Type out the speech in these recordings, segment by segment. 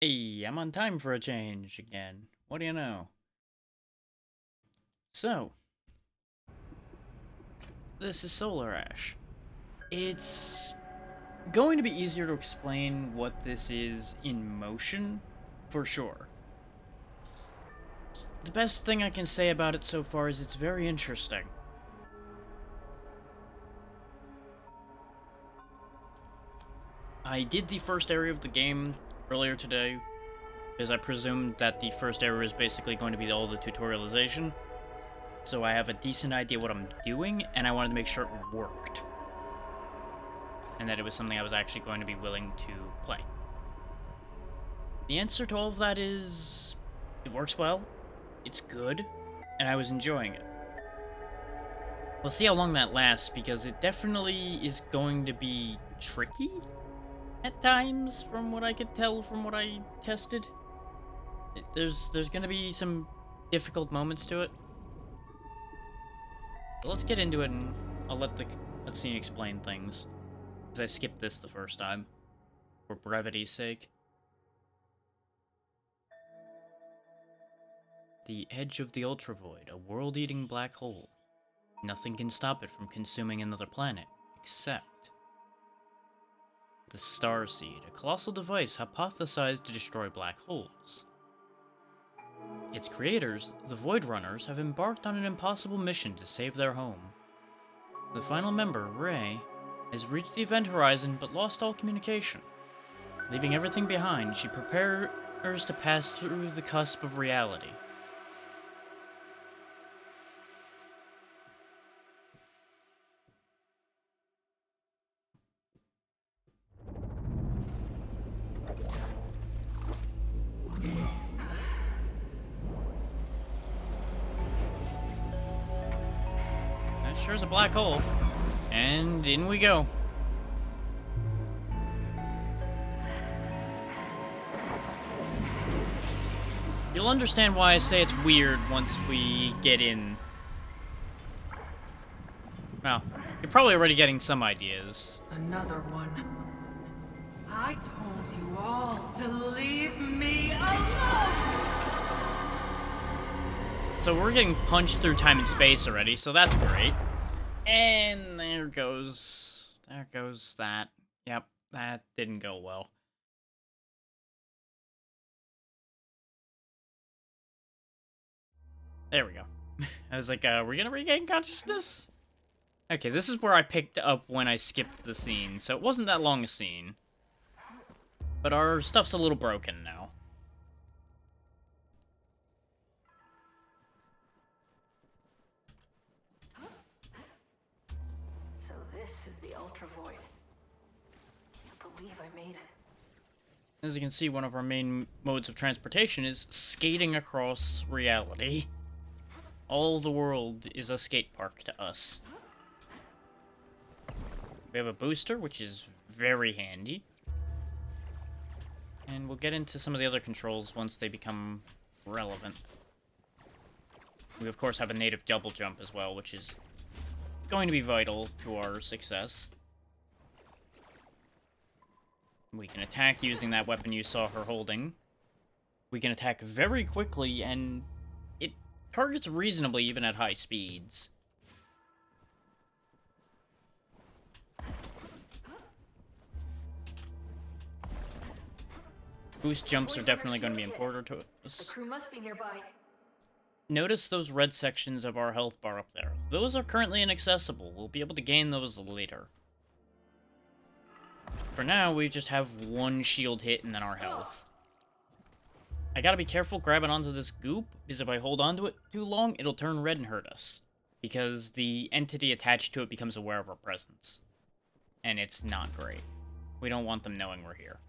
Hey, I'm on time for a change again. What do you know? So, this is Solar Ash. It's going to be easier to explain what this is in motion, for sure. The best thing I can say about it so far is it's very interesting. I did the first area of the game earlier today, because I presumed that the first area is basically going to be all the tutorialization. So I have a decent idea what I'm doing, and I wanted to make sure it worked. And that it was something I was actually going to be willing to play. The answer to all of that is it works well, it's good, and I was enjoying it. We'll see how long that lasts, because it definitely is going to be tricky at times, from what I could tell from what I tested. There's going to be some difficult moments to it. So let's get into it, and I'll let the cutscene explain things, because I skipped this the first time, for brevity's sake. The edge of the Ultravoid, a world-eating black hole. Nothing can stop it from consuming another planet, except the Starseed, a colossal device hypothesized to destroy black holes. Its creators, the Void Runners, have embarked on an impossible mission to save their home. The final member, Ray, has reached the event horizon but lost all communication. Leaving everything behind, she prepares to pass through the cusp of reality. That sure is a black hole. And in we go. You'll understand why I say it's weird once we get in. Well, you're probably already getting some ideas. Another one. I told you all to leave me alone! So we're getting punched through time and space already, so that's great. And there goes that. Yep, that didn't go well. There we go. I was like, we're gonna regain consciousness? Okay, this is where I picked up when I skipped the scene, so it wasn't that long a scene. But our stuff's a little broken now. So this is the Ultra Void. I believe I made it. As you can see, one of our main modes of transportation is skating across reality. All the world is a skate park to us. We have a booster, which is very handy. And we'll get into some of the other controls once they become relevant. We, of course, have a native double jump as well, which is going to be vital to our success. We can attack using that weapon you saw her holding. We can attack very quickly, and it targets reasonably even at high speeds. Boost jumps are definitely going to be important to us. The crew must be nearby. Notice those red sections of our health bar up there. Those are currently inaccessible. We'll be able to gain those later. For now, we just have one shield hit and then our health. I gotta be careful grabbing onto this goop, because if I hold onto it too long, it'll turn red and hurt us. Because the entity attached to it becomes aware of our presence. And it's not great. We don't want them knowing we're here.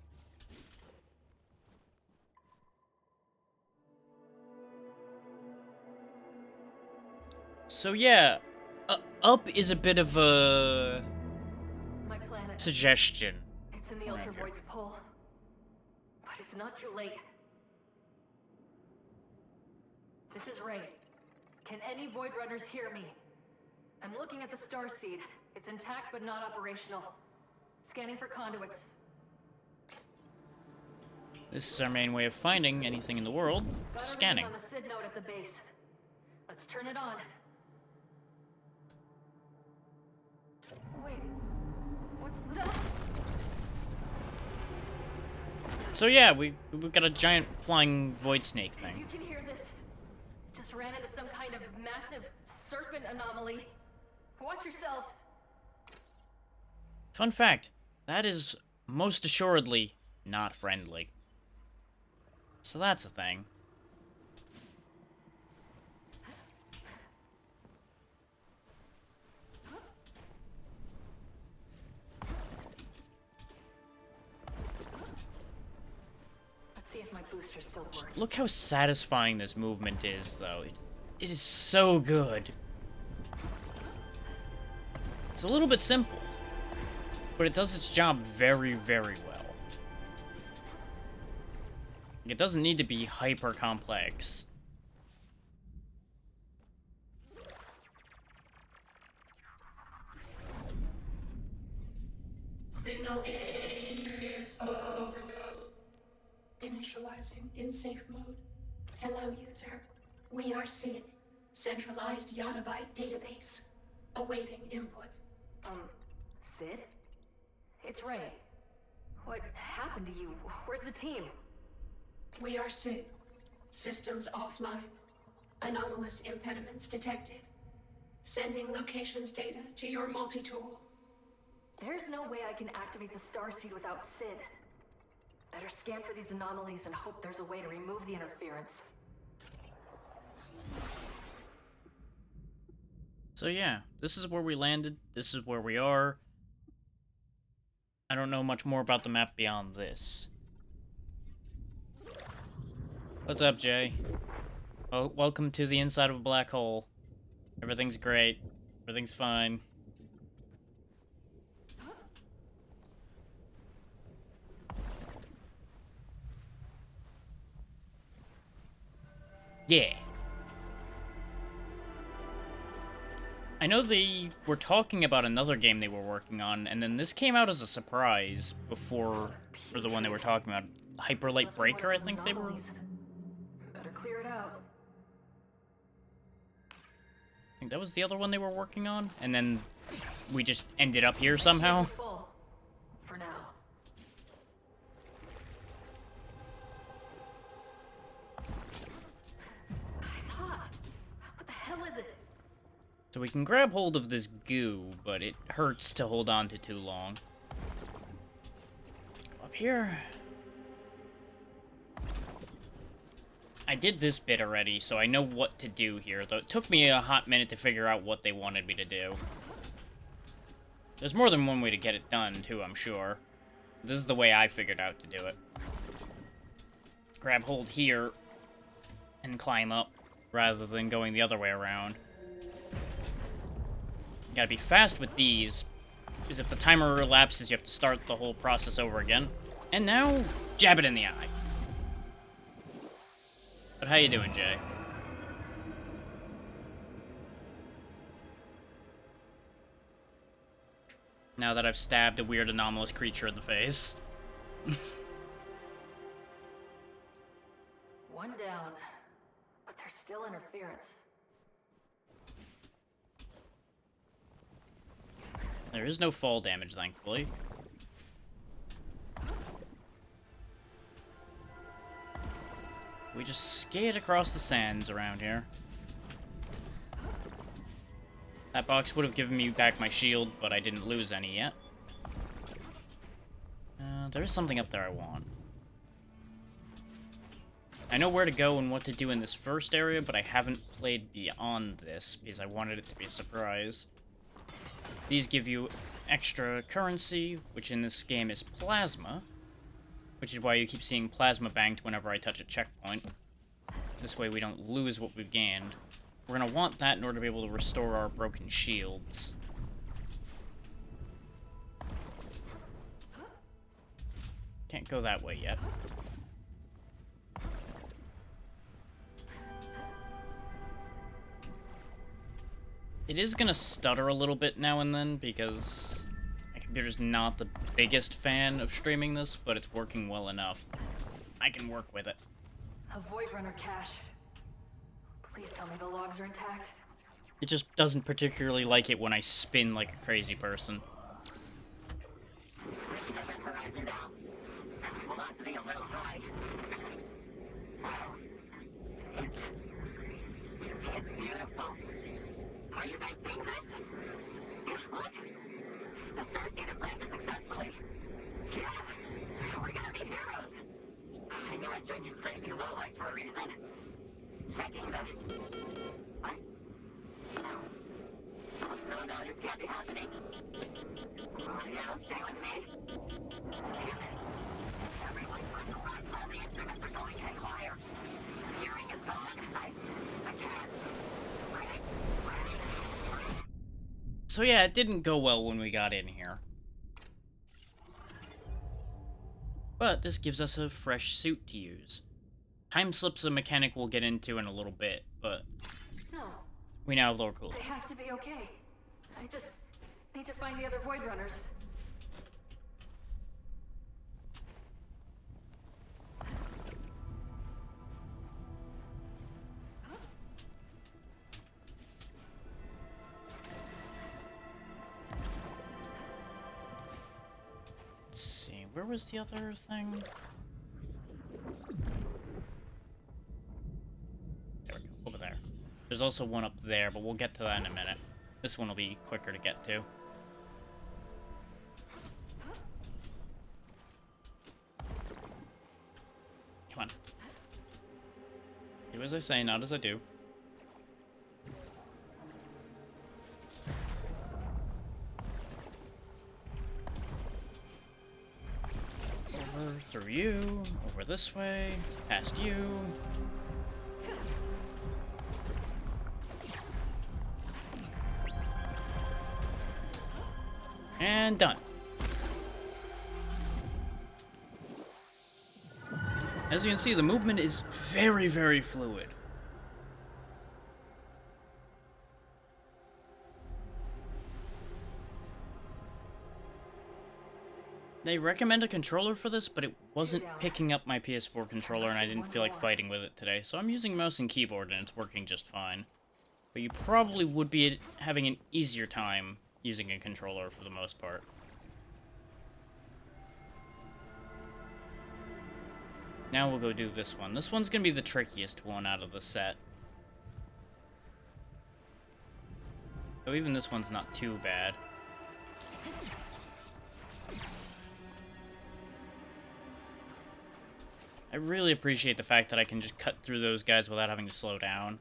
So yeah, up is a bit of a My planet. suggestion. It's in the Ultra Void's pull. But it's not too late. This is Ray. Can any Void Runners hear me? I'm looking at the Starseed. It's intact but not operational. Scanning for conduits. This is our main way of finding anything in the world. Got Scanning. everything on the SID node at the base. Let's turn it on. Wait, what's that? So yeah, we've got a giant flying void snake If thing. you can hear this, just ran into some kind of massive serpent anomaly. Watch yourselves. Fun fact, that is most assuredly not friendly. So that's a thing. Let's see if my booster's still working. Look how satisfying this movement is, though. It is so good. It's a little bit simple, but it does its job very, very well. It doesn't need to be hyper complex. Signal interference overload. Initializing in safe mode. Hello, user. We are SID, centralized Yottabyte database. Awaiting input. Sid? It's Ray. What happened to you? Where's the team? We are SID. Systems offline. Anomalous impediments detected. Sending locations data to your multi-tool. There's no way I can activate the Starseed without Sid. Better scan for these anomalies and hope there's a way to remove the interference. So yeah, this is where we landed. This is where we are. I don't know much more about the map beyond this. What's up, Jay? Oh, welcome to the inside of a black hole. Everything's great. Everything's fine. Yeah. I know they were talking about another game they were working on, and then this came out as a surprise before, for the one they were talking about. Hyperlight Must be one of Breaker, I those think they were. anomalies. Better clear it out. I think that was the other one they were working on, and then we just ended up here somehow. Shields are full. For now. It's hot. What the hell is it? So we can grab hold of this goo, but it hurts to hold on to too long. Go up here. I did this bit already, so I know what to do here, though it took me a hot minute to figure out what they wanted me to do. There's more than one way to get it done, too, I'm sure. This is the way I figured out to do it. Grab hold here, and climb up, rather than going the other way around. You gotta be fast with these, because if the timer elapses, you have to start the whole process over again. And now, jab it in the eye. But how you doing, Jay? Now that I've stabbed a weird anomalous creature in the face. One down. But there's still interference. There is no fall damage, thankfully. We just skate across the sands around here. That box would have given me back my shield, but I didn't lose any yet. There's something up there I want. I know where to go and what to do in this first area, but I haven't played beyond this, because I wanted it to be a surprise. These give you extra currency, which in this game is plasma, which is why you keep seeing plasma banked whenever I touch a checkpoint. This way we don't lose what we've gained. We're gonna want that in order to be able to restore our broken shields. Can't go that way yet. It is gonna stutter a little bit now and then, because my computer's not the biggest fan of streaming this, but it's working well enough. I can work with it. A Void Runner cache. Please tell me the logs are intact. It just doesn't particularly like it when I spin like a crazy person. Velocity a little high. It's beautiful. Are you guys seeing this? Look! The Starseed implanted successfully. Yeah! We're gonna be heroes! I knew I'd join you crazy lowlights for a reason. Checking the... What? No, this can't be happening. Oh, no, stay with me. Damn it. Everyone on the run, all the instruments are going haywire. Hearing is gone. I can't. So yeah, it didn't go well when we got in here. But this gives us a fresh suit to use. Time slip's a mechanic we'll get into in a little bit, but No, we now have lower cool. they have to be okay. I just need to find the other Void Runners. Let's see, where was the other thing? There we go, over there. There's also one up there, but we'll get to that in a minute. This one will be quicker to get to. Come on. Do as I say, not as I do. Over, through you, over this way, past you. And done. As you can see, the movement is very, very fluid. They recommend a controller for this, but it wasn't picking up my PS4 controller and I didn't feel like fighting with it today. So I'm using mouse and keyboard and it's working just fine. But you probably would be having an easier time using a controller for the most part. Now we'll go do this one. This one's gonna be the trickiest one out of the set. So even this one's not too bad. I really appreciate the fact that I can just cut through those guys without having to slow down.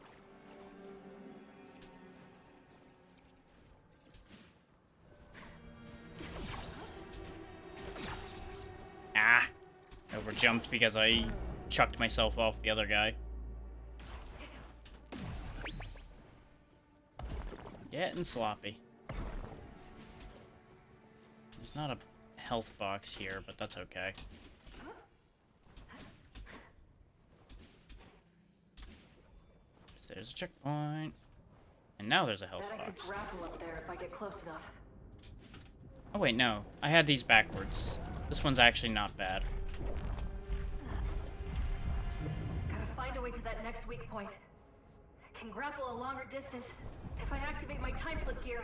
Ah! Overjumped because I chucked myself off the other guy. Getting sloppy. There's not a health box here, but that's okay. There's a checkpoint. And now there's a health Bet I could box. grapple up there if I get close enough. Oh wait, no. I had these backwards. This one's actually not bad. Gotta find a way to that next weak point. Can grapple a longer distance if I activate my time slip gear.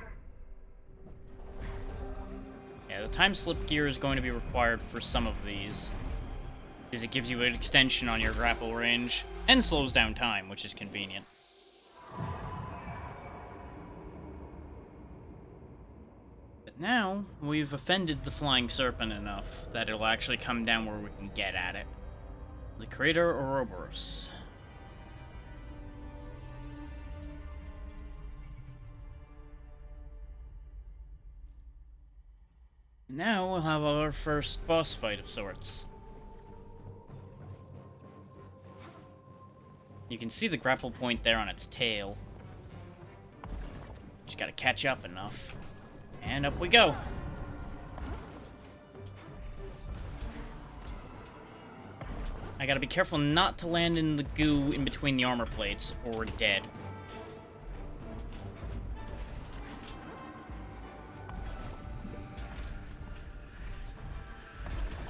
Yeah, the time slip gear is going to be required for some of these. Because it gives you an extension on your grapple range, and slows down time, which is convenient. But now, we've offended the Flying Serpent enough that it'll actually come down where we can get at it. The Crater Ouroboros. Now we'll have our first boss fight of sorts. You can see the grapple point there on its tail. Just gotta catch up enough. And up we go! I gotta be careful not to land in the goo in between the armor plates, or we're dead.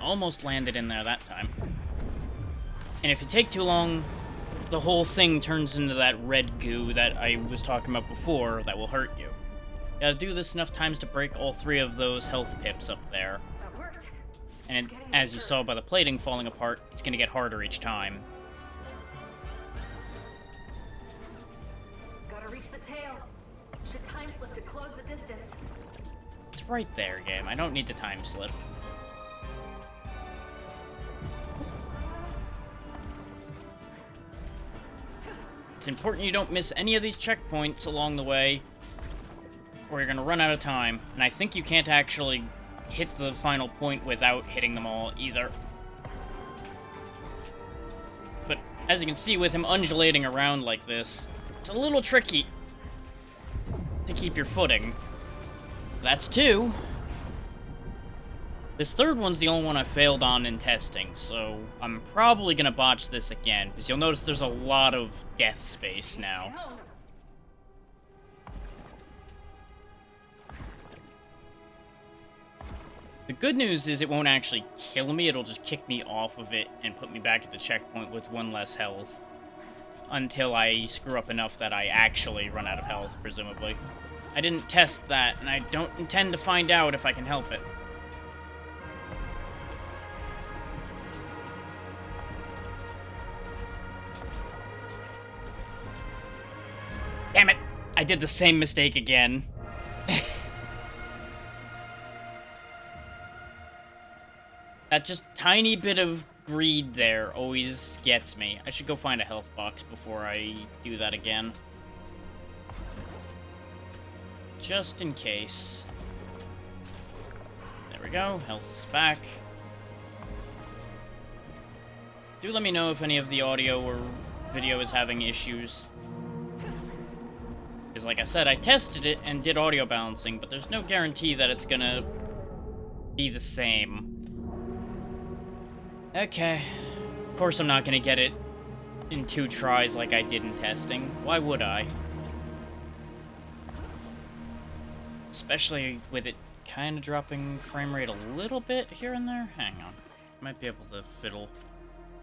Almost landed in there that time. And if you take too long, the whole thing turns into that red goo that I was talking about before that will hurt you. You gotta do this enough times to break all 3 of those health pips up there. That worked. And as you saw by the plating falling apart, it's gonna get harder each time. Gotta reach the tail. Should time slip to close the distance. It's right there, game. I don't need to time slip. It's important you don't miss any of these checkpoints along the way, or you're gonna run out of time. And I think you can't actually hit the final point without hitting them all either. But as you can see, with him undulating around like this, it's a little tricky to keep your footing. That's 2. This third one's the only one I failed on in testing, so I'm probably gonna botch this again, because you'll notice there's a lot of death space now. Down. The good news is it won't actually kill me, it'll just kick me off of it and put me back at the checkpoint with 1 less health. Until I screw up enough that I actually run out of health, presumably. I didn't test that, and I don't intend to find out if I can help it. Damn it! I did the same mistake again. That just tiny bit of greed there always gets me. I should go find a health box before I do that again. Just in case. There we go, health's back. Do let me know if any of the audio or video is having issues. Because like I said, I tested it and did audio balancing, but there's no guarantee that it's gonna be the same. Okay. Of course I'm not gonna get it in 2 tries like I did in testing. Why would I? Especially with it kind of dropping frame rate a little bit here and there. Hang on. Might be able to fiddle.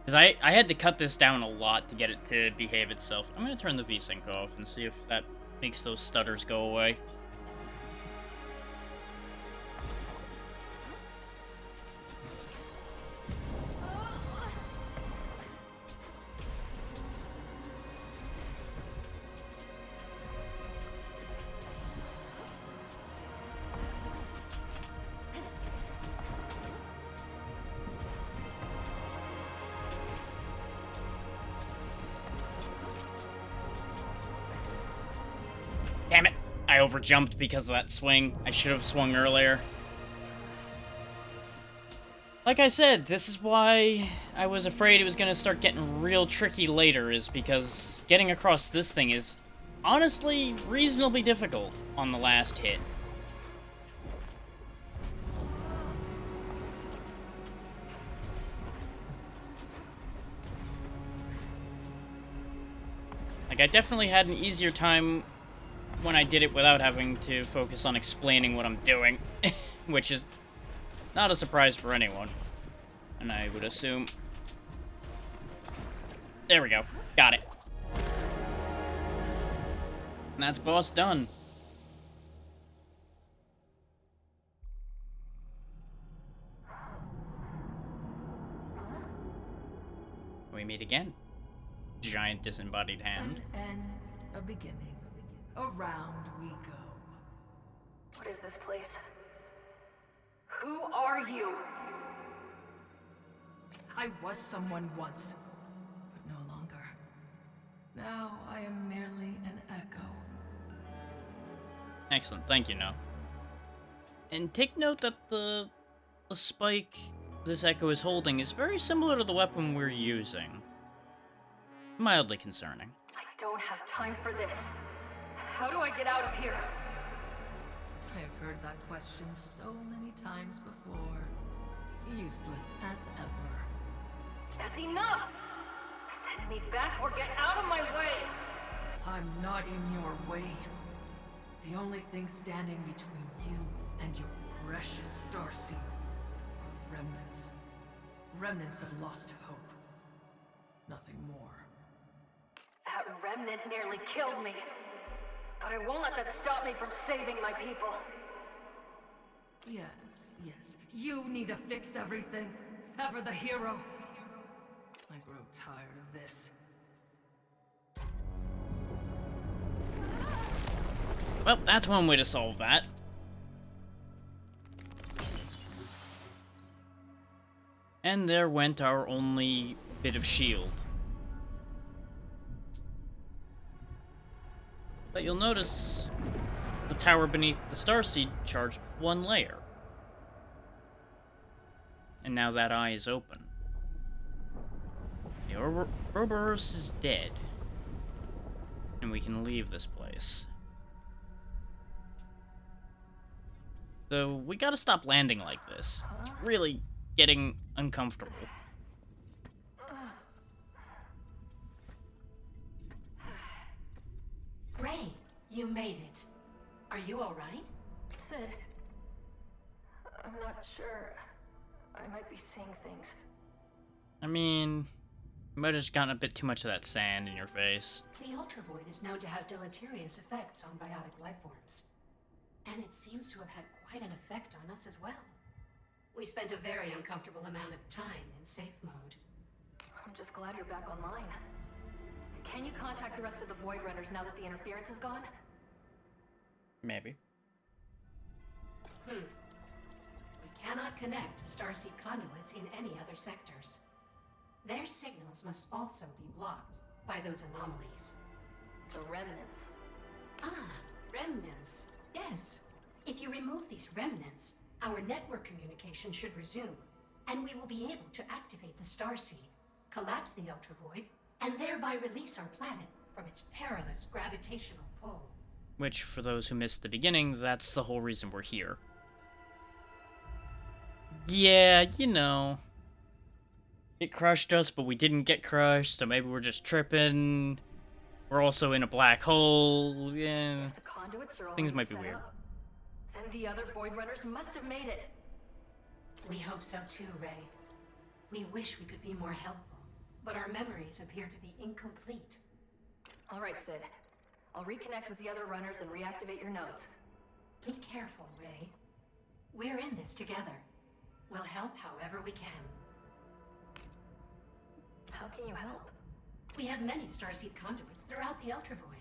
Because I had to cut this down a lot to get it to behave itself. I'm gonna turn the VSync off and see if that makes those stutters go away. Damn it! I overjumped because of that swing. I should have swung earlier. Like I said, this is why I was afraid it was gonna start getting real tricky later, is because getting across this thing is honestly reasonably difficult on the last hit. Like, I definitely had an easier time when I did it without having to focus on explaining what I'm doing, which is not a surprise for anyone, and I would assume. There we go. Got it. And that's boss done. We meet again. Giant disembodied hand. An end, a beginning. Around we go. What is this place? Who are you? I was someone once, but no longer. Now I am merely an echo. Excellent, thank you, No. And take note that the spike this echo is holding is very similar to the weapon we're using. Mildly concerning. I don't have time for this. How do I get out of here? I have heard that question so many times before. Useless as ever. That's enough! Send me back or get out of my way! I'm not in your way. The only thing standing between you and your precious starseed are remnants. Remnants of lost hope. nothing more. That remnant nearly killed me. But I won't let that stop me from saving my people. Yes, yes. You need to fix everything. Ever the hero. I grow tired of this. Well, that's one way to solve that. And there went our only bit of shield. But you'll notice the tower beneath the Starseed charged one layer. And now that eye is open. The Ouroboros is dead. And we can leave this place. So we gotta stop landing like this. It's really getting uncomfortable. Ray, you made it. Are you alright? Sid, I'm not sure. I might be seeing things. I mean, you might have just gotten a bit too much of that sand in your face. The Ultravoid is known to have deleterious effects on biotic lifeforms. And it seems to have had quite an effect on us as well. We spent a very uncomfortable amount of time in safe mode. I'm just glad you're back online. Can you contact the rest of the Void Runners now that the interference is gone? Maybe. We cannot connect to Starseed conduits in any other sectors. Their signals must also be blocked by those anomalies. The remnants. Ah, remnants. Yes. If you remove these remnants, our network communication should resume, and we will be able to activate the Starseed, collapse the Ultravoid, and thereby release our planet from its perilous gravitational pull. Which, for those who missed the beginning, that's the whole reason we're here. Yeah, you know. It crushed us, but we didn't get crushed, so maybe we're just tripping. We're also in a black hole. Yeah. If the conduits are Things already might be set weird. up, then the other Void Runners must have made it. We hope so too, Ray. We wish we could be more helpful, but our memories appear to be incomplete. All right, Sid. I'll reconnect with the other runners and reactivate your nodes. Be careful, Ray. We're in this together. We'll help however we can. How can you help? We have many Starseed conduits throughout the Ultravoid.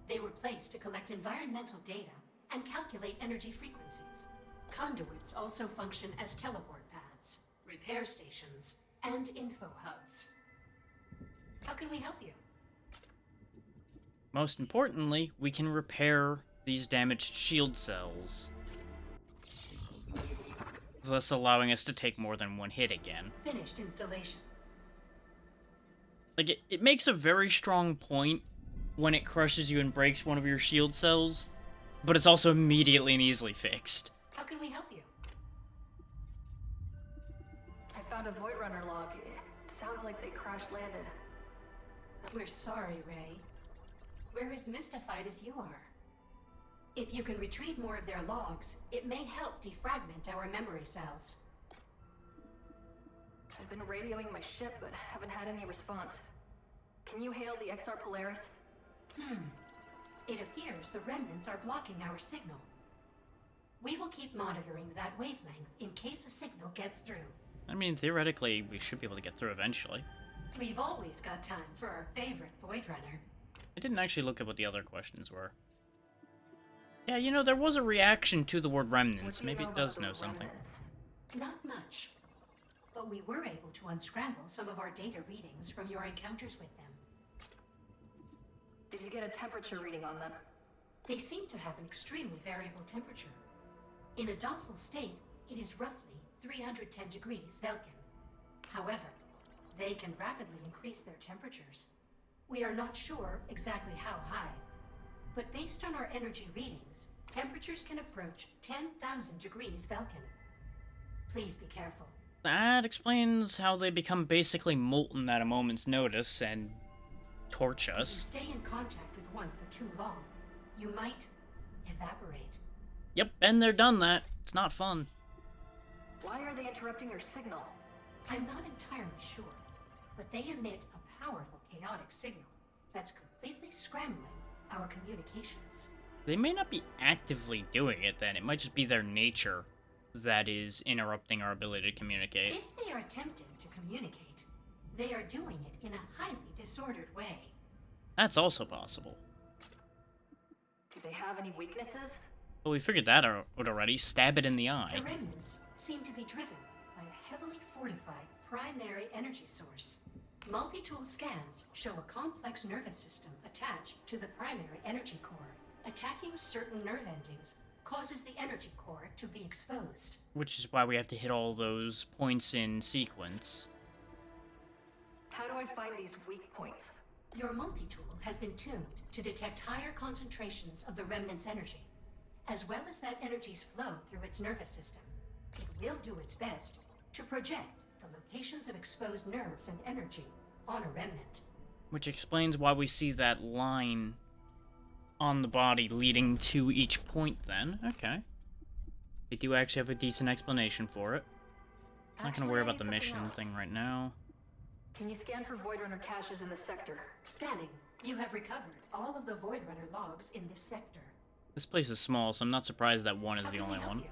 They were placed to collect environmental data and calculate energy frequencies. Conduits also function as teleport paths, repair stations, and info hubs. How can we help you? Most importantly, we can repair these damaged shield cells, thus allowing us to take more than one hit again. Finished installation. Like, it makes a very strong point when it crushes you and breaks one of your shield cells, but it's also immediately and easily fixed. How can we help you? I found a Void Runner log. It sounds like they crash-landed. We're sorry, Ray. We're as mystified as you are. If you can retrieve more of their logs, it may help defragment our memory cells. I've been radioing my ship, but haven't had any response. Can you hail the XR Polaris? It appears the remnants are blocking our signal. We will keep monitoring that wavelength in case a signal gets through. I mean, theoretically, we should be able to get through eventually. We've always got time for our favorite Void Runner. I didn't actually look at what the other questions were. Yeah, you know, there was a reaction to the word remnants. What do you Maybe know it does about the know something. remnants? Not much. But we were able to unscramble some of our data readings from your encounters with them. Did you get a temperature reading on them? They seem to have an extremely variable temperature. In a docile state, it is roughly 310 degrees Velkin. However, they can rapidly increase their temperatures. We are not sure exactly how high, but based on our energy readings, temperatures can approach 10,000 degrees Velkin. Please be careful. That explains how they become basically molten at a moment's notice and torch If you us. stay in contact with one for too long, you might evaporate. Yep, been there, done that. It's not fun. Why are they interrupting your signal? I'm not entirely sure, but they emit a powerful chaotic signal that's completely scrambling our communications. They may not be actively doing it then. It might just be their nature that is interrupting our ability to communicate. If they are attempting to communicate, they are doing it in a highly disordered way. That's also possible. Do they have any weaknesses? Well, we figured that out already. Stab it in the eye. The remnants seem to be driven by a heavily fortified primary energy source. Multi-tool scans show a complex nervous system attached to the primary energy core. Attacking certain nerve endings causes the energy core to be exposed. Which is why we have to hit all those points in sequence. How do I find these weak points? Your multi-tool has been tuned to detect higher concentrations of the remnant's energy, as well as that energy's flow through its nervous system. It will do its best to project the locations of exposed nerves and energy on a remnant. Which explains why we see that line on the body leading to each point then. Okay. They do actually have a decent explanation for it. I'm not gonna worry about the mission thing right now. Can you scan for Void Runner caches in the sector? Scanning. You have recovered all of the Void Runner logs in this sector. This place is small, so I'm not surprised that one is How the can we only help one. you?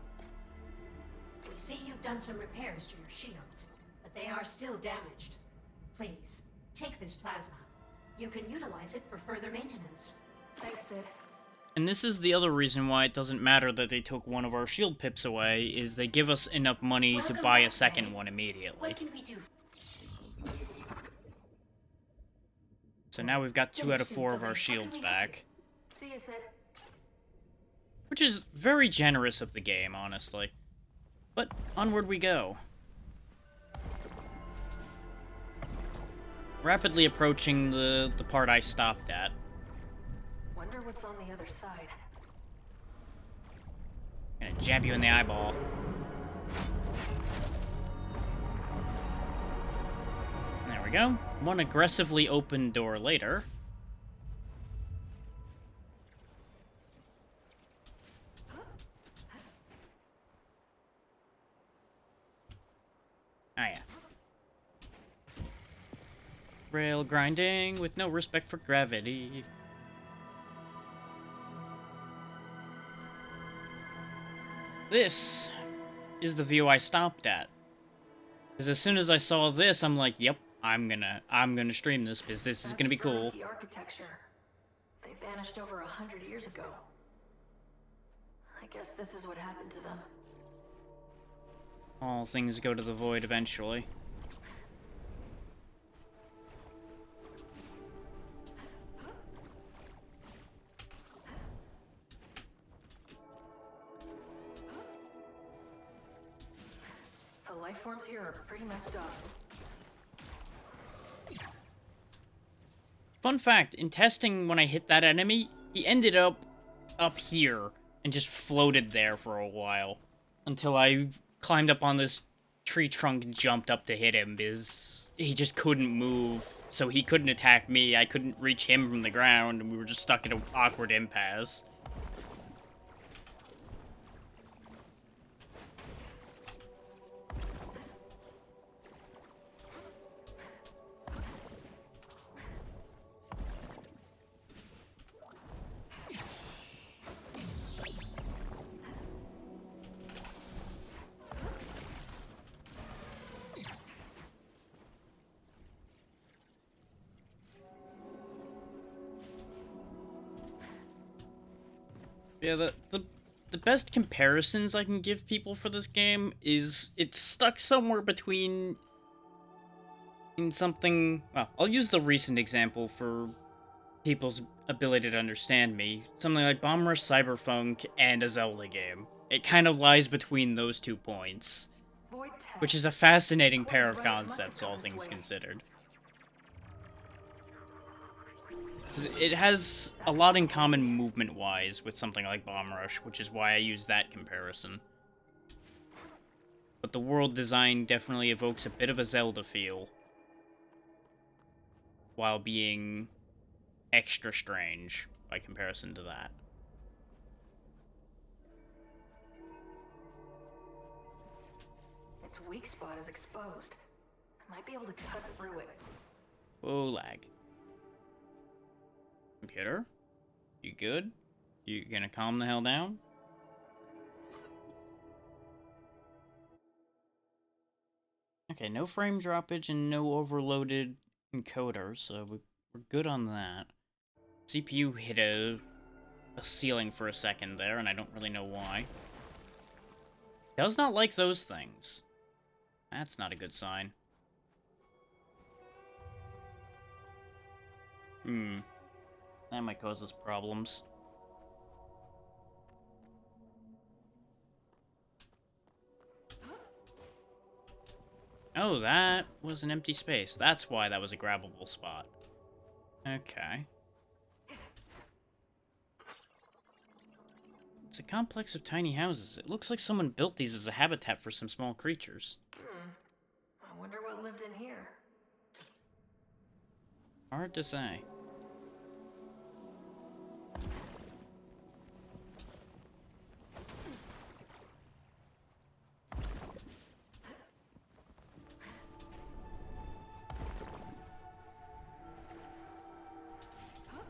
We see you've done some repairs to your shields, but they are still damaged. Please, take this plasma. You can utilize it for further maintenance. Thanks, Sid. And this is the other reason why it doesn't matter that they took one of our shield pips away, is they give us enough money to Welcome buy a back, second Ray. one immediately. What can we do? So now we've got 2 out of 4 of our shields back. See you, Sid. Which is very generous of the game, honestly. But onward we go. Rapidly approaching the part I stopped at. Wonder what's on the other side. Gonna jab you in the eyeball. There we go. One aggressively open door later. Oh yeah. Rail grinding with no respect for gravity. This is the view I stopped at. Because as soon as I saw this, I'm like, yep, I'm gonna stream this because this is gonna be cool. The architecture. They vanished over 100 years ago. I guess this is what happened to them. All things go to the void eventually. The life forms here are pretty messed up. Fun fact, in testing when I hit that enemy, he ended up here and just floated there for a while. Until I climbed up on this tree trunk and jumped up to hit him because he just couldn't move. So he couldn't attack me, I couldn't reach him from the ground, and we were just stuck in an awkward impasse. Yeah, the best comparisons I can give people for this game is it's stuck somewhere between in something. Well, I'll use the recent example for people's ability to understand me. Something like Bomb Rush Cyberpunk and a Zelda game. It kind of lies between those 2 points, Void tech. which is a fascinating pair of concepts, all things considered. 'Cause it has a lot in common movement-wise with something like Bomb Rush, which is why I use that comparison. But the world design definitely evokes a bit of a Zelda feel, while being extra strange by comparison to that. Its weak spot is exposed. I might be able to cut through it. Oh, lag. Computer? You good? You gonna calm the hell down? Okay, no frame droppage and no overloaded encoder, so we're good on that. CPU hit a ceiling for a second there, and I don't really know why. Does not like those things. That's not a good sign. That might cause us problems. Oh, that was an empty space. That's why that was a grabbable spot. Okay. It's a complex of tiny houses. It looks like someone built these as a habitat for some small creatures. I wonder what lived in here. Hard to say.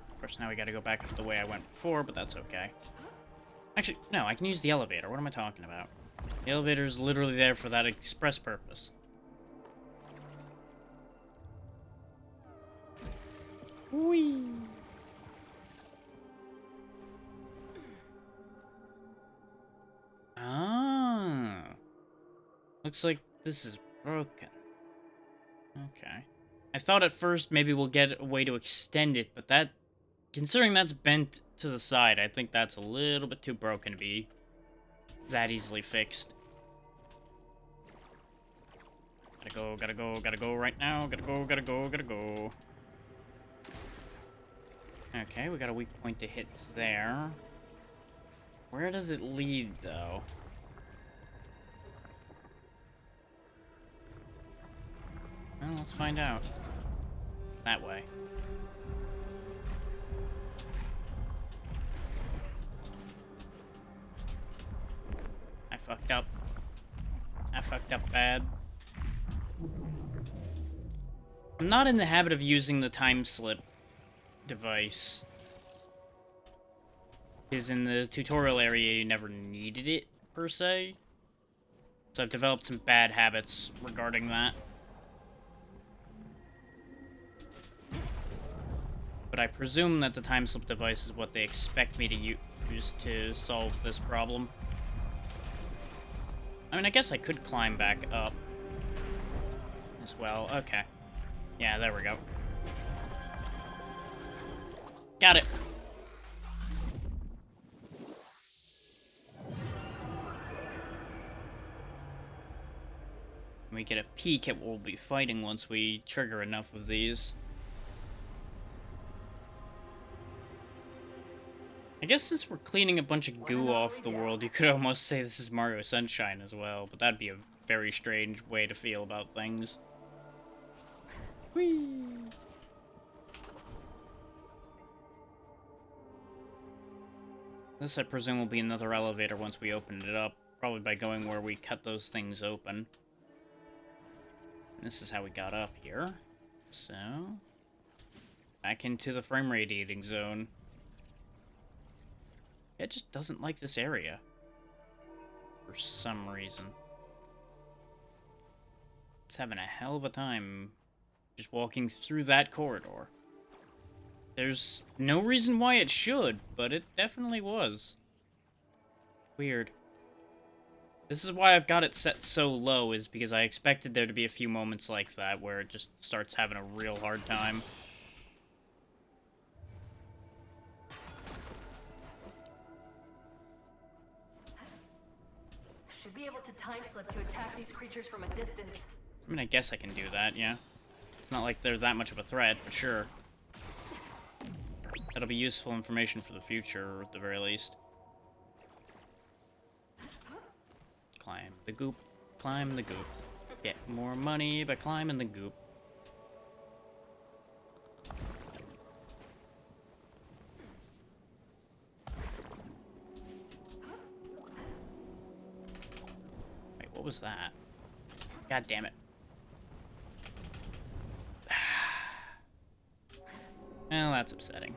Of course, now we gotta go back the way I went before, but that's okay. Actually, no, I can use the elevator. What am I talking about? The elevator is literally there for that express purpose. Whee! Ah. Looks like this is broken. Okay. I thought at first maybe we'll get a way to extend it, but that... Considering that's bent to the side, I think that's a little bit too broken to be that easily fixed. Gotta go right now. Gotta go. Okay, we got a weak point to hit there. Where does it lead, though? Well, let's find out. That way. I fucked up. I fucked up bad. I'm not in the habit of using the time slip device. Because in the tutorial area, you never needed it, per se. So I've developed some bad habits regarding that. But I presume that the time slip device is what they expect me to use to solve this problem. I mean, I guess I could climb back up as well. Okay. Yeah, there we go. Got it. We get a peek at what we'll be fighting once we trigger enough of these. I guess since we're cleaning a bunch of goo off the world, you could almost say this is Mario Sunshine as well, but that'd be a very strange way to feel about things. Whee! This, I presume, will be another elevator once we open it up, probably by going where we cut those things open. And this is how we got up here. So, back into the frame radiating zone. It just doesn't like this area. For some reason. It's having a hell of a time just walking through that corridor. There's no reason why it should, but it definitely was. Weird. This is why I've got it set so low, is because I expected there to be a few moments like that where it just starts having a real hard time. Should be able to time slip to attack these creatures from a distance. I mean, I guess I can do that, yeah. It's not like they're that much of a threat, but sure. That'll be useful information for the future, at the very least. Climb the goop. Climb the goop. Get more money by climbing the goop. Wait, what was that? God damn it. Well, that's upsetting.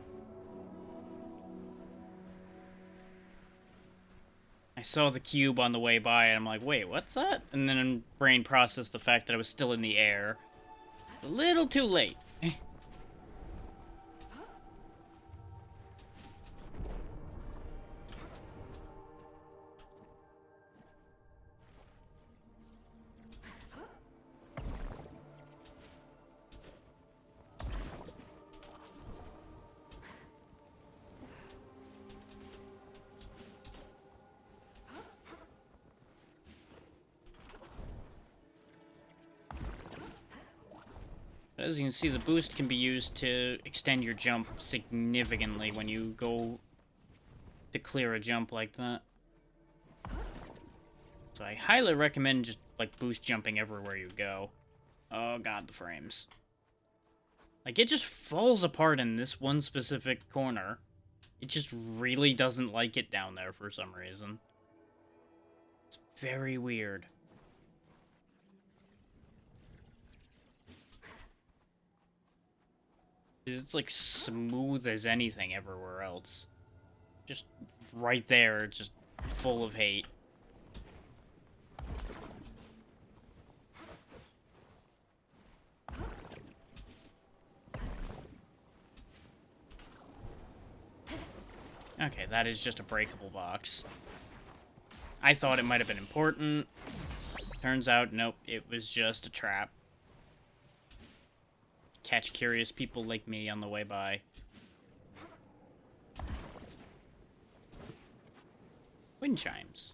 I saw the cube on the way by, and I'm like, wait, what's that? And then brain processed the fact that I was still in the air. A little too late. As you can see, the boost can be used to extend your jump significantly when you go to clear a jump like that. So I highly recommend just, like, boost jumping everywhere you go. Oh god, the frames. Like, it just falls apart in this one specific corner. It just really doesn't like it down there for some reason. It's very weird. It's like smooth as anything everywhere else. Just right there, it's just full of hate. Okay, that is just a breakable box. I thought it might have been important. Turns out, nope, it was just a trap. Catch curious people like me on the way by. Wind chimes.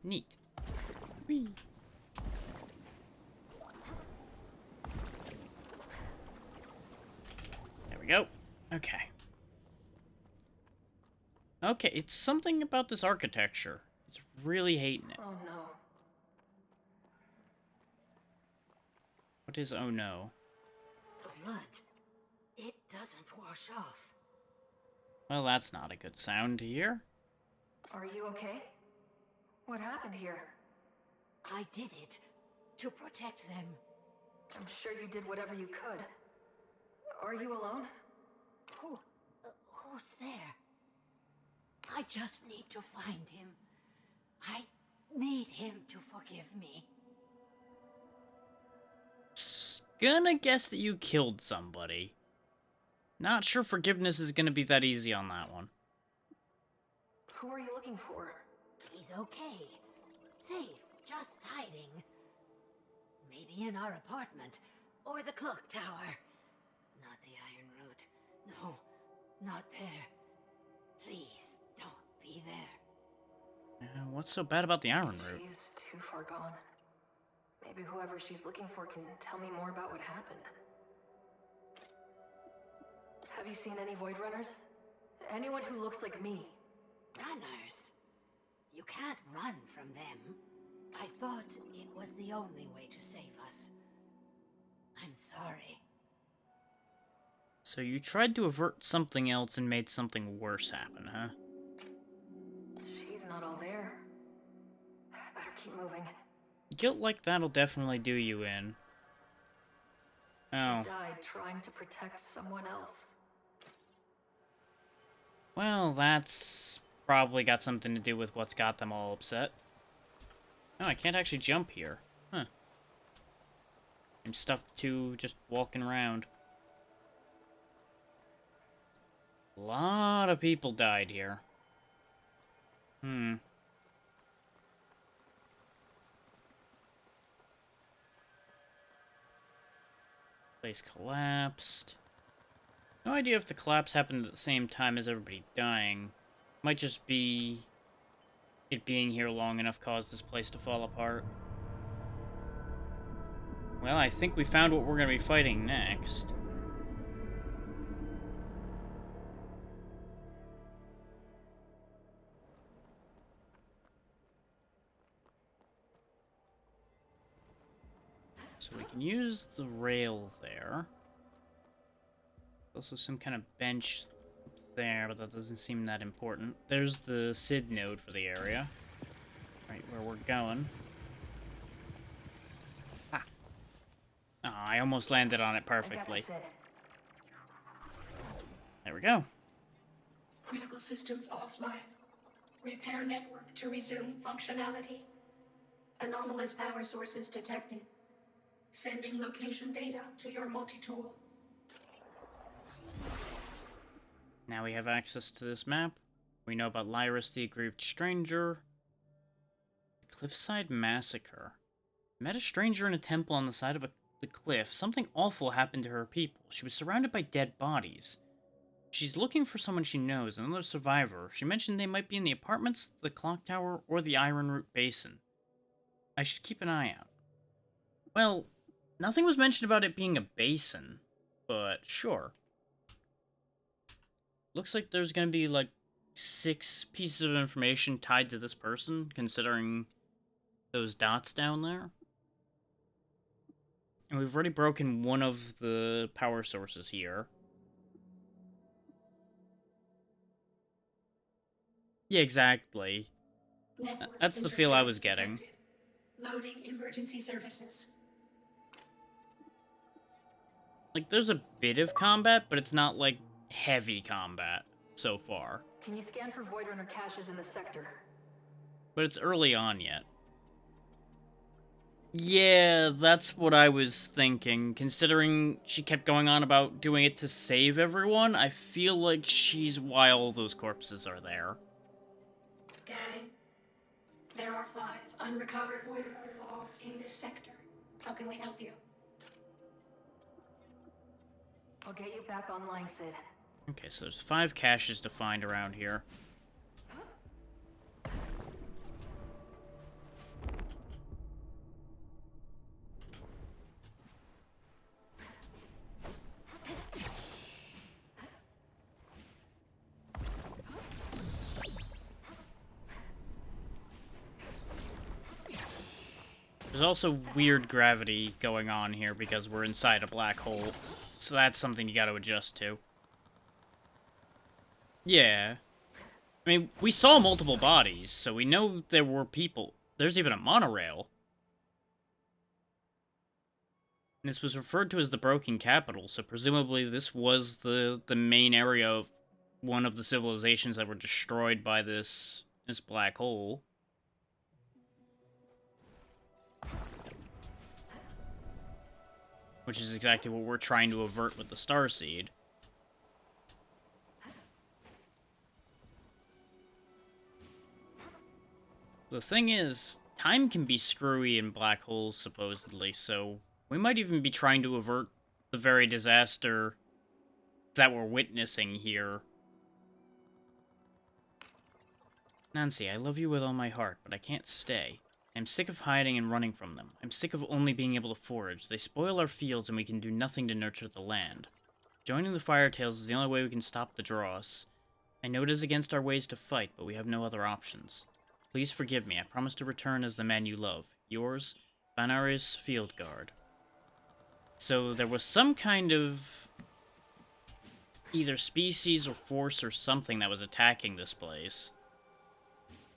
Neat. Whee. There we go. Okay. Okay, it's something about this architecture. It's really hating it. Oh no. What is oh no? The blood. It doesn't wash off. Well, that's not a good sound to hear. Are you okay? What happened here? I did it to protect them. I'm sure you did whatever you could. Are you alone? Who's there? I just need to find him. I need him to forgive me. Gonna guess that you killed somebody. Not sure forgiveness is gonna be that easy on that one. Who are you looking for? He's okay. Safe, just hiding. Maybe in our apartment, or the clock tower. Not the Iron Root. No, not there. Please, don't be there. What's so bad about the Iron Root? She's too far gone. Maybe whoever she's looking for can tell me more about what happened. Have you seen any Void Runners? Anyone who looks like me? Runners? You can't run from them. I thought it was the only way to save us. I'm sorry. So you tried to avert something else and made something worse happen, huh? She's not all there. Better keep moving. Guilt like that'll definitely do you in. Oh. Died trying to protect someone else. Well, that's probably got something to do with what's got them all upset. Oh, I can't actually jump here. Huh. I'm stuck to just walking around. A lot of people died here. Place collapsed. No idea if the collapse happened at the same time as everybody dying. Might just be it being here long enough caused this place to fall apart. Well, I think we found what we're going to be fighting next. So we can use the rail there. Also some kind of bench up there, but that doesn't seem that important. There's the SID node for the area. Right where we're going. Ah. Oh, I almost landed on it perfectly. I got you, Sid. There we go. Critical systems offline. Repair network to resume functionality. Anomalous power sources detected. Sending location data to your multi-tool. Now we have access to this map. We know about Lyris the Aggrieved Stranger. Cliffside Massacre. Met a stranger in a temple on the side of the cliff. Something awful happened to her people. She was surrounded by dead bodies. She's looking for someone she knows, another survivor. She mentioned they might be in the apartments, the clock tower, or the Iron Root Basin. I should keep an eye out. Well, nothing was mentioned about it being a basin, but sure. Looks like there's gonna be, like, 6 pieces of information tied to this person, considering those dots down there. And we've already broken one of the power sources here. Yeah, exactly. Network That's the feel I was interference getting. detected. Loading emergency services. Like, there's a bit of combat, but it's not, like, heavy combat so far. Can you scan for Void Runner caches in the sector? But it's early on yet. Yeah, that's what I was thinking. Considering she kept going on about doing it to save everyone, I feel like she's why all those corpses are there. Scanning. There are 5 unrecovered Void Runner logs in this sector. How can we help you? I'll get you back online, Sid. Okay, so there's 5 caches to find around here. There's also weird gravity going on here because we're inside a black hole. So that's something you gotta adjust to. Yeah. I mean, we saw multiple bodies, so we know there were people. There's even a monorail. And this was referred to as the Broken Capital, so presumably this was the main area of one of the civilizations that were destroyed by this black hole. Which is exactly what we're trying to avert with the Starseed. The thing is, time can be screwy in black holes, supposedly, so we might even be trying to avert the very disaster that we're witnessing here. Nancy, I love you with all my heart, but I can't stay. I'm sick of hiding and running from them. I'm sick of only being able to forage. They spoil our fields and we can do nothing to nurture the land. Joining the Firetails is the only way we can stop the Dross. I know it is against our ways to fight, but we have no other options. Please forgive me. I promise to return as the man you love. Yours, Vanaris Fieldguard. So there was some kind of either species or force or something that was attacking this place.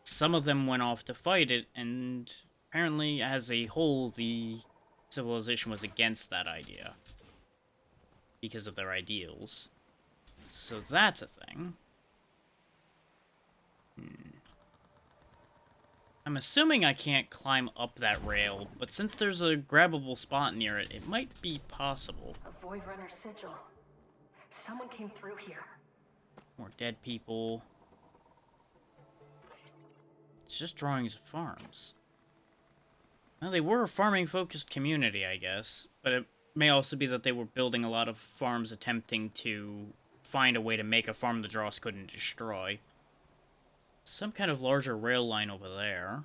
Some of them went off to fight it, and apparently, as a whole, the civilization was against that idea. Because of their ideals. So that's a thing. I'm assuming I can't climb up that rail, but since there's a grabbable spot near it, it might be possible. A Void Runner sigil. Someone came through here. More dead people. It's just drawings of farms. Well, they were a farming-focused community, I guess. But it may also be that they were building a lot of farms attempting to find a way to make a farm the Dross couldn't destroy. Some kind of larger rail line over there.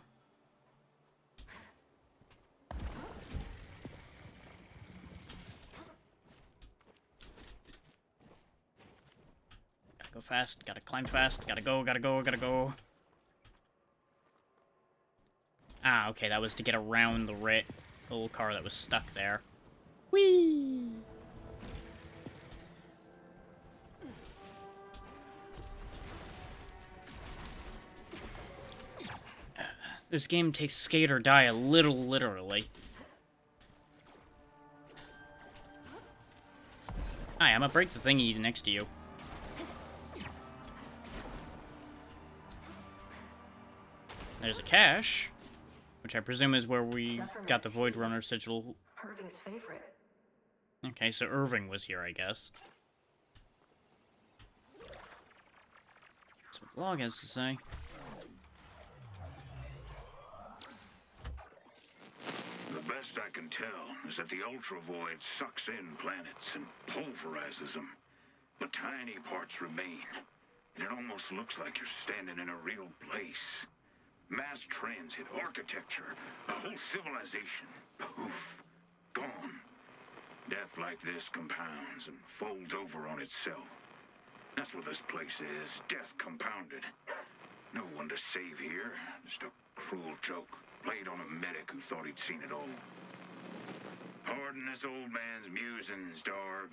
Gotta go fast, gotta climb fast, gotta go, gotta go, gotta go. Ah, okay, that was to get around the little car that was stuck there. Whee! This game takes skate or die a little literally. Hi, I'm gonna break the thingy next to you. There's a cache, which I presume is where we got the Void Runner sigil. Irving's favorite. Okay, so Irving was here, I guess. That's what the log has to say. The best I can tell is that the Ultra Void sucks in planets and pulverizes them, but tiny parts remain. And it almost looks like you're standing in a real place. Mass transit, architecture, a whole civilization. Poof. Gone. Death like this compounds and folds over on itself. That's what this place is. Death compounded. No one to save here. Just a cruel joke played on a medic who thought he'd seen it all. Pardon this old man's musings, Darb.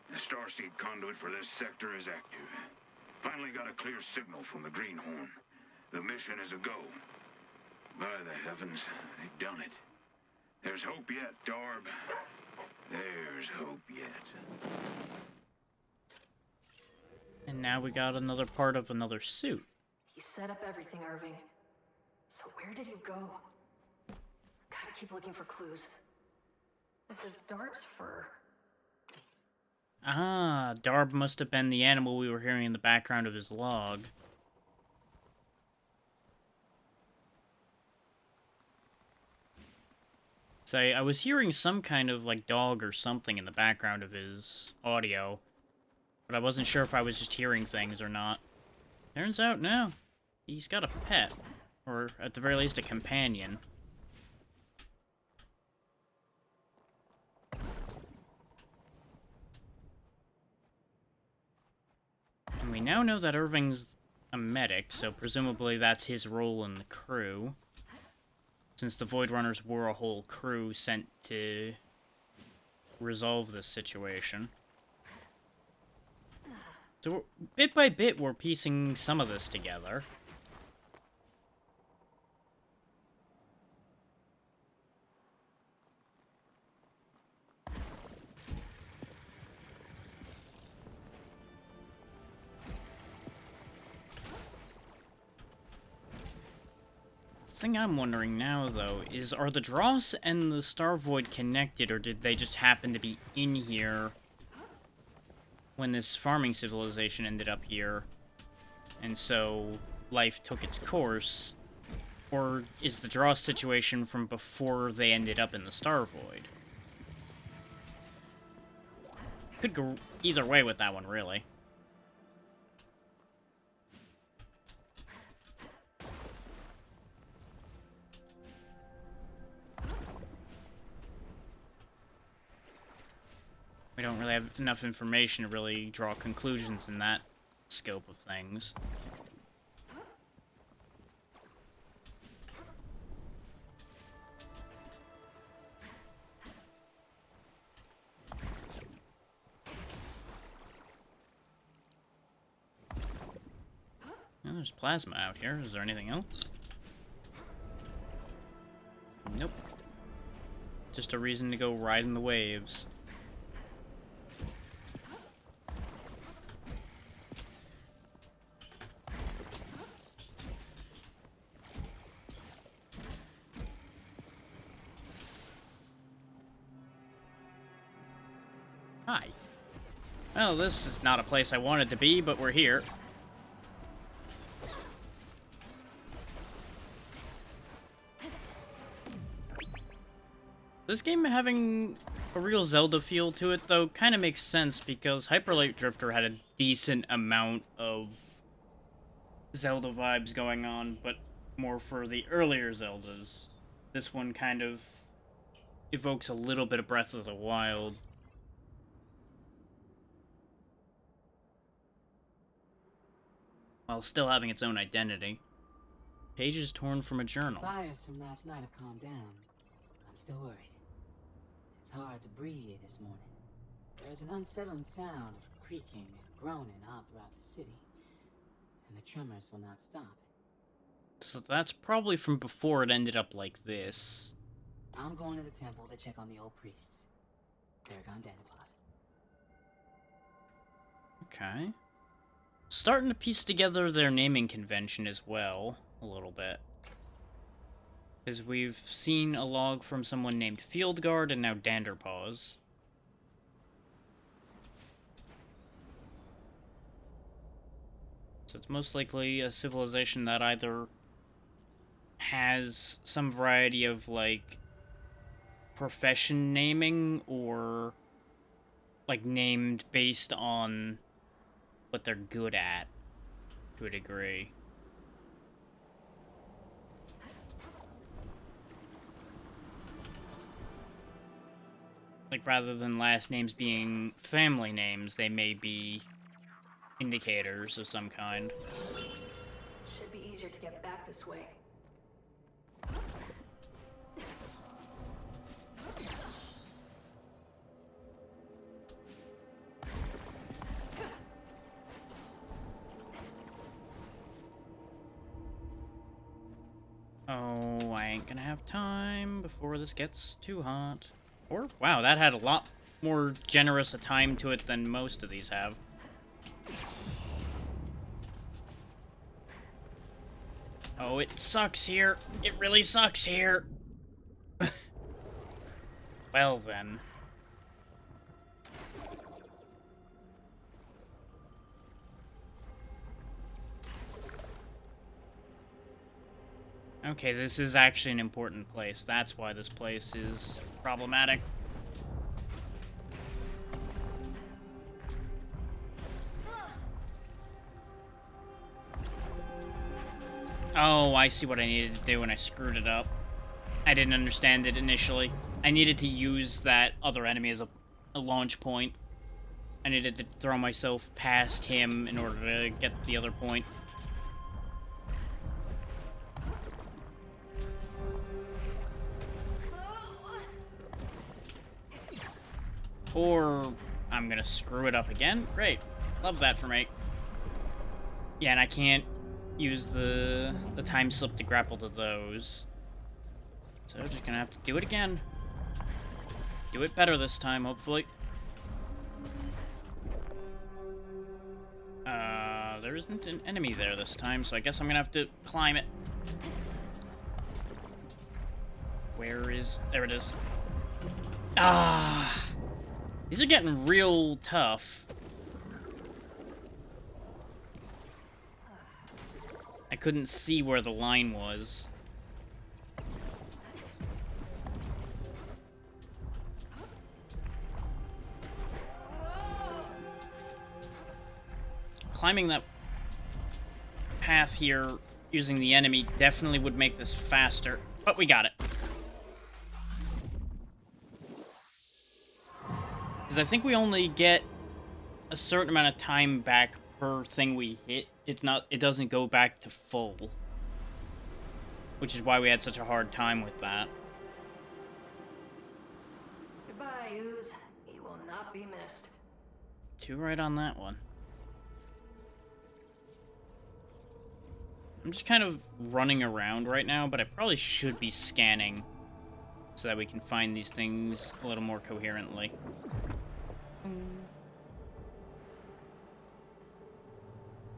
The starseed conduit for this sector is active. Finally got a clear signal from the Greenhorn. The mission is a go. By the heavens, they've done it. There's hope yet, Darb. There's hope yet. And now we got another part of another suit. You set up everything, Irving. So where did you go? Gotta keep looking for clues. This is Darb's fur. Ah, Darb must have been the animal we were hearing in the background of his log. So I was hearing some kind of, like, dog or something in the background of his audio, but I wasn't sure if I was just hearing things or not. Turns out, no. He's got a pet, or at the very least a companion. And we now know that Irving's a medic, so presumably that's his role in the crew. Since the Void Runners were a whole crew sent to resolve this situation. So, bit by bit, we're piecing some of this together. The thing I'm wondering now, though, is are the Dross and the Star Void connected, or did they just happen to be in here when this farming civilization ended up here, and so life took its course? Or is the Dross situation from before they ended up in the Star Void? Could go either way with that one, really. We don't really have enough information to really draw conclusions in that scope of things. Well, there's plasma out here. Is there anything else? Nope. Just a reason to go ride in the waves. Hi. Well, this is not a place I wanted to be, but we're here. This game having a real Zelda feel to it, though, kind of makes sense, because Hyper Light Drifter had a decent amount of Zelda vibes going on, but more for the earlier Zeldas. This one kind of evokes a little bit of Breath of the Wild. While still having its own identity. Pages torn from a journal. Fires from last night have calmed down. I'm still worried. It's hard to breathe this morning. There's an unsettling sound of creaking and groaning all throughout the city. And the tremors will not stop. So that's probably from before it ended up like this. I'm going to the temple to check on the old priests. Tarragon Dandalos. Okay. Starting to piece together their naming convention as well, a little bit. Because we've seen a log from someone named Fieldguard and now Danderpaws. So it's most likely a civilization that either has some variety of, like, profession naming or, like, named based on what they're good at, to a degree. Like, rather than last names being family names, they may be indicators of some kind. Should be easier to get back this way. Oh, I ain't gonna have time before this gets too hot. Or, wow, that had a lot more generous a time to it than most of these have. Oh, it sucks here. It really sucks here. Well, then. Okay, this is actually an important place. That's why this place is problematic. Oh, I see what I needed to do and I screwed it up. I didn't understand it initially. I needed to use that other enemy as a launch point. I needed to throw myself past him in order to get the other point. Or I'm gonna screw it up again. Great. Love that for me. Yeah, and I can't use the time slip to grapple to those. So just gonna have to do it again. Do it better this time, hopefully. There isn't an enemy there this time, so I guess I'm gonna have to climb it. Where is... There it is. Ah! These are getting real tough. I couldn't see where the line was. Climbing that path here using the enemy definitely would make this faster, but we got it. Because I think we only get a certain amount of time back per thing we hit. It doesn't go back to full. Which is why we had such a hard time with that. Goodbye, Ooze. You will not be missed. 2 right on that one. I'm just kind of running around right now, but I probably should be scanning so that we can find these things a little more coherently.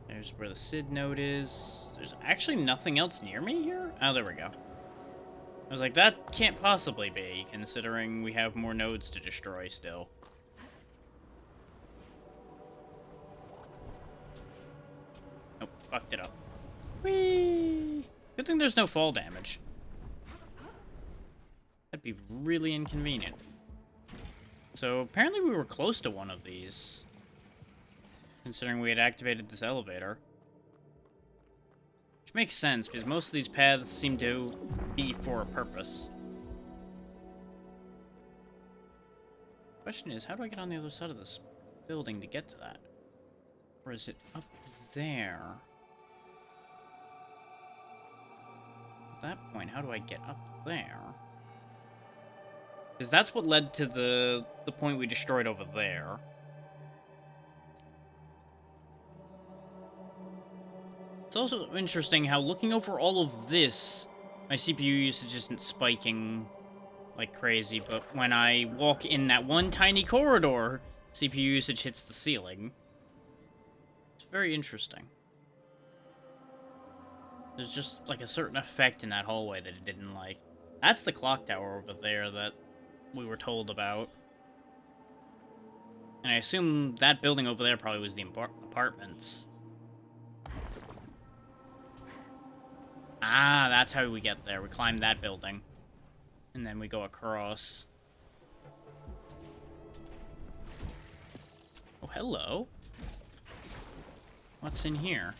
There's where the Sid node is. There's actually nothing else near me here? Oh, there we go. I was like, that can't possibly be, considering we have more nodes to destroy still. Nope, fucked it up. Whee! Good thing there's no fall damage. That'd be really inconvenient. So, apparently we were close to one of these. Considering we had activated this elevator. Which makes sense, because most of these paths seem to be for a purpose. Question is, how do I get on the other side of this building to get to that? Or is it up there? At that point, how do I get up there? Because that's what led to the point we destroyed over there. It's also interesting how looking over all of this, my CPU usage isn't spiking like crazy, but when I walk in that one tiny corridor, CPU usage hits the ceiling. It's very interesting. There's just, like, a certain effect in that hallway that it didn't like. That's the clock tower over there that we were told about. And I assume that building over there probably was the apartments. Ah, that's how we get there. We climb that building. And then we go across. Oh, hello. What's in here?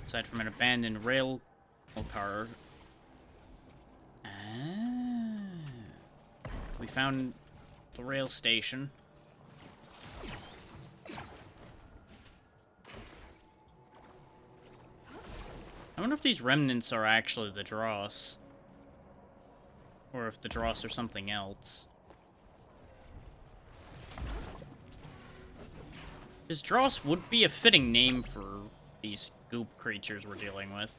Aside from an abandoned rail car. Ah. We found the rail station. I wonder if these remnants are actually the Dross. Or if the Dross are something else. Because Dross would be a fitting name for these goop creatures we're dealing with.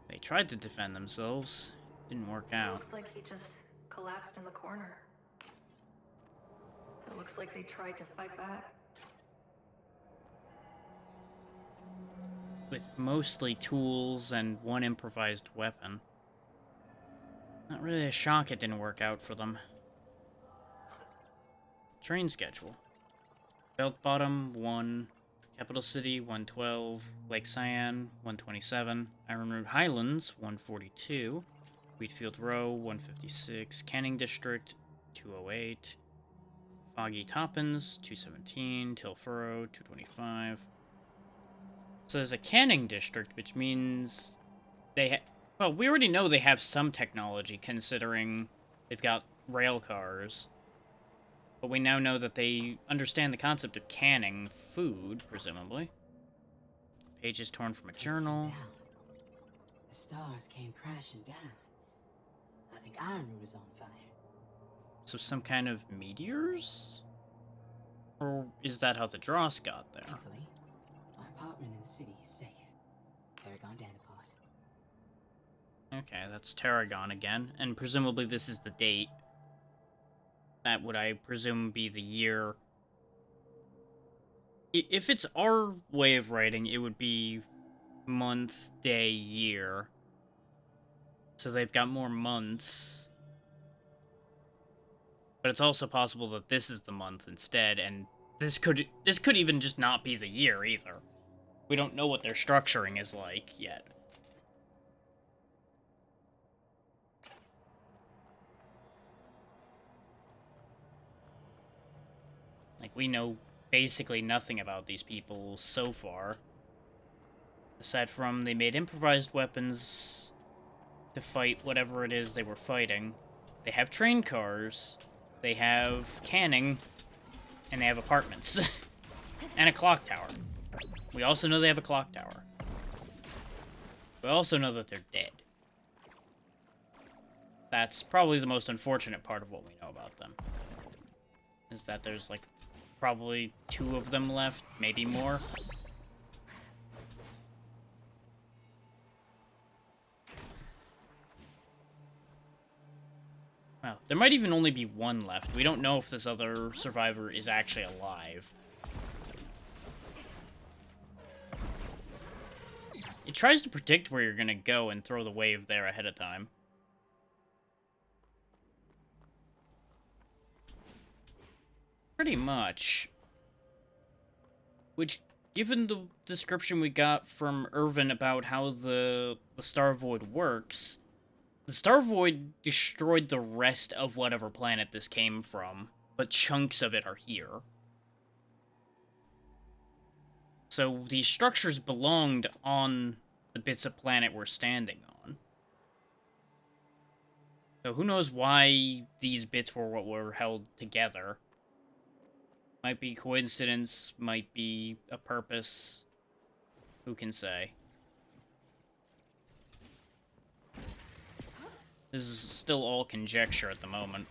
They tried to defend themselves. Didn't work out. Looks like he just collapsed in the corner. It looks like they tried to fight back. With mostly tools and one improvised weapon. Not really a shock it didn't work out for them. Train schedule. Belt Bottom, 1. Capital City, 112. Lake Cyan, 127. Ironwood Highlands, 142. Wheatfield Row, 156. Canning District, 208. Foggy Toppins, 217. Tilfuro, 225. So there's a Canning District, which means they well, we already know they have some technology, considering they've got rail cars. But we now know that they understand the concept of canning food, presumably. Pages torn from a journal. Down. The stars came crashing down. I think Ironwood is on fire. So some kind of meteors? Or is that how the Dross got there? Thankfully, my apartment in the city is safe. Tarragon Danapause. Okay, that's Tarragon again. And presumably this is the date. That would, I presume, be the year. If it's our way of writing, it would be month, day, year. So they've got more months. But it's also possible that this is the month instead, and this could even just not be the year either. We don't know what their structuring is like yet. Like, we know basically nothing about these people so far. Aside from they made improvised weapons to fight whatever it is they were fighting. They have train cars. They have canning. And they have apartments. And a clock tower. We also know they have a clock tower. We also know that they're dead. That's probably the most unfortunate part of what we know about them. Is that there's, like, probably 2 of them left, maybe more. Well, there might even only be 1 left. We don't know if this other survivor is actually alive. It tries to predict where you're gonna go and throw the wave there ahead of time. Pretty much. Which, given the description we got from Irvin about how the Star Void works, the Star Void destroyed the rest of whatever planet this came from, but chunks of it are here. So these structures belonged on the bits of planet we're standing on. So who knows why these bits were what were held together. Might be coincidence, might be a purpose. Who can say? This is still all conjecture at the moment.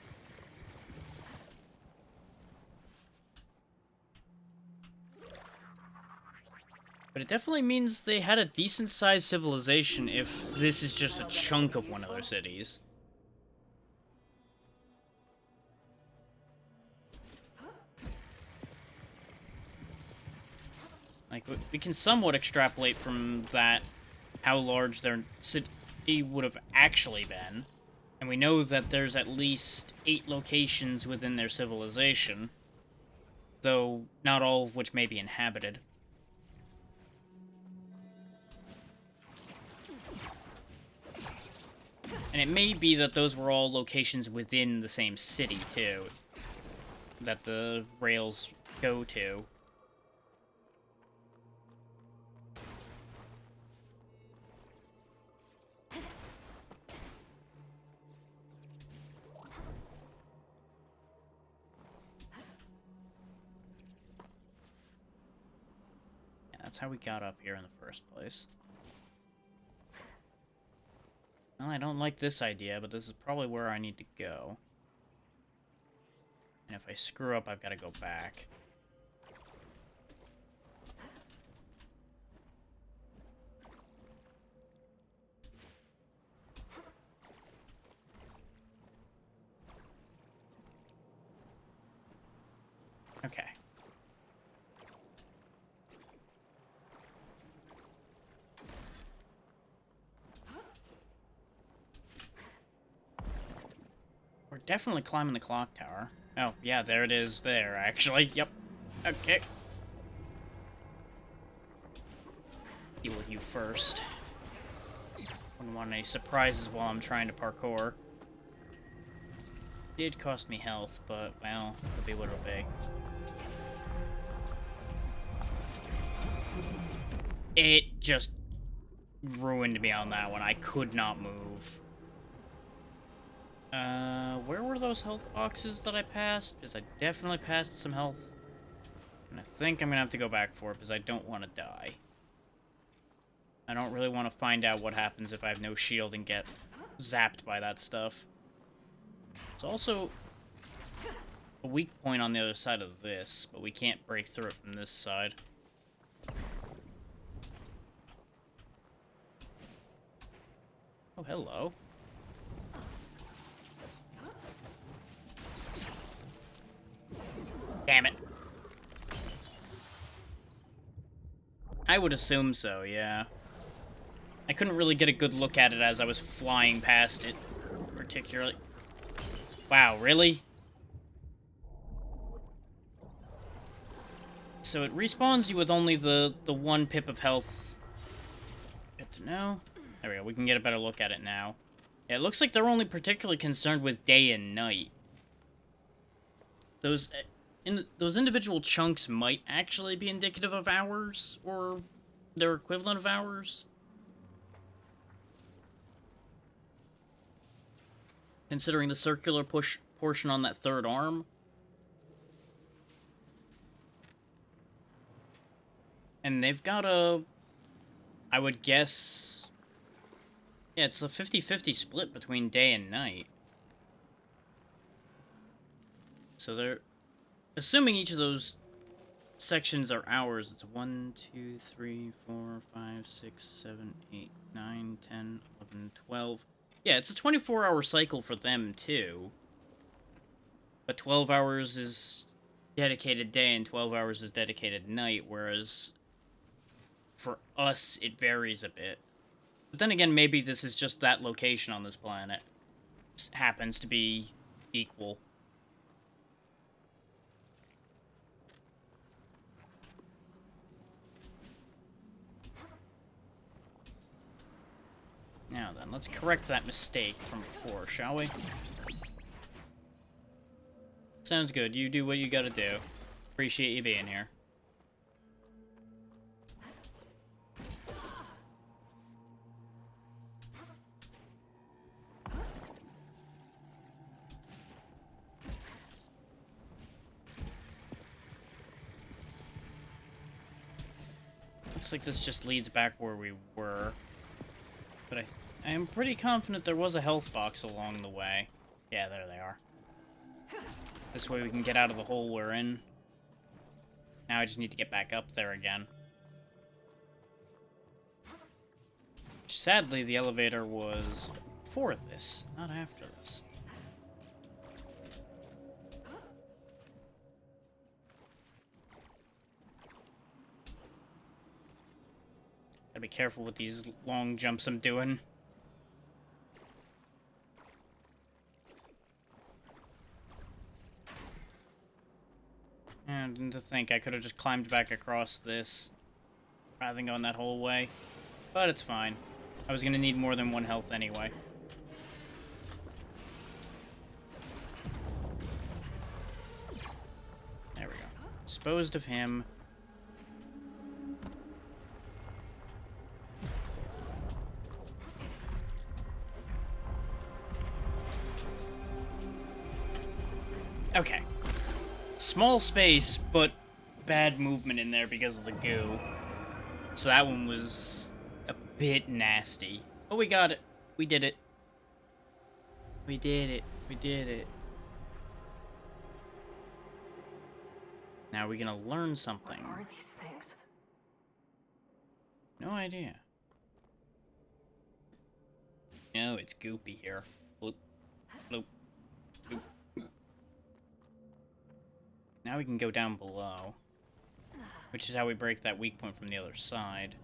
But it definitely means they had a decent-sized civilization if this is just a chunk of one of their cities. Like, we can somewhat extrapolate from that how large their city would have actually been. And we know that there's at least 8 locations within their civilization, though not all of which may be inhabited. And it may be that those were all locations within the same city, too, that the rails go to. That's how we got up here in the first place. Well, I don't like this idea, but this is probably where I need to go. And if I screw up, I've got to go back. Okay. We're definitely climbing the clock tower. Oh, yeah, there it is there, actually. Yep. Okay. Deal with you first. Wouldn't want any surprises while I'm trying to parkour. Did cost me health, but, well, it'll be what it'll be. It just ruined me on that one. I could not move. Where were those health boxes that I passed? Because I definitely passed some health. And I think I'm gonna have to go back for it, because I don't want to die. I don't really want to find out what happens if I have no shield and get zapped by that stuff. It's also a weak point on the other side of this, but we can't break through it from this side. Oh, hello. Damn it. I would assume so, yeah. I couldn't really get a good look at it as I was flying past it, particularly. Wow, really? So it respawns you with only the 1 pip of health. Good to know. There we go, we can get a better look at it now. Yeah, it looks like they're only particularly concerned with day and night. Those individual chunks might actually be indicative of hours, or their equivalent of hours. Considering the circular portion on that 3rd arm. And they've got a... I would guess... Yeah, it's a 50-50 split between day and night. So they're... Assuming each of those sections are hours, it's 1, 2, 3, 4, 5, 6, 7, 8, 9, 10, 11, 12. Yeah, it's a 24-hour cycle for them, too. But 12 hours is dedicated day and 12 hours is dedicated night, whereas for us, it varies a bit. But then again, maybe this is just that location on this planet. It happens to be equal. Now then, let's correct that mistake from before, shall we? Sounds good. You do what you gotta do. Appreciate you being here. Looks like this just leads back where we were. But I am pretty confident there was a health box along the way. Yeah, there they are. This way we can get out of the hole we're in. Now I just need to get back up there again. Sadly, the elevator was before this, not after this. Gotta be careful with these long jumps I'm doing. And to think I could have just climbed back across this rather than going that whole way. But it's fine. I was gonna need more than 1 health anyway. There we go. Disposed of him. Okay. Small space, but bad movement in there because of the goo. So that one was a bit nasty. But we got it. We did it. We did it. We did it. Now we're gonna learn something. What are these things? No idea. Oh, it's goopy here. Bloop. Bloop. Bloop. Now we can go down below. Which is how we break that weak point from the other side.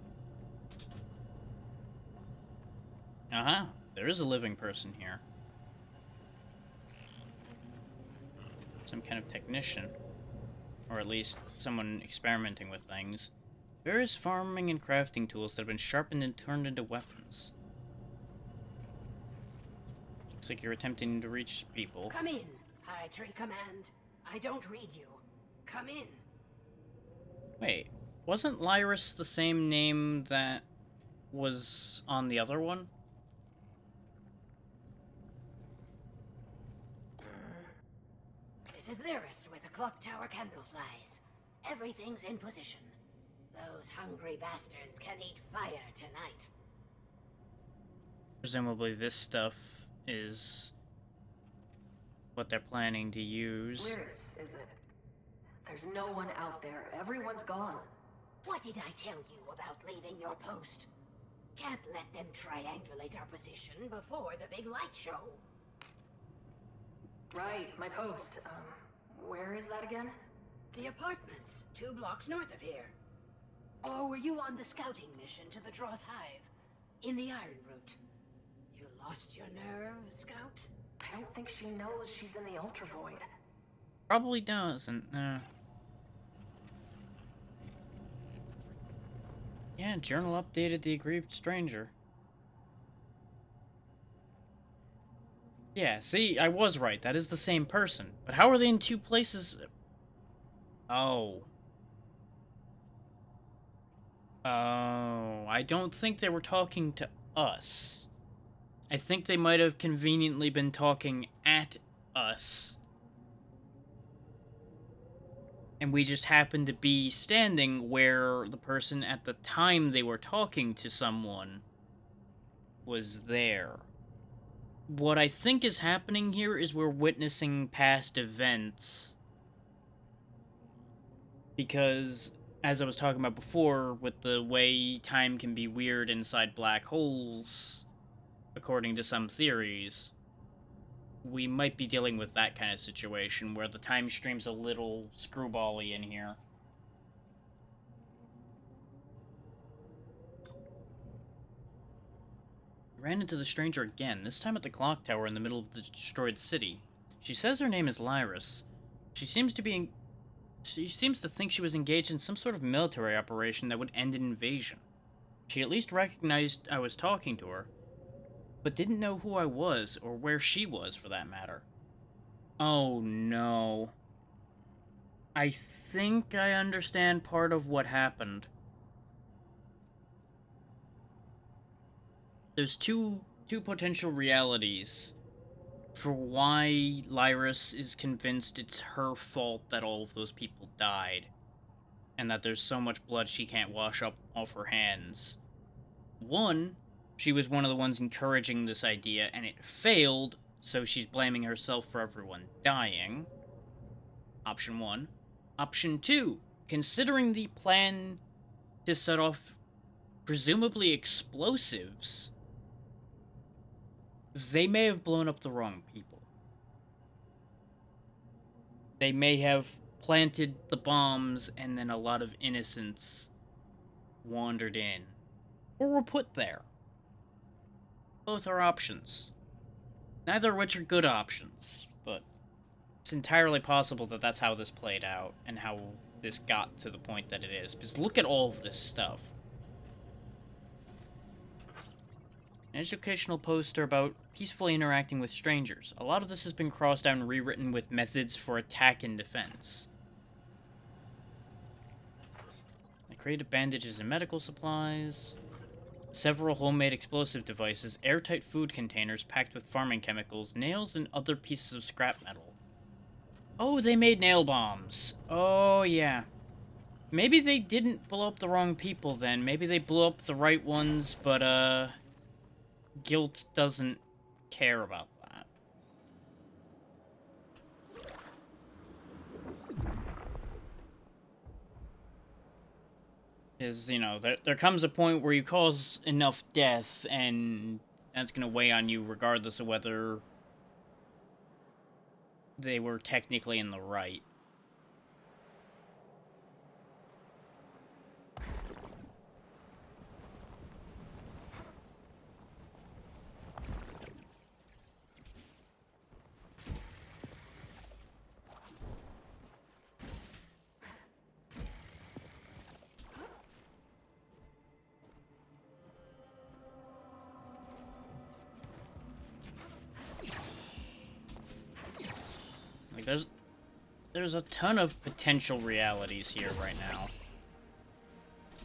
Uh-huh. There is a living person here. Some kind of technician. Or at least someone experimenting with things. Various farming and crafting tools that have been sharpened and turned into weapons. Looks like you're attempting to reach people. Come in, High Tree Command. I don't read you. Come in. Wait, wasn't Lyris the same name that was on the other one? This is Lyris with the clock tower candleflies. Everything's in position. Those hungry bastards can eat fire tonight. Presumably this stuff is what they're planning to use. Lyris, is it? There's no one out there. Everyone's gone. What did I tell you about leaving your post? Can't let them triangulate our position before the big light show. Right, my post. Where is that again? The apartments, 2 blocks north of here. Or were you on the scouting mission to the Dross Hive? In the Iron Root? You lost your nerve, Scout? I don't think she knows she's in the Ultra Void. Probably doesn't. Yeah, journal updated the aggrieved stranger. Yeah, see, I was right. That is the same person. But how are they in 2 places? Oh. Oh, I don't think they were talking to us. I think they might have conveniently been talking at us. And we just happened to be standing where the person at the time they were talking to someone was there. What I think is happening here is we're witnessing past events. Because, as I was talking about before, with the way time can be weird inside black holes, according to some theories, we might be dealing with that kind of situation where the time stream's a little screwball-y in here. I ran into the stranger again, this time at the clock tower in the middle of the destroyed city. She says her name is Lyris. She seems to think she was engaged in some sort of military operation that would end an invasion. She at least recognized I was talking to her, but didn't know who I was, or where she was, for that matter. Oh no. I think I understand part of what happened. There's two potential realities for why Lyris is convinced it's her fault that all of those people died, and that there's so much blood she can't wash up off her hands. One, she was one of the ones encouraging this idea, and it failed, so she's blaming herself for everyone dying. Option 1. Option 2. Considering the plan to set off presumably explosives, they may have blown up the wrong people. They may have planted the bombs, and then a lot of innocents wandered in. or were put there. Both are options. Neither of which are good options, but it's entirely possible that that's how this played out, and how this got to the point that it is. Because look at all of this stuff. An educational poster about peacefully interacting with strangers. A lot of this has been crossed out and rewritten with methods for attack and defense. I created bandages and medical supplies. Several homemade explosive devices, airtight food containers packed with farming chemicals, nails, and other pieces of scrap metal. Oh, they made nail bombs. Oh, yeah. Maybe they didn't blow up the wrong people then. Maybe they blew up the right ones, but, Guilt doesn't care about that. Is, you know, there comes a point where you cause enough death, and that's gonna weigh on you regardless of whether they were technically in the right. Like, there's a ton of potential realities here right now.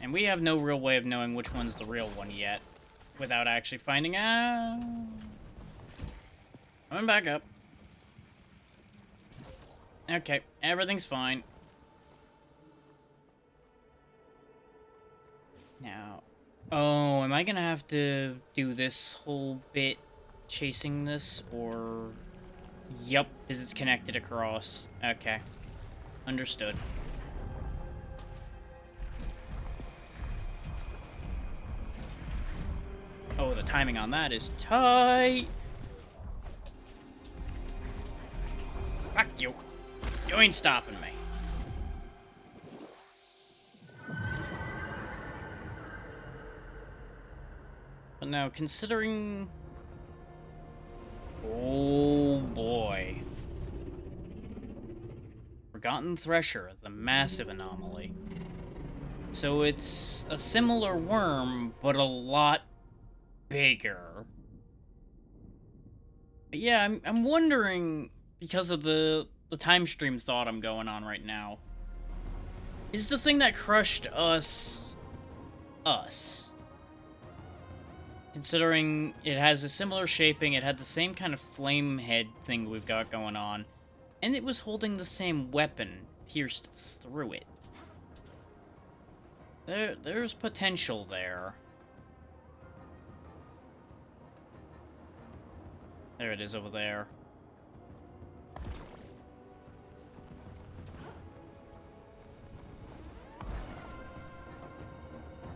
And we have no real way of knowing which one's the real one yet, without actually finding out. Coming back up. Okay, everything's fine. Now, oh, am I gonna have to do this whole bit chasing this, or... Yup, because it's connected across. Okay. Understood. Oh, the timing on that is tight! Fuck you! You ain't stopping me. But now, considering... Oh boy. Forgotten Thresher, the massive anomaly. So it's a similar worm, but a lot bigger. But yeah, I'm wondering, because of the time stream thought I'm going on right now, is the thing that crushed us... Considering it has a similar shaping, it had the same kind of flame head thing we've got going on, and it was holding the same weapon pierced through it. There's potential there. There it is over there.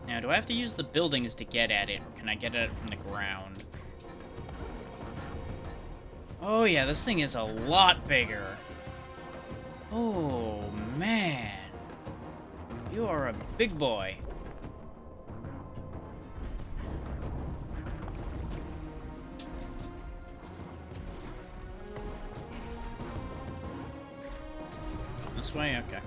Now, do I have to use the buildings to get at it, or can I get at it from the ground? Oh yeah, this thing is a lot bigger. Oh, man. You are a big boy. This way? Okay.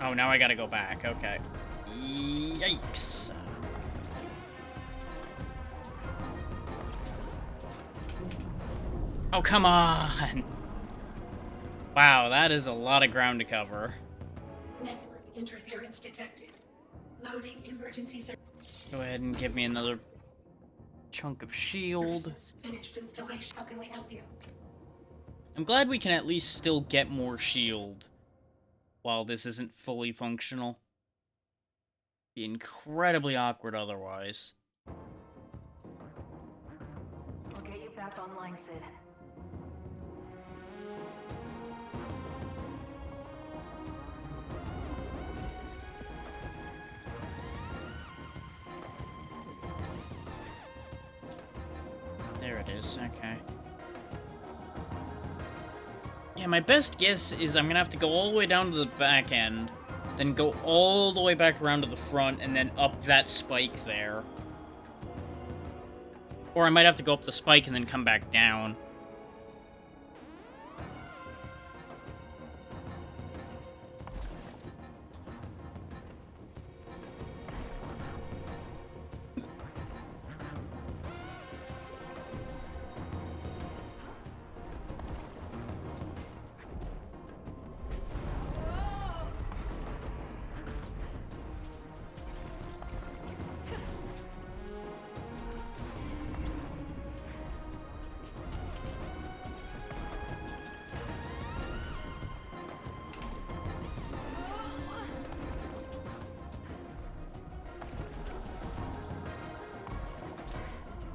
Oh, now I gotta go back. Okay. Yikes. Oh, come on! Wow, that is a lot of ground to cover. Network interference detected. Loading emergency service. Go ahead and give me another chunk of shield. Finished installation. How can we help you? I'm glad we can at least still get more shield while this isn't fully functional. Be incredibly awkward otherwise. I'll get you back online, Sid. There it is, okay. Yeah, my best guess is I'm gonna have to go all the way down to the back end, then go all the way back around to the front, and then up that spike there. Or I might have to go up the spike and then come back down.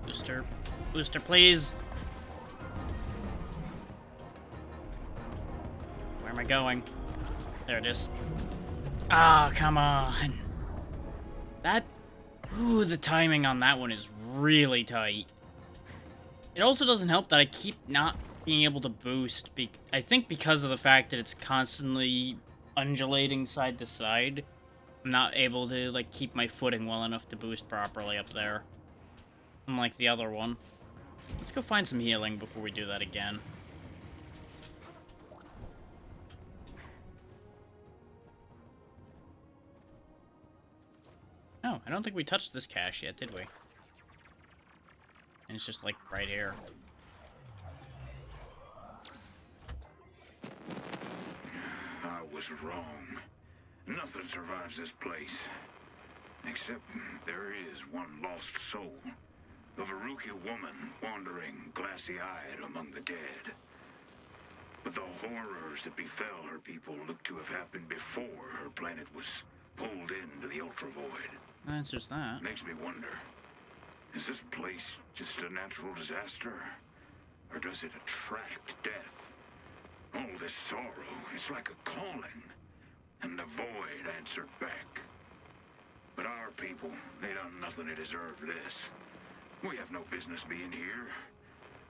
Booster. Booster, please. Where am I going? There it is. Ah, come on. That... Ooh, the timing on that one is really tight. It also doesn't help that I keep not being able to boost. I think because of the fact that it's constantly undulating side to side. I'm not able to, like, keep my footing well enough to boost properly up there. Unlike the other one. Let's go find some healing before we do that again. Oh, I don't think we touched this cache yet, did we? And it's just, like, right here. I was wrong. Nothing survives this place. Except there is one lost soul. A Veruca woman wandering glassy-eyed among the dead. But the horrors that befell her people look to have happened before her planet was pulled into the Ultra Void. That answers that. Makes me wonder, is this place just a natural disaster? Or does it attract death? Oh, this sorrow, it's like a calling. And the Void answered back. But our people, they done nothing to deserve this. We have no business being here.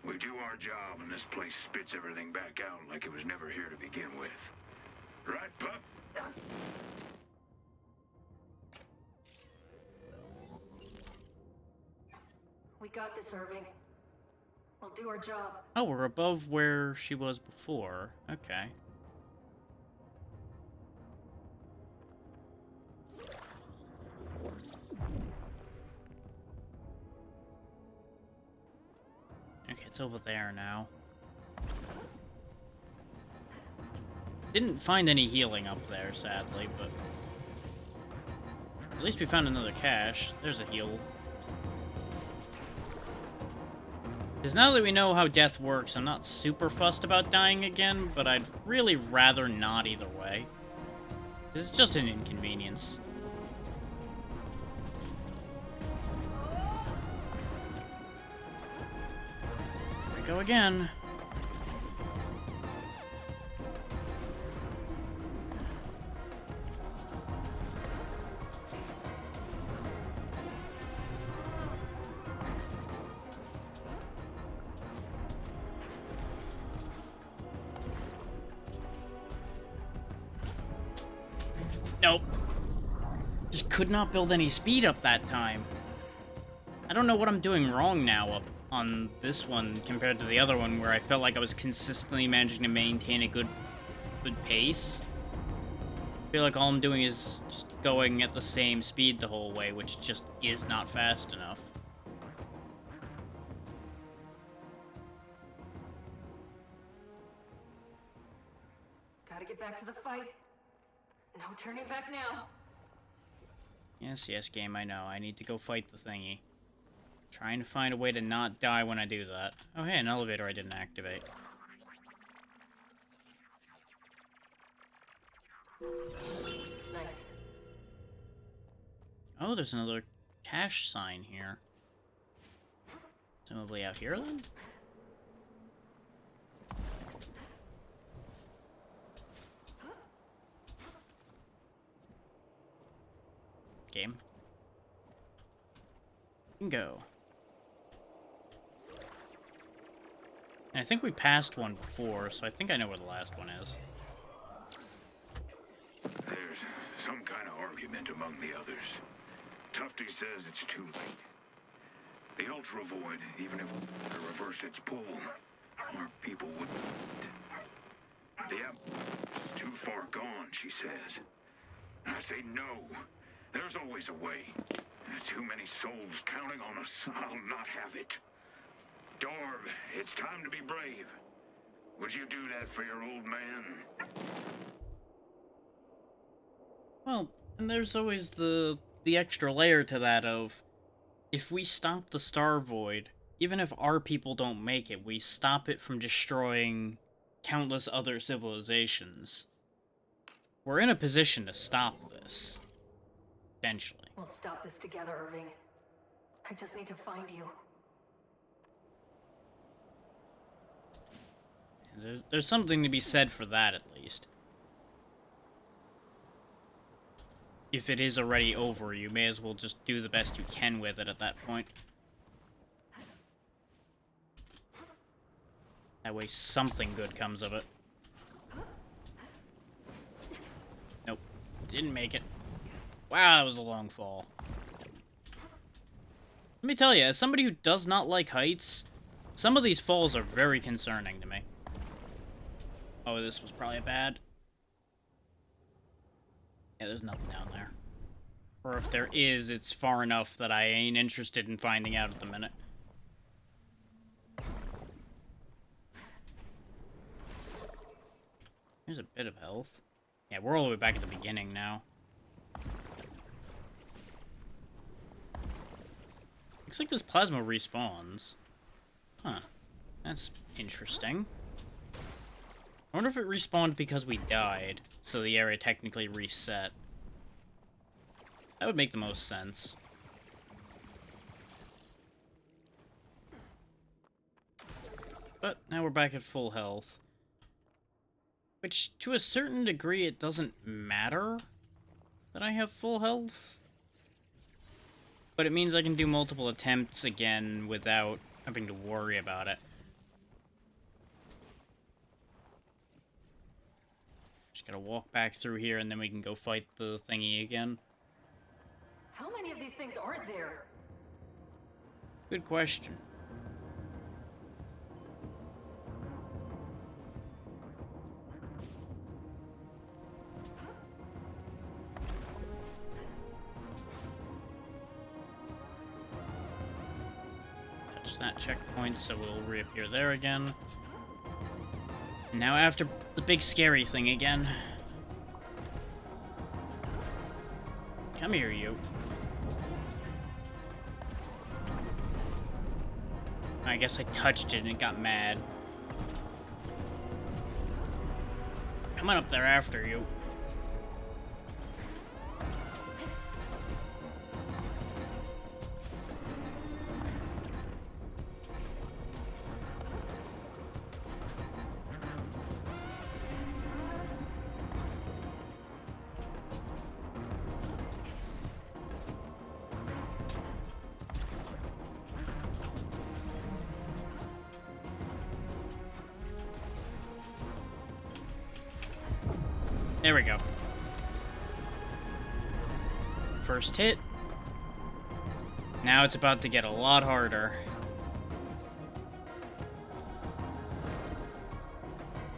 We do our job and this place spits everything back out like it was never here to begin with. Right, pup? We got this, Irving. We'll do our job. Oh, we're above where she was before. Okay. Okay, it's over there now. Didn't find any healing up there, sadly, but... At least we found another cache. There's a heal. Because now that we know how death works, I'm not super fussed about dying again, but I'd really rather not either way. Because it's just an inconvenience. Here we go again. Nope. Just could not build any speed up that time. I don't know what I'm doing wrong now up on this one compared to the other one where I felt like I was consistently managing to maintain a good pace. I feel like all I'm doing is just going at the same speed the whole way, which just is not fast enough. Gotta get back to the fight. No turning back now. Yes, yes, game, I know. I need to go fight the thingy. Trying to find a way to not die when I do that. Oh, hey, an elevator I didn't activate. Nice. Oh, there's another cache sign here. Presumably out here, then? Game. You can go. And I think we passed one before, so I think I know where the last one is. There's some kind of argument among the others. Tufty says it's too late. The Ultra Void, even if it reversed its pull, our people wouldn't. The is too far gone, she says. I say no. There's always a way. Too many souls counting on us. I'll not have it. Dorb, it's time to be brave. Would you do that for your old man? Well, and there's always the extra layer to that of, if we stop the Star Void, even if our people don't make it, we stop it from destroying countless other civilizations. We're in a position to stop this. Potentially. We'll stop this together, Irving. I just need to find you. And there's something to be said for that, at least. If it is already over, you may as well just do the best you can with it at that point. That way something good comes of it. Nope. Didn't make it. Wow, that was a long fall. Let me tell you, as somebody who does not like heights, some of these falls are very concerning to me. Oh, this was probably bad. Yeah, there's nothing down there. Or if there is, it's far enough that I ain't interested in finding out at the minute. There's a bit of health. Yeah, we're all the way back at the beginning now. Looks like this plasma respawns. Huh. That's interesting. I wonder if it respawned because we died, so the area technically reset. That would make the most sense. But now we're back at full health. Which, to a certain degree, it doesn't matter that I have full health. But it means I can do multiple attempts again without having to worry about it. Just gotta walk back through here and then we can go fight the thingy again. How many of these things are there? Good question. Touch that checkpoint so we'll reappear there again. Now after the big scary thing again. Come here, you. I guess I touched it and it got mad. Coming up there after you. There we go. First hit. Now it's about to get a lot harder.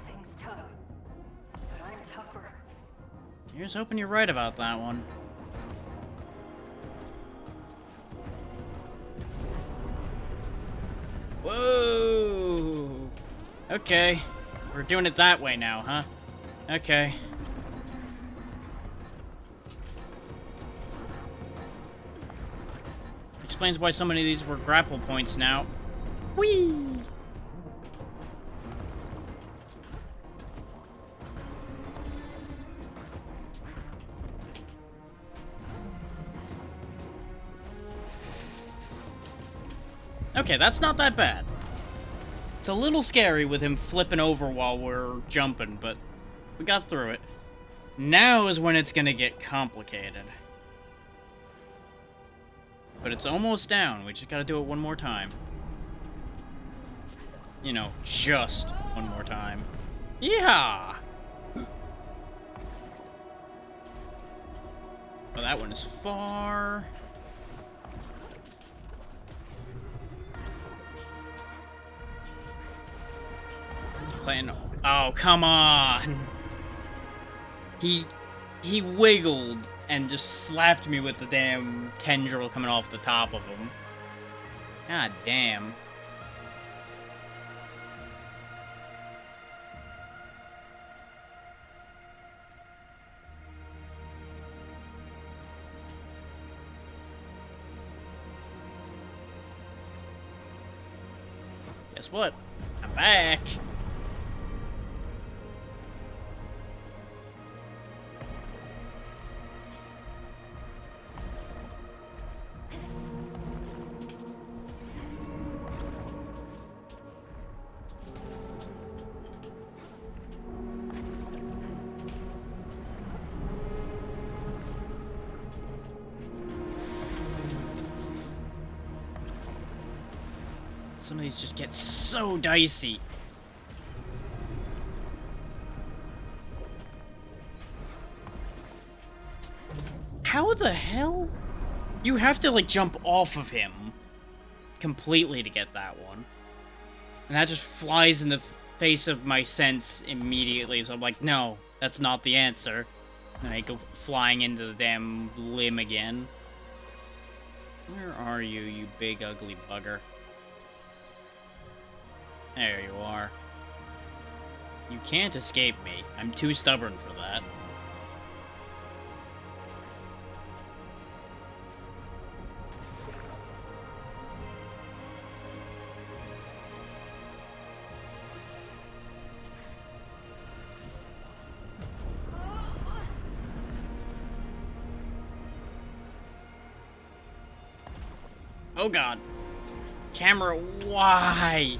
Things tough, but I'm tougher. Here's hoping you're right about that one. Whoa! Okay. We're doing it that way now, huh? Okay. Explains why so many of these were grapple points now. Whee! Okay, that's not that bad. It's a little scary with him flipping over while we're jumping, but we got through it. Now is when it's gonna get complicated. But it's almost down. We just gotta do it one more time. you know, just one more time. Yeah. Oh, that one is far. Playing. Oh, come on. He wiggled and just slapped me with the damn tendril coming off the top of him. God damn. Guess what? I'm back. Some of these just get so dicey. How the hell? You have to, like, jump off of him completely to get that one. And that just flies in the face of my sense immediately, so I'm like, no, that's not the answer. And I go flying into the damn limb again. Where are you, you big ugly bugger? There you are. You can't escape me. I'm too stubborn for that. Oh god. Camera, why?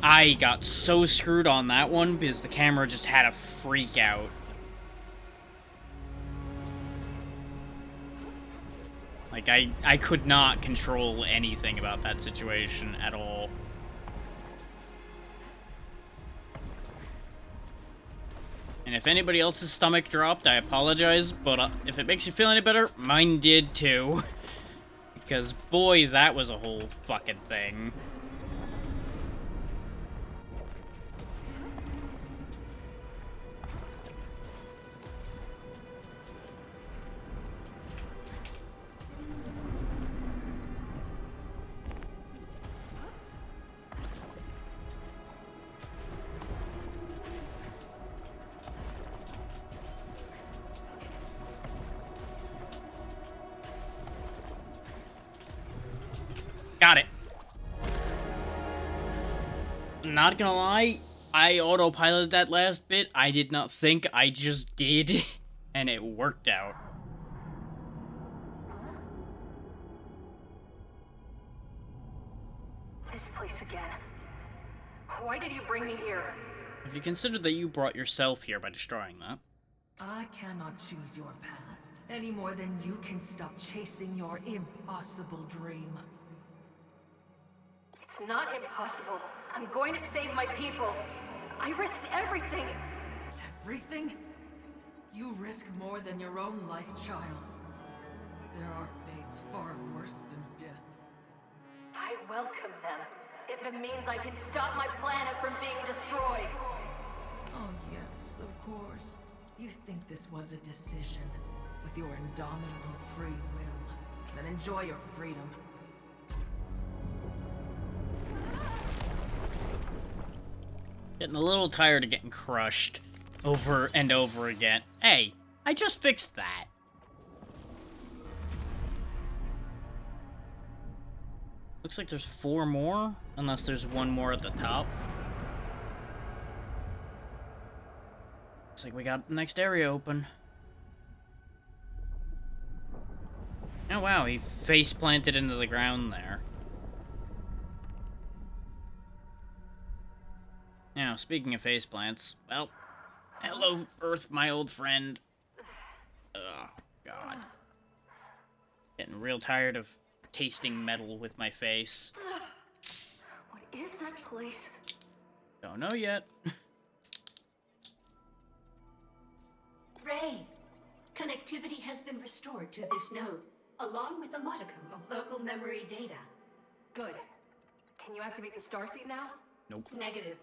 I got so screwed on that one because the camera just had a freak out. Like, I could not control anything about that situation at all. And if anybody else's stomach dropped, I apologize, but if it makes you feel any better, mine did too. Because, boy, that was a whole fucking thing. Got it. Not gonna lie, I autopiloted that last bit. I did not think, I just did, and it worked out. This place again. Why did you bring me here? Have you considered that you brought yourself here by destroying that? I cannot choose your path, any more than you can stop chasing your impossible dream. It's not impossible. I'm going to save my people. I risked everything. Everything? You risk more than your own life, child. There are fates far worse than death. I welcome them. If it means I can stop my planet from being destroyed. Oh yes, of course. You think this was a decision, with your indomitable free will. Then enjoy your freedom. Getting a little tired of getting crushed over and over again. Hey, I just fixed that. Looks like there's 4 more, unless there's one more at the top. Looks like we got the next area open. Oh wow, he face planted into the ground there. Now, speaking of face plants, well, hello, Earth, my old friend. Oh, God. Getting real tired of tasting metal with my face. What is that place? Don't know yet. Ray, connectivity has been restored to this node, along with a modicum of local memory data. Good. Can you activate the starseed now? Nope. Negative.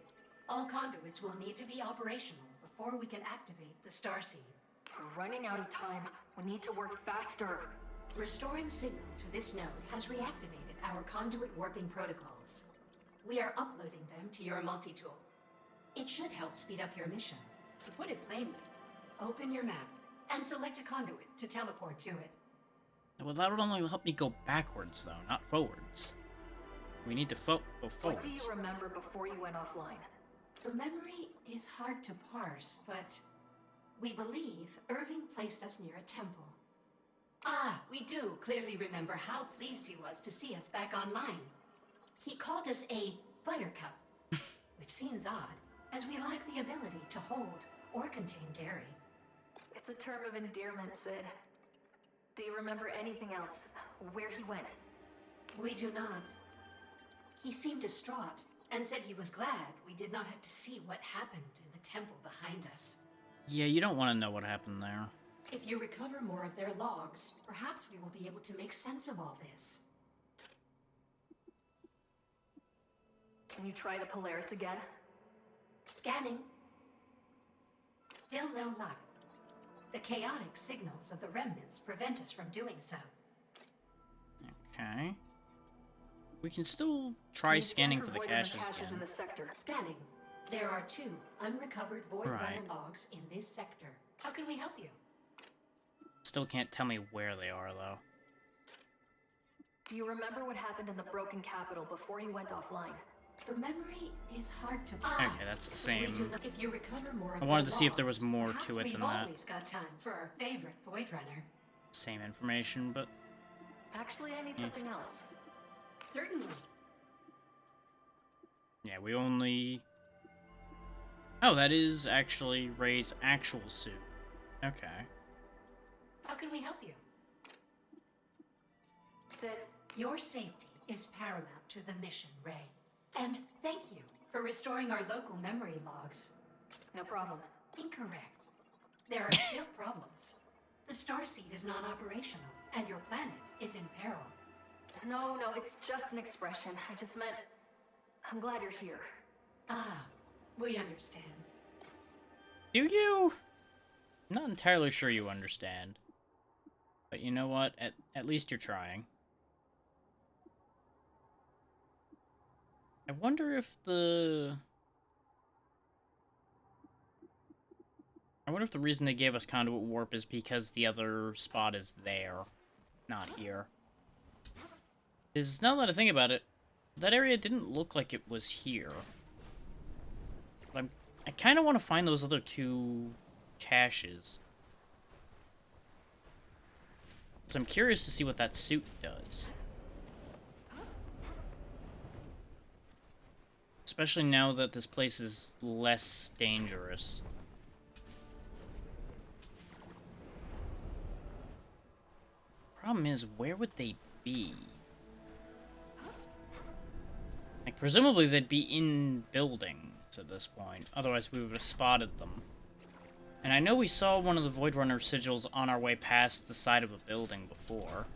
All conduits will need to be operational before we can activate the starseed. We're running out of time. We need to work faster. Restoring signal to this node has reactivated our conduit warping protocols. We are uploading them to your multi-tool. It should help speed up your mission. To put it plainly, open your map and select a conduit to teleport to it. Well, that would only help me go backwards, though, not forwards. We need to go What forwards. do you remember before you went offline? The memory is hard to parse, but we believe Irving placed us near a temple. Ah, we do clearly remember how pleased he was to see us back online. He called us a buttercup, which seems odd, as we lack the ability to hold or contain dairy. It's a term of endearment, Sid. Do you remember anything else? Where he went? We do not. He seemed distraught and said he was glad we did not have to see what happened in the temple behind us. Yeah, you don't want to know what happened there. If you recover more of their logs, perhaps we will be able to make sense of all this. Can you try the Polaris again? Scanning. Still no luck. The chaotic signals of the remnants prevent us from doing so. Okay. We can still try Can you scan scanning for the Void caches Runner again. in the sector. Scanning. There are 2 unrecovered Void Right. Runner logs in this sector. How can we help you? Still can't tell me where they are, though. Do you remember what happened in the Broken Capital before you went offline? The memory is hard to... Okay, that's the same. If you recover more of I wanted their to see if there logs, was more perhaps to it we've than that. always got time for our favorite Void Runner. Same information, but Actually, I need something else. Certainly. yeah, we only... Oh, that is actually Ray's actual suit. Okay. How can we help you? Sid, Your safety is paramount to the mission, Ray. And thank you for restoring our local memory logs. no problem. Incorrect. There are still problems. The starseed is non-operational, and your planet is in peril. No, it's just an expression. I just meant... I'm glad you're here. Ah, we understand. Do you? I'm not entirely sure you understand. But you know what? At least you're trying. I wonder if the... I wonder if the reason they gave us Conduit Warp is because the other spot is there, not here. Because now that I think about it, that area didn't look like it was here. But I kind of want to find those other 2 caches. So I'm curious to see what that suit does. Especially now that this place is less dangerous. Problem is, where would they be? Like, presumably they'd be in buildings at this point. Otherwise we would have spotted them. And I know we saw one of the Void Runner sigils on our way past the side of a building before.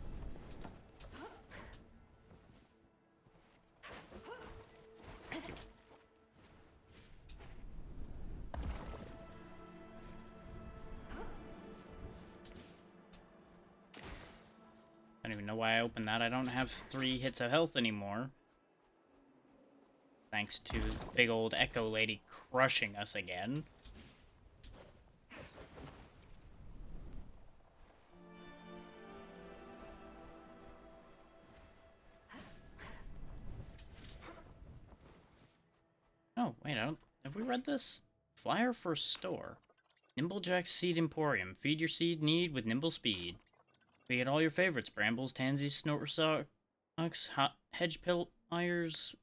I don't even know why I opened that. I don't have 3 hits of health anymore. Thanks to the big old Echo Lady crushing us again. Oh, wait, have we read this? Flyer for a store. Nimblejack's Seed Emporium. Feed your seed need with nimble speed. We get all your favorites. Brambles, tansies, snorter socks, hedge pliers,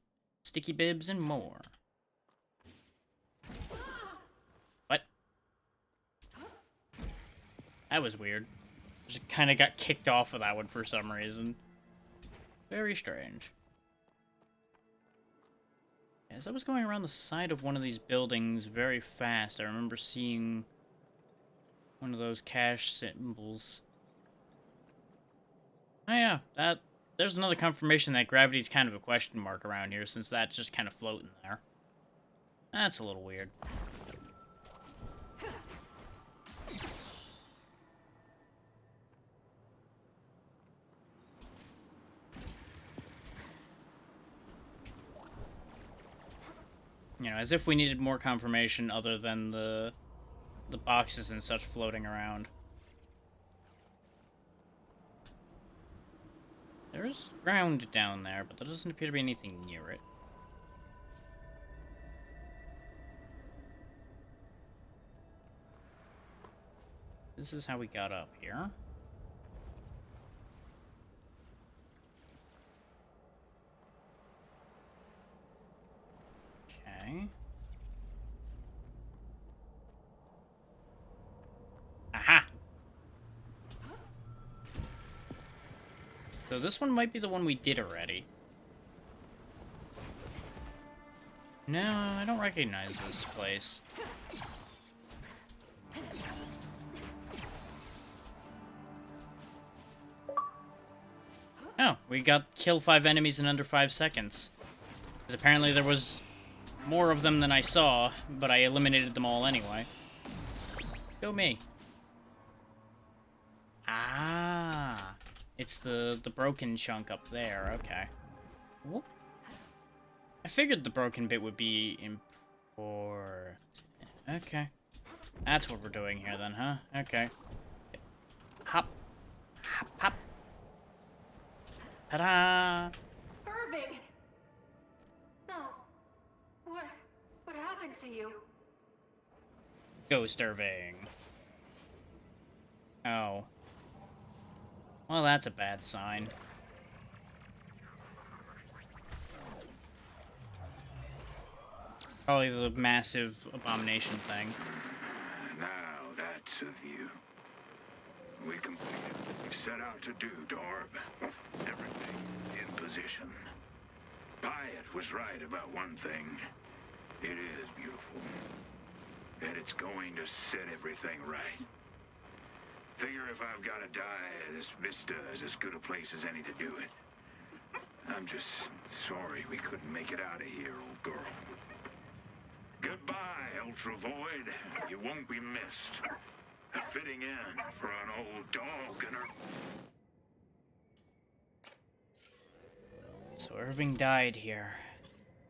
sticky bibs, and more. What? That was weird. Just kind of got kicked off of that one for some reason. Very strange. As I was going around the side of one of these buildings very fast, I remember seeing one of those cash symbols. Oh yeah, there's another confirmation that gravity's kind of a question mark around here, since that's just kind of floating there. That's a little weird. You know, as if we needed more confirmation other than the boxes and such floating around. There's ground down there, but there doesn't appear to be anything near it. This is how we got up here. Okay. Aha! So this one might be the one we did already. No, I don't recognize this place. Oh, we got kill 5 enemies in under 5 seconds. Because apparently there was more of them than I saw, but I eliminated them all anyway. Go me. Ah, it's the broken chunk up there. Okay. Whoop. I figured the broken bit would be important. Okay. That's what we're doing here then, huh? Okay. Hop. Hop, hop. Ta-da! Irving! No. What happened to you? Ghost Irving. Oh. Well, that's a bad sign. Probably the massive abomination thing. Now that's a view. We completed what we set out to do, Dorb. Everything in position. Pyatt was right about one thing. It is beautiful. And it's going to set everything right. Figure if I've got to die, this vista is as good a place as any to do it. I'm just sorry we couldn't make it out of here, old girl. Goodbye, Ultra Void. You won't be missed. A fitting end for an old dog and her... So Irving died here.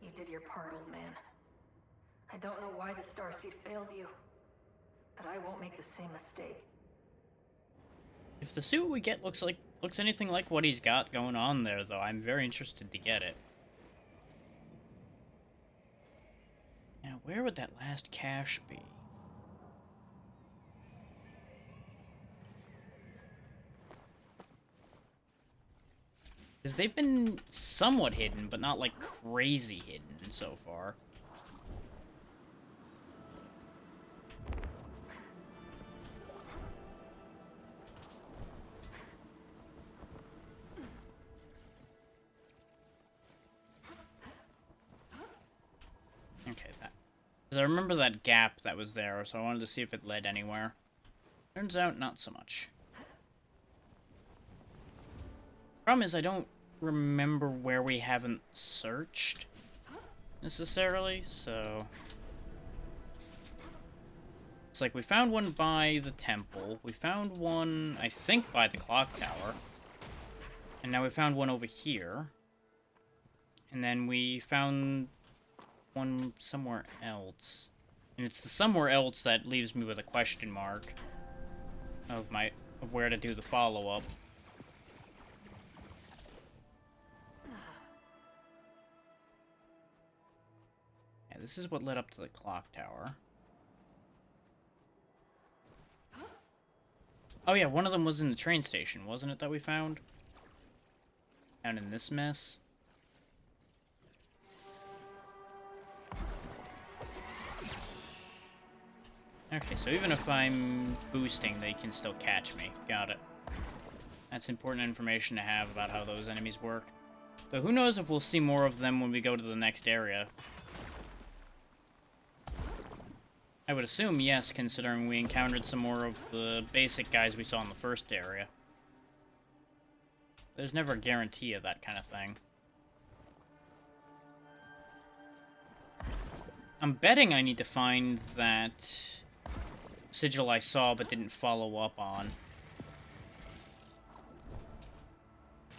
You did your part, old man. I don't know why the Starseed failed you, but I won't make the same mistake. If the suit we get looks anything like what he's got going on there, though, I'm very interested to get it. Now, where would that last cache be? Because they've been somewhat hidden, but not, like, crazy hidden so far. Okay, that... Because I remember that gap that was there, so I wanted to see if it led anywhere. Turns out, not so much. Problem is, I don't remember where we haven't searched, necessarily, so... It's like, we found one by the temple, we found one, I think, by the clock tower, and now we found one over here, and then we found one somewhere else. And it's the somewhere else that leaves me with a question mark of where to do the follow-up. Yeah, this is what led up to the clock tower. Oh yeah, one of them was in the train station, wasn't it, that we found? Down in this mess. Okay, so even if I'm boosting, they can still catch me. Got it. That's important information to have about how those enemies work. So who knows if we'll see more of them when we go to the next area. I would assume yes, considering we encountered some more of the basic guys we saw in the first area. There's never a guarantee of that kind of thing. I'm betting I need to find that sigil I saw but didn't follow up on.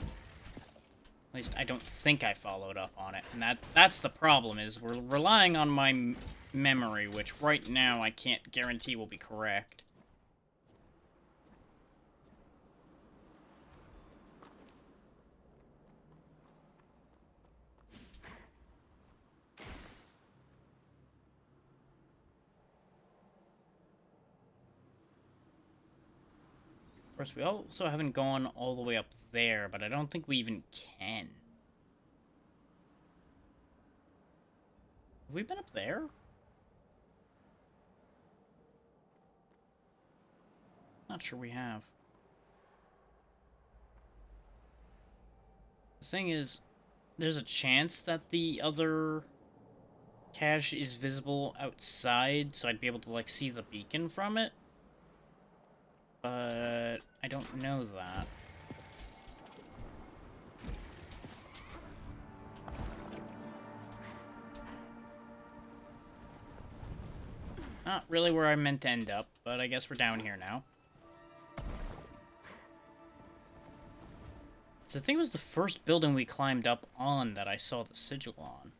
At least I don't think I followed up on it. And that's the problem, is we're relying on my memory, which right now I can't guarantee will be correct. Of course, we also haven't gone all the way up there, but I don't think we even can. Have we been up there? Not sure we have. The thing is, there's a chance that the other cache is visible outside, so I'd be able to, like, see the beacon from it. But I don't know that. Not really where I meant to end up, but I guess we're down here now. So I think it was the first building we climbed up on that I saw the sigil on.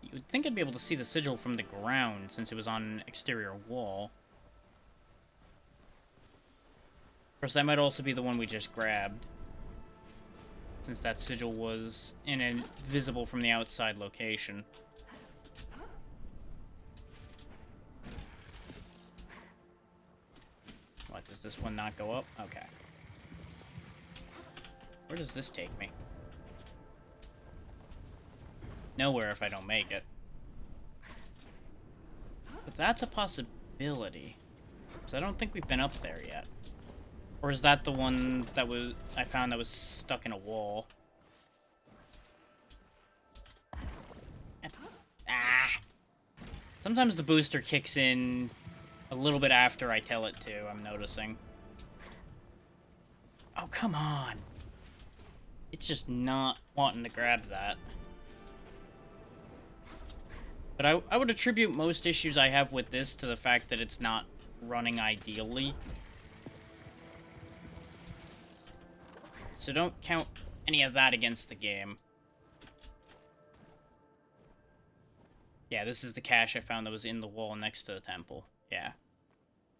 You would think I'd be able to see the sigil from the ground, since it was on an exterior wall. Of course, that might also be the one we just grabbed, since that sigil was invisible from the outside location. What, does this one not go up? Okay. Where does this take me? Nowhere if I don't make it. But that's a possibility. Because I don't think we've been up there yet. Or is that the one that I found that was stuck in a wall? Ah! Sometimes the booster kicks in a little bit after I tell it to, I'm noticing. Oh, come on! It's just not wanting to grab that. But I would attribute most issues I have with this to the fact that it's not running ideally. So don't count any of that against the game. Yeah, this is the cache I found that was in the wall next to the temple. Yeah.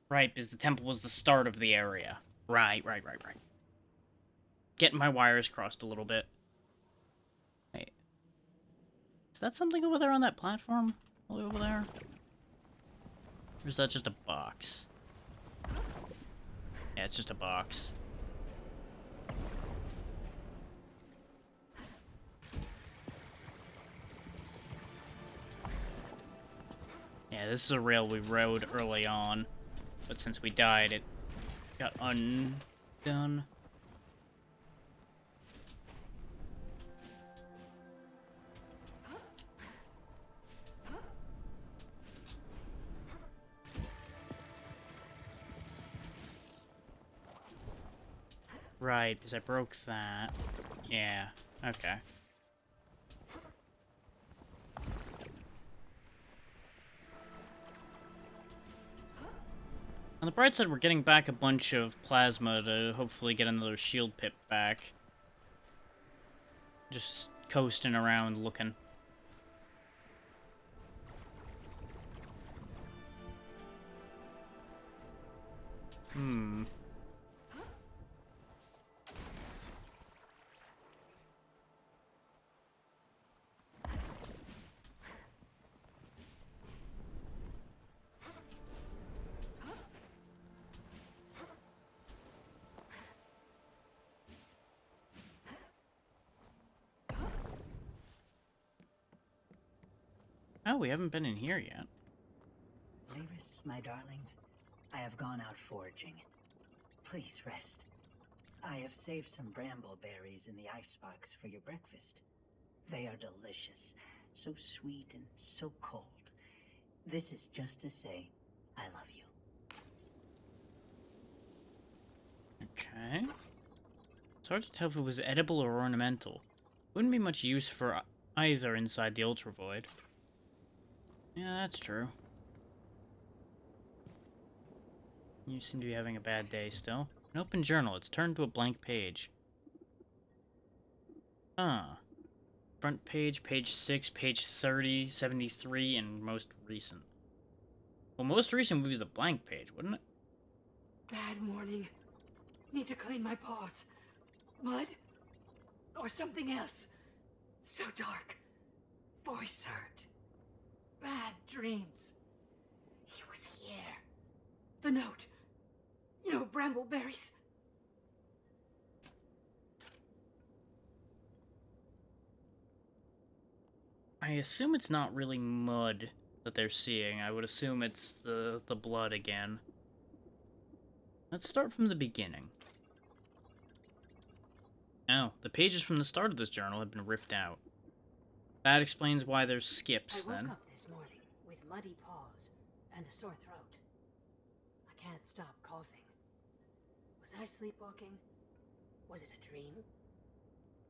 Right, because the temple was the start of the area. Right. Getting my wires crossed a little bit. Wait. Is that something over there on that platform? All the way over there? Or is that just a box? Yeah, it's just a box. Yeah, this is a rail we rode early on, but since we died, it got undone. Right, because I broke that. Yeah, okay. On the bright side, we're getting back a bunch of plasma to hopefully get another shield pip back. Just coasting around looking. Oh, we haven't been in here yet. Lyris, my darling, I have gone out foraging. Please rest. I have saved some brambleberries in the icebox for your breakfast. They are delicious, so sweet and so cold. This is just to say, I love you. Okay. It's hard to tell if it was edible or ornamental. Wouldn't be much use for either inside the Ultra Void. Yeah, that's true. You seem to be having a bad day still. An open journal. It's turned to a blank page. Front page, page 6, page 30, 73, and most recent. Well, most recent would be the blank page, wouldn't it? Bad morning. Need to clean my paws. Mud? Or something else. So dark. Voice hurt. Bad dreams. He was here. The note. No brambleberries. I assume it's not really mud that they're seeing. I would assume it's the blood again. Let's start from the beginning. Oh, the pages from the start of this journal have been ripped out. That explains why there's skips, I then. woke up this morning with muddy paws and a sore throat. I can't stop coughing. Was I sleepwalking? Was it a dream?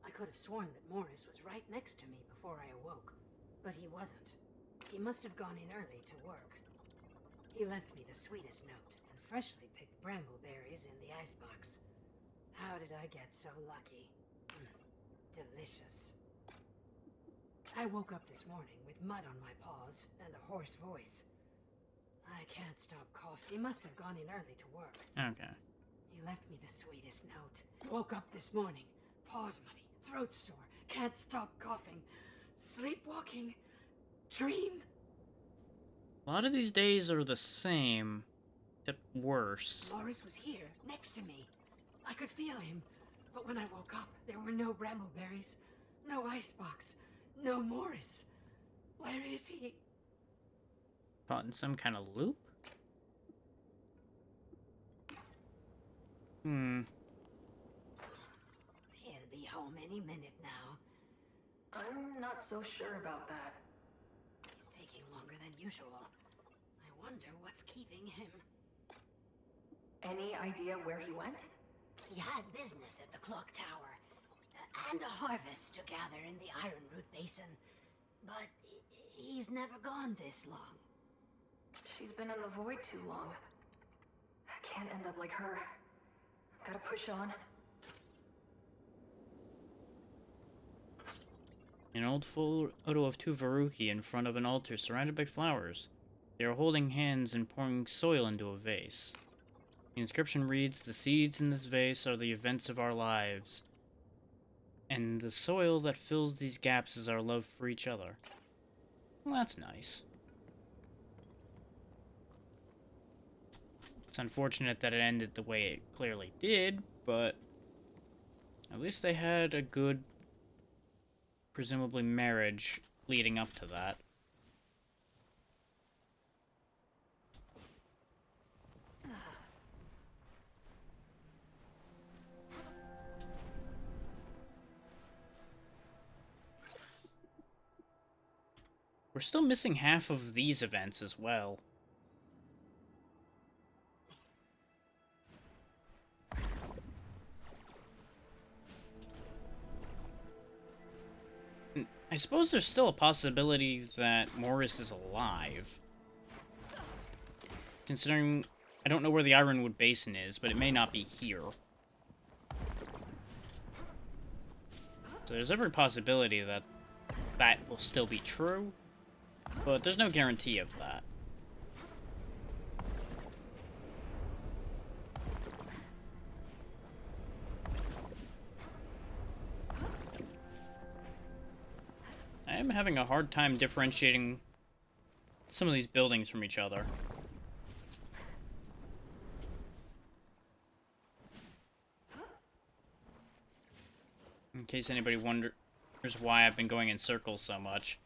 I could have sworn that Morris was right next to me before I awoke, but he wasn't. He must have gone in early to work. He left me the sweetest note and freshly picked brambleberries in the icebox. How did I get so lucky? Delicious. I woke up this morning with mud on my paws and a hoarse voice. I can't stop coughing. He must have gone in early to work. Okay. He left me the sweetest note. Woke up this morning, paws muddy, throat sore, can't stop coughing. Sleepwalking? Dream? A lot of these days are the same, except worse. Morris was here, next to me. I could feel him, but when I woke up, there were no brambleberries, no icebox, no Morris. Where is he? Caught in some kind of loop? He'll be home any minute now. I'm not so sure about that. He's taking longer than usual. I wonder what's keeping him. Any idea where he went? He had business at the clock tower, and a harvest to gather in the Ironroot Basin. But he's never gone this long. She's been in the void too long. I can't end up like her. Gotta push on. An old photo of two Veruki in front of an altar surrounded by flowers. They are holding hands and pouring soil into a vase. The inscription reads, "The seeds in this vase are the events of our lives, and the soil that fills these gaps is our love for each other." Well, that's nice. It's unfortunate that it ended the way it clearly did, but at least they had a good, presumably, marriage leading up to that. We're still missing half of these events as well. I suppose there's still a possibility that Morris is alive. Considering, I don't know where the Ironwood Basin is, but it may not be here. So there's every possibility that that will still be true, but there's no guarantee of that. I am having a hard time differentiating some of these buildings from each other. In case anybody wonders why I've been going in circles so much.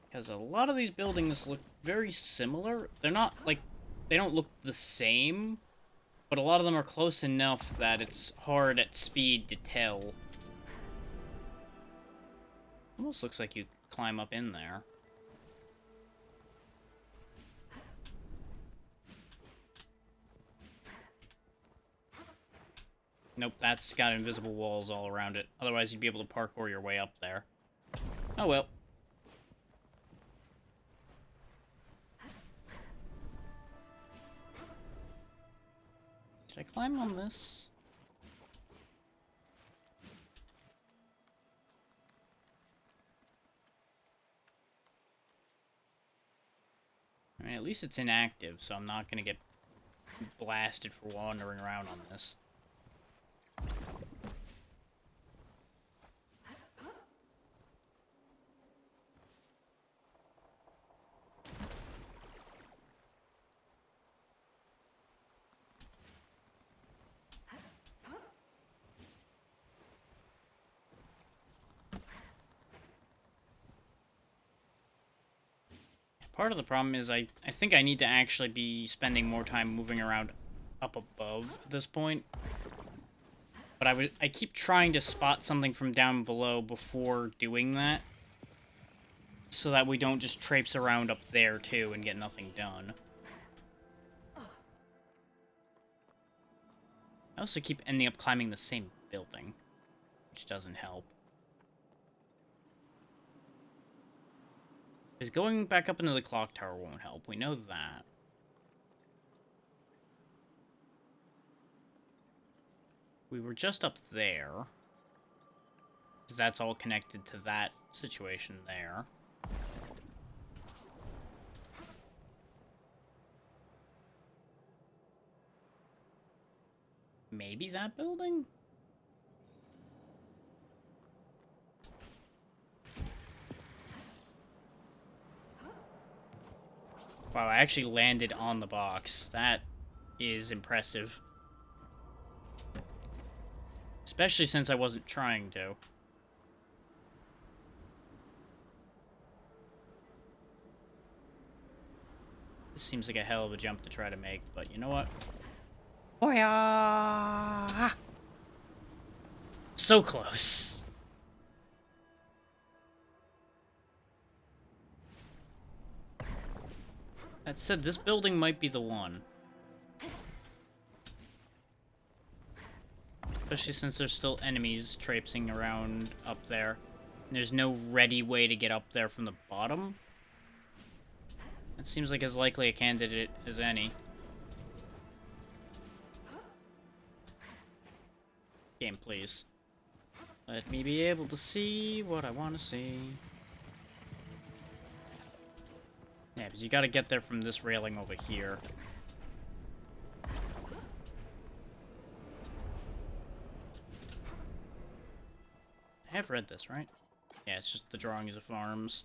Because a lot of these buildings look very similar. They're not, like, they don't look the same, But a lot of them are close enough that it's hard at speed to tell. Almost looks like you climb up in there. Nope, that's got invisible walls all around it. Otherwise, you'd be able to parkour your way up there. Oh well. Did I climb on this? I mean, at least it's inactive, so I'm not gonna get blasted for wandering around on this. Part of the problem is I think I need to actually be spending more time moving around up above at this point. But I keep trying to spot something from down below before doing that, so that we don't just traipse around up there too and get nothing done. I also keep ending up climbing the same building, which doesn't help. Because going back up into the clock tower won't help. We know that. We were just up there. Because that's all connected to that situation there. Maybe that building? Wow, I actually landed on the box. That is impressive. Especially since I wasn't trying to. This seems like a hell of a jump to try to make, but you know what? Oh yeah! So close. That said, this building might be the one. Especially since there's still enemies traipsing around up there. And there's no ready way to get up there from the bottom. That seems like as likely a candidate as any. Game, please. Let me be able to see what I want to see. Yeah, because you gotta get there from this railing over here. I have read this, right? Yeah, it's just the drawings of farms.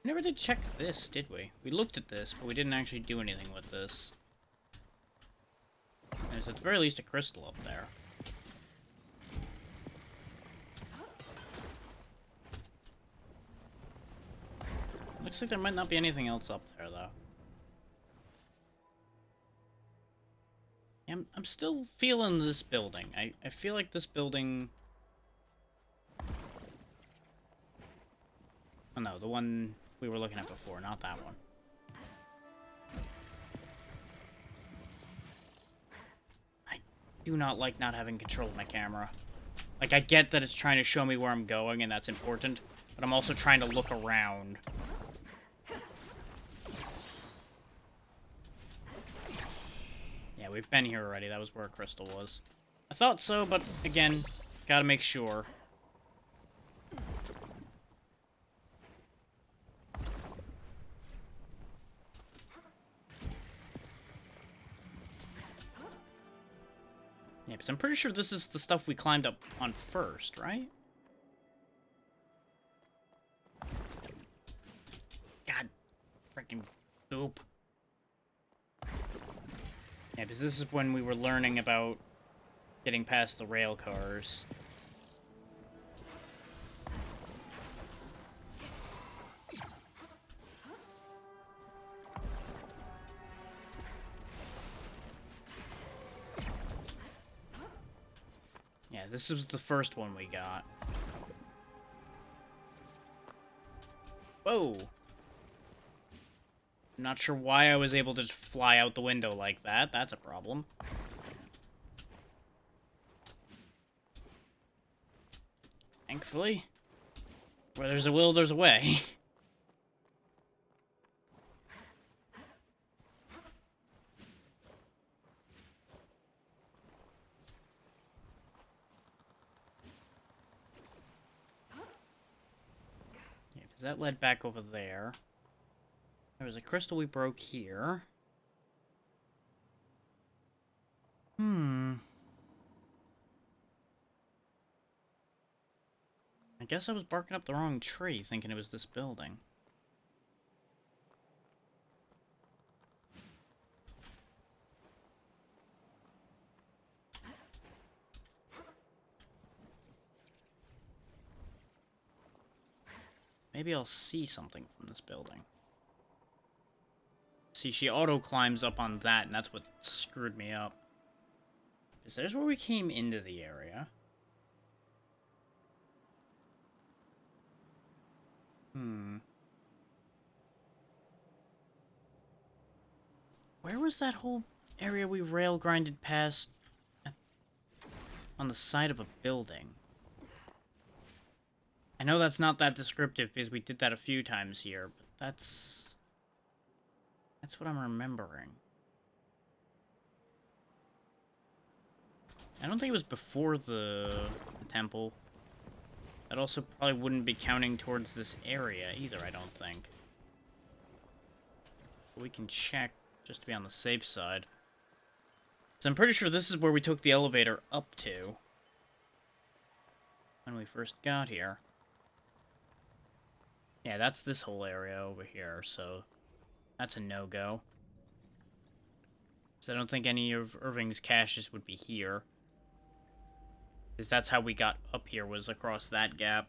We never did check this, did we? We looked at this, but we didn't actually do anything with this. There's at the very least a crystal up there. Looks like there might not be anything else up there, though. Yeah, I'm still feeling this building. I feel like this building... Oh no, the one we were looking at before, not that one. I do not like not having control of my camera. Like, I get that it's trying to show me where I'm going, and that's important, but I'm also trying to look around. Yeah, we've been here already. That was where a crystal was. I thought so, but again, gotta make sure. Yeah, because I'm pretty sure this is the stuff we climbed up on first, right? God, freaking boop. Yeah, because this is when we were learning about getting past the rail cars. this was the first one we got. Whoa! I'm not sure why I was able to just fly out the window like that. That's a problem. Thankfully, where there's a will, there's a way. Yeah, because that led back over there. There was a crystal we broke here. I guess I was barking up the wrong tree, thinking it was this building. Maybe I'll see something from this building. See, she auto-climbs up on that, and that's what screwed me up. Because there's where we came into the area. Where was that whole area we rail grinded past on the side of a building? I know that's not that descriptive because we did that a few times here, but that's what I'm remembering. I don't think it was before the temple. That also probably wouldn't be counting towards this area either, I don't think. But we can check just to be on the safe side. So I'm pretty sure this is where we took the elevator up to when we first got here. Yeah, that's this whole area over here, so that's a no-go. So I don't think any of Irving's caches would be here. Because that's how we got up here, was across that gap.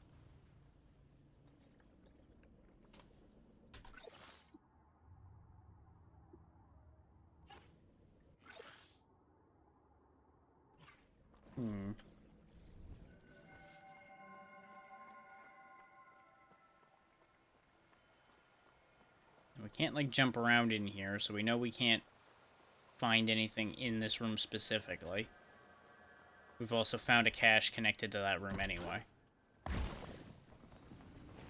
We can't, like, jump around in here, so we know we can't find anything in this room specifically. We've also found a cache connected to that room anyway.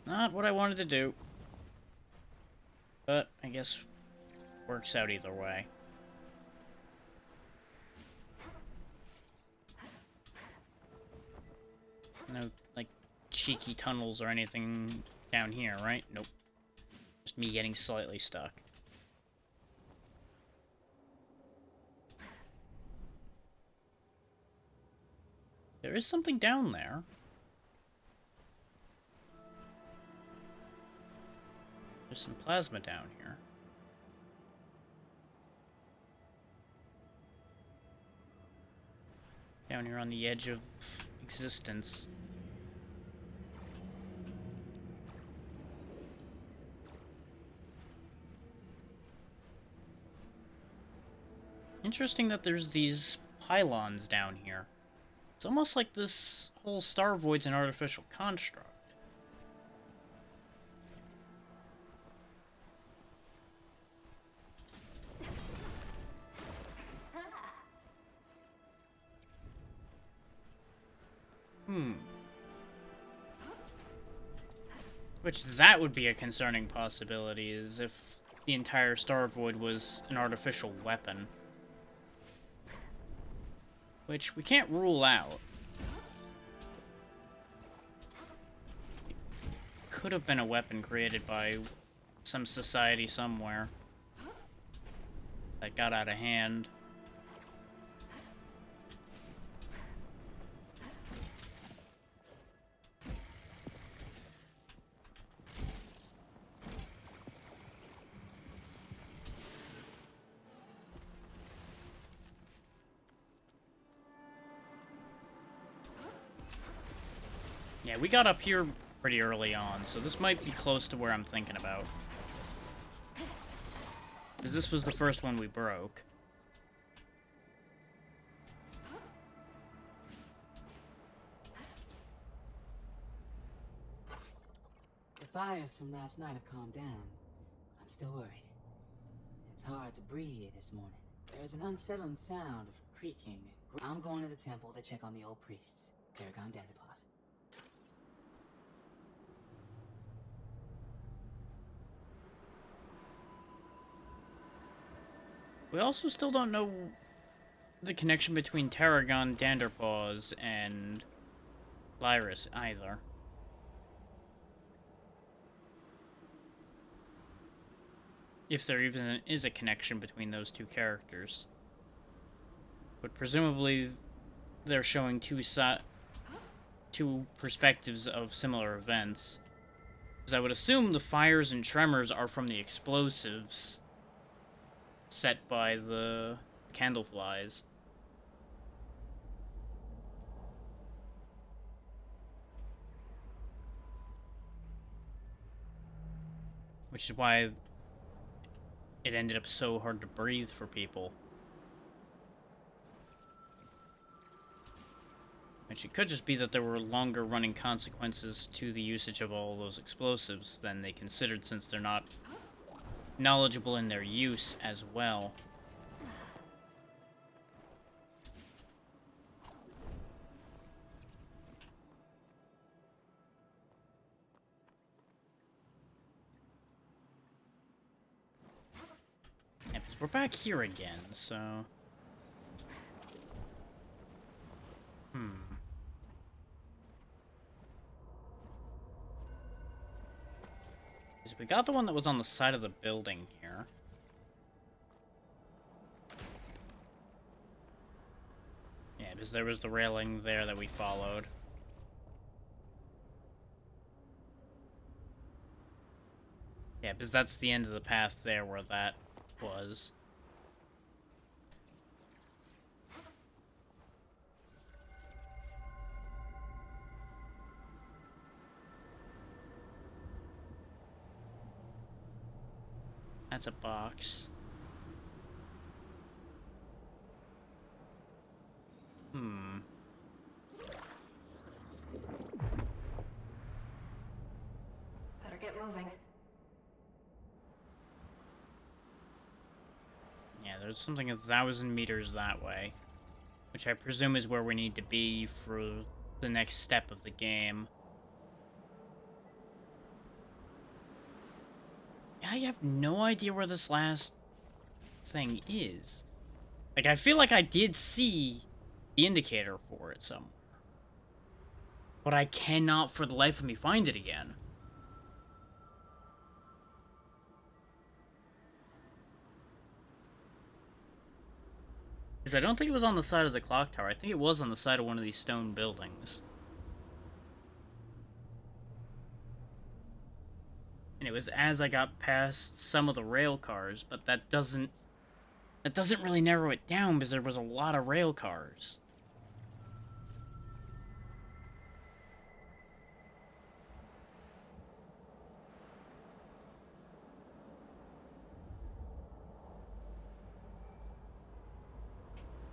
Not what I wanted to do. But, I guess, works out either way. No, like, cheeky tunnels or anything down here, right? Nope. Just me getting slightly stuck. There is something down there. There's some plasma down here. Down here on the edge of existence. Interesting that there's these pylons down here. It's almost like this whole star void's an artificial construct. Which, that would be a concerning possibility, is if the entire star void was an artificial weapon. Which we can't rule out. It could have been a weapon created by some society somewhere that got out of hand. Yeah, we got up here pretty early on, so this might be close to where I'm thinking about. Because this was the first one we broke. fires from last night have calmed down, I'm still worried. It's hard to breathe this morning. There's an unsettling sound of creaking. I'm going to the temple to check on the old priests, Tarragon Danderpaws. We also still don't know the connection between Tarragon Danderpaws and Lyris either. If there even is a connection between those two characters. But presumably they're showing two perspectives of similar events. Because I would assume the fires and tremors are from the explosives set by the candleflies. Which is why it ended up so hard to breathe for people. Which it could just be that there were longer running consequences to the usage of all those explosives than they considered, since they're not knowledgeable in their use as well. Yeah, because we're back here again, so... We got the one that was on the side of the building here. Yeah, because there was the railing there that we followed. Yeah, because that's the end of the path there where that was. That's a box. Better get moving. Yeah, there's something 1,000 meters that way. Which I presume is where we need to be for the next step of the game. I have no idea where this last thing is. Like, I feel like I did see the indicator for it somewhere. But I cannot for the life of me find it again. Because I don't think it was on the side of the clock tower. I think it was on the side of one of these stone buildings. And it was as I got past some of the rail cars, but that doesn't really narrow it down because there was a lot of rail cars.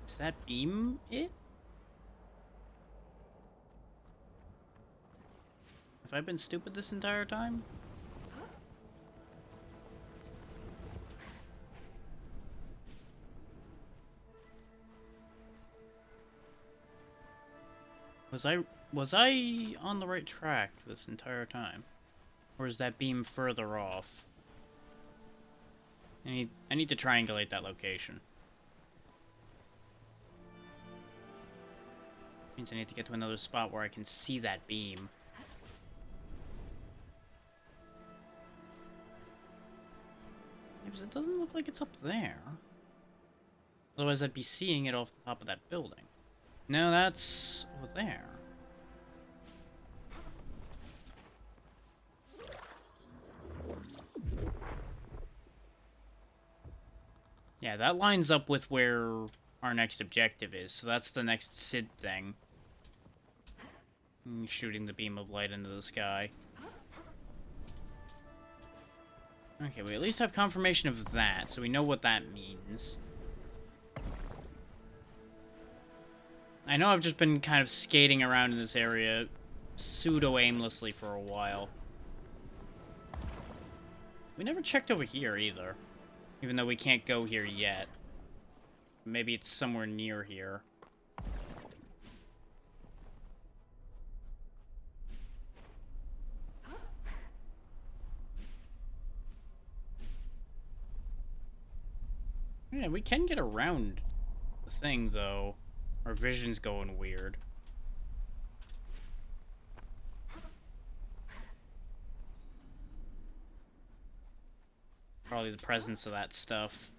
Is that beam it? Have I been stupid this entire time? Was I on the right track this entire time? Or is that beam further off? I need to triangulate that location. Means I need to get to another spot where I can see that beam. Because it doesn't look like it's up there. Otherwise I'd be seeing it off the top of that building. No, that's over there. Yeah, that lines up with where our next objective is, so that's the next Sid thing. Shooting the beam of light into the sky. Okay, we at least have confirmation of that, so we know what that means. I know I've just been kind of skating around in this area pseudo-aimlessly for a while. We never checked over here either. Even though we can't go here yet. Maybe it's somewhere near here. Yeah, we can get around the thing, though. Our vision's going weird. Probably the presence of that stuff.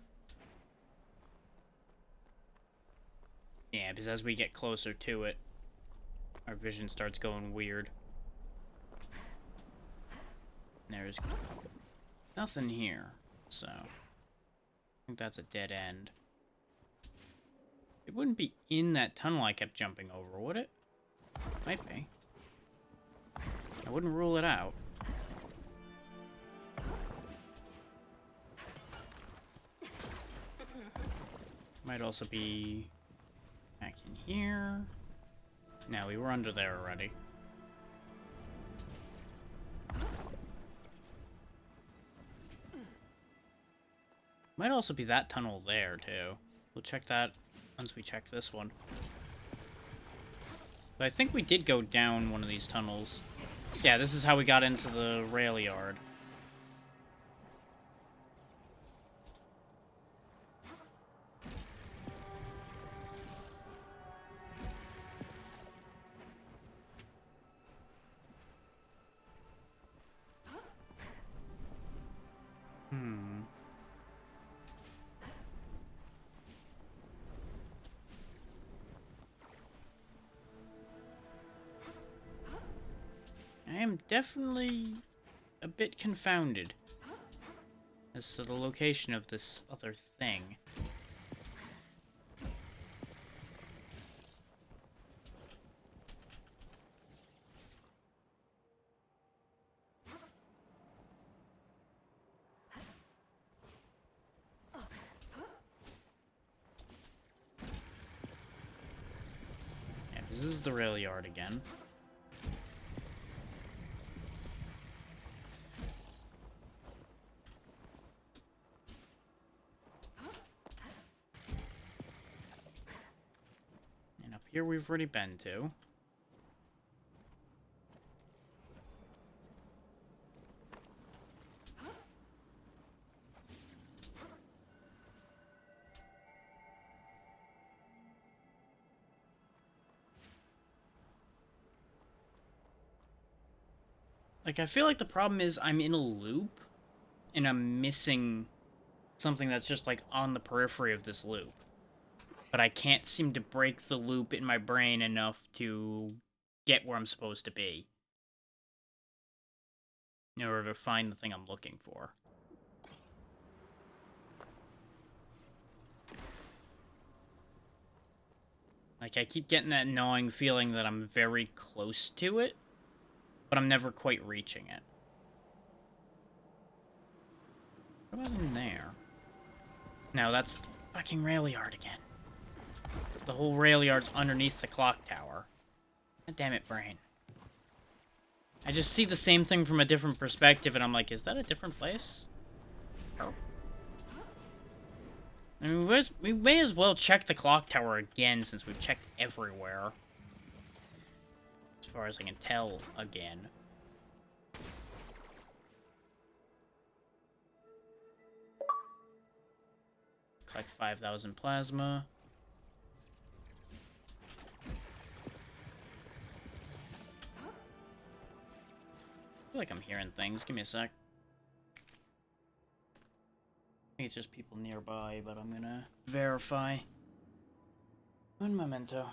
Yeah, because as we get closer to it, our vision starts going weird. There's nothing here, so I think that's a dead end. It wouldn't be in that tunnel I kept jumping over, would it? Might be. I wouldn't rule it out. Might also be back in here. No, we were under there already. Might also be that tunnel there, too. We'll check that once we check this one. But I think we did go down one of these tunnels. Yeah, this is how we got into the rail yard. I am definitely a bit confounded as to the location of this other thing. Yeah, this is the rail yard again. Here we've already been to. Like, I feel like the problem is I'm in a loop and I'm missing something that's just like on the periphery of this loop. But I can't seem to break the loop in my brain enough to get where I'm supposed to be in order to find the thing I'm looking for. Like, I keep getting that gnawing feeling that I'm very close to it, but I'm never quite reaching it. What about in there? No, that's the fucking rail yard again. The whole rail yard's underneath the clock tower. God damn it, brain. I just see the same thing from a different perspective, and I'm like, is that a different place? Oh. I mean, we may as well check the clock tower again, since we've checked everywhere. As far as I can tell, again. Collect 5,000 plasma. I feel like I'm hearing things. Give me a sec. I think it's just people nearby, but I'm gonna verify. Un momento.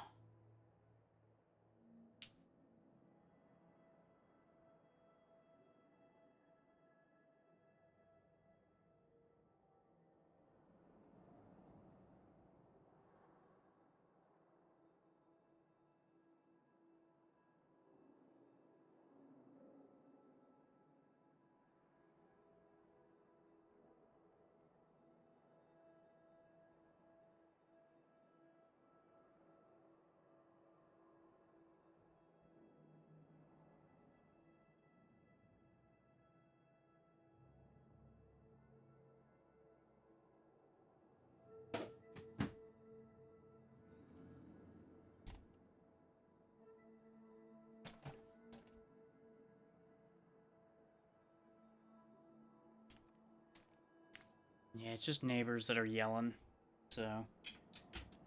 Yeah, it's just neighbors that are yelling, so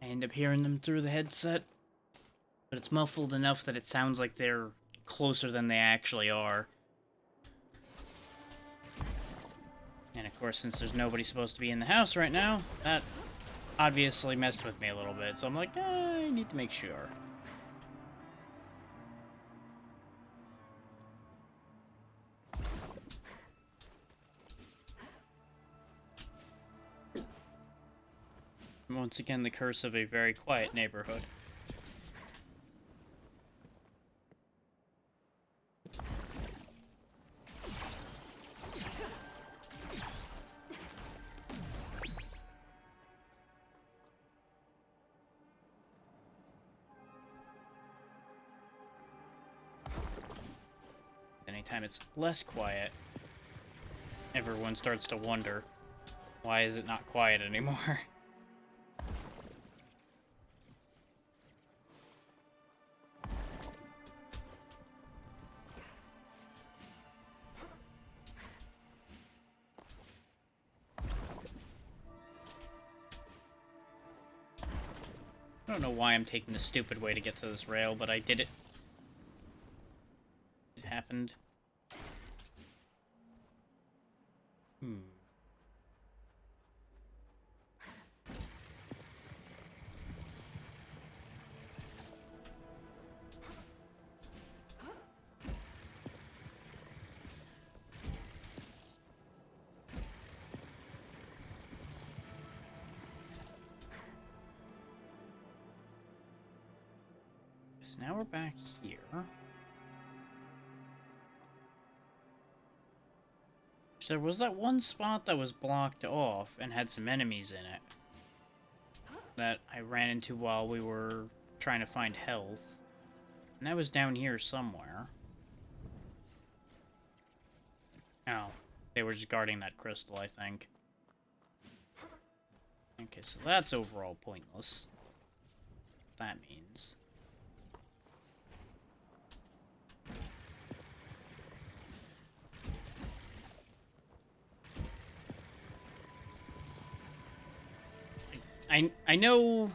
I end up hearing them through the headset. But it's muffled enough that it sounds like they're closer than they actually are. And of course, since there's nobody supposed to be in the house right now, that obviously messed with me a little bit. So I'm like, I need to make sure. Once again, the curse of a very quiet neighborhood. Anytime it's less quiet, everyone starts to wonder, why is it not quiet anymore? I don't know why I'm taking the stupid way to get to this rail, but I did it. It happened. So now we're back here. There was that one spot that was blocked off and had some enemies in it that I ran into while we were trying to find health. And that was down here somewhere. Oh, they were just guarding that crystal, I think. Okay, so that's overall pointless. What that means. I know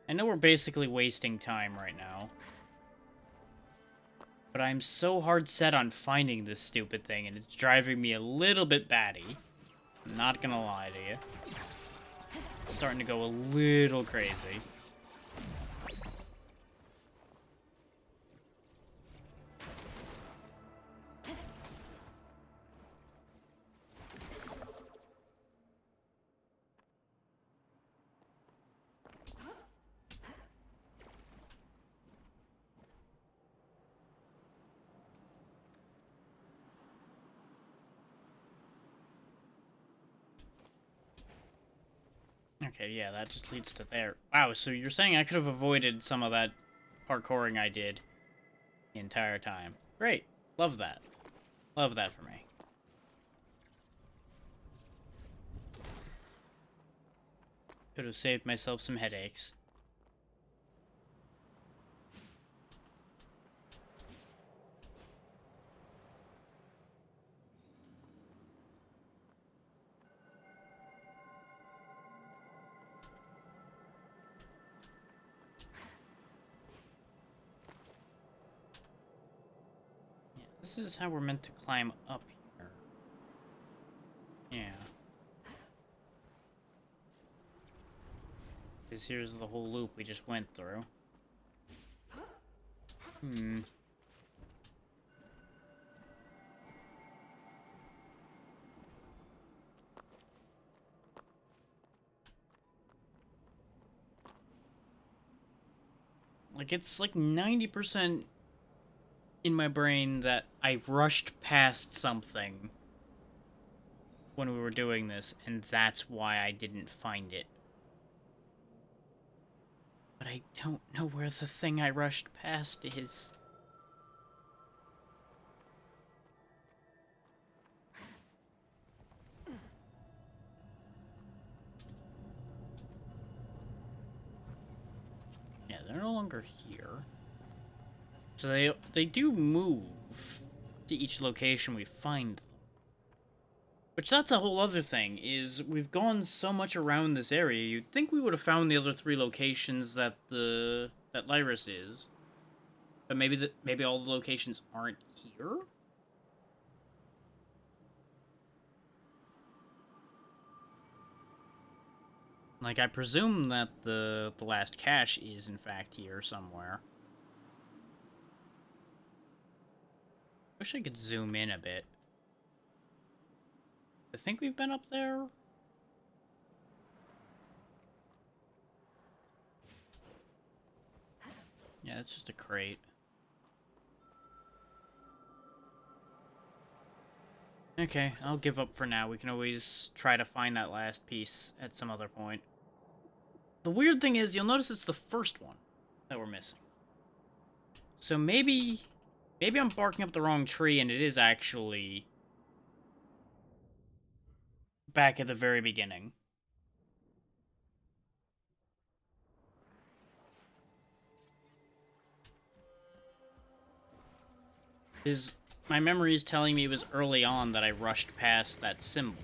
we're basically wasting time right now. But I'm so hard set on finding this stupid thing, and it's driving me a little bit batty. I'm not gonna lie to you. It's starting to go a little crazy. Okay, yeah, that just leads to there. Wow, so you're saying I could have avoided some of that parkouring I did the entire time. Great. Love that. Love that for me. Could have saved myself some headaches. This is how we're meant to climb up here. Yeah. Because here's the whole loop we just went through. Like, it's like 90% in my brain that I rushed past something when we were doing this, and that's why I didn't find it. But I don't know where the thing I rushed past is. Yeah, they're no longer here. So they do move to each location we find them. Which that's a whole other thing, is we've gone so much around this area, you'd think we would have found the other 3 locations that that Lyris is. But maybe all the locations aren't here? Like, I presume that the last cache is, in fact, here somewhere. Wish I could zoom in a bit. I think we've been up there? Yeah, it's just a crate. Okay, I'll give up for now. We can always try to find that last piece at some other point. The weird thing is, you'll notice it's the first one that we're missing. So maybe I'm barking up the wrong tree and it is actually back at the very beginning. My memory is telling me it was early on that I rushed past that symbol.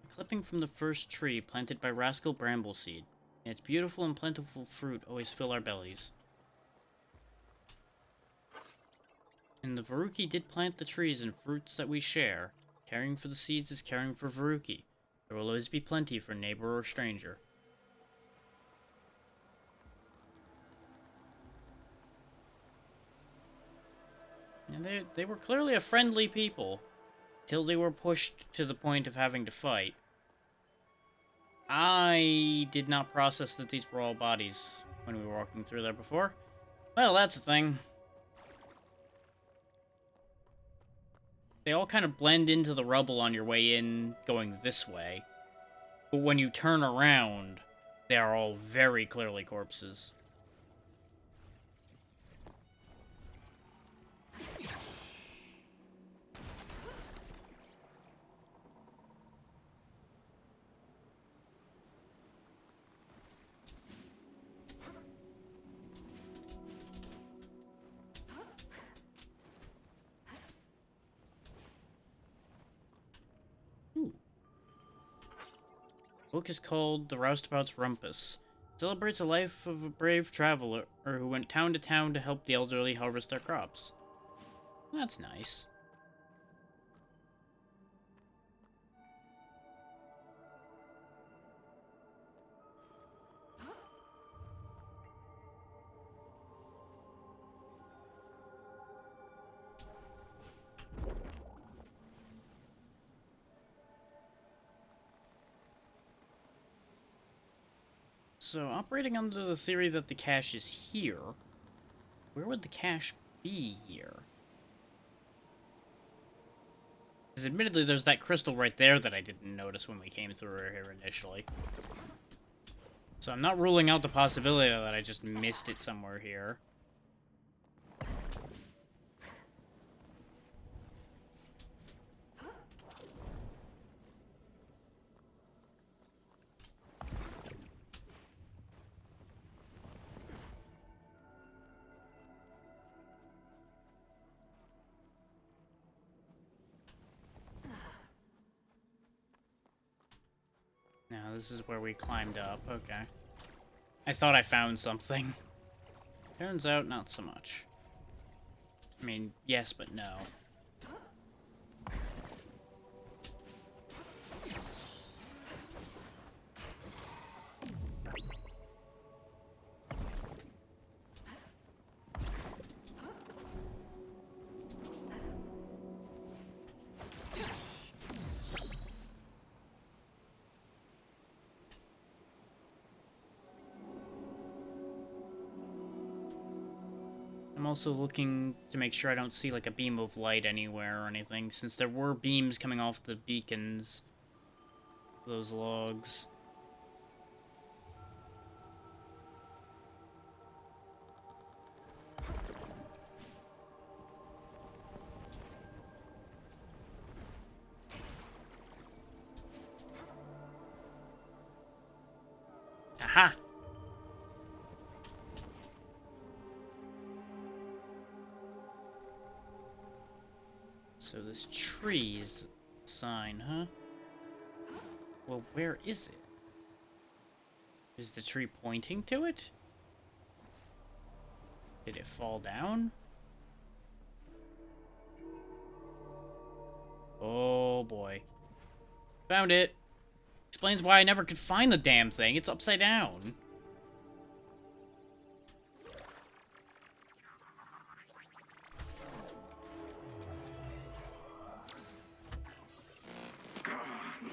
A clipping from the first tree planted by Rascal Brambleseed. And its beautiful and plentiful fruit always fill our bellies. And the Veruki did plant the trees and fruits that we share. Caring for the seeds is caring for Veruki. There will always be plenty for neighbor or stranger. And they were clearly a friendly people, till they were pushed to the point of having to fight. I did not process that these were all bodies when we were walking through there before. Well, that's the thing. They all kind of blend into the rubble on your way in, going this way. But when you turn around, they are all very clearly corpses. The book is called The Roustabout's Rumpus. It celebrates the life of a brave traveler who went town to town to help the elderly harvest their crops. That's nice. So, operating under the theory that the cache is here, where would the cache be here? Because admittedly, there's that crystal right there that I didn't notice when we came through here initially. So I'm not ruling out the possibility that I just missed it somewhere here. Now, this is where we climbed up. Okay. I thought I found something. Turns out, not so much. I mean, yes, but no. I'm also looking to make sure I don't see like a beam of light anywhere or anything, since there were beams coming off the beacons. Those logs. Aha! So this tree's sign, huh? Well, where is it? Is the tree pointing to it? Did it fall down? Oh boy. Found it. Explains why I never could find the damn thing. It's upside down.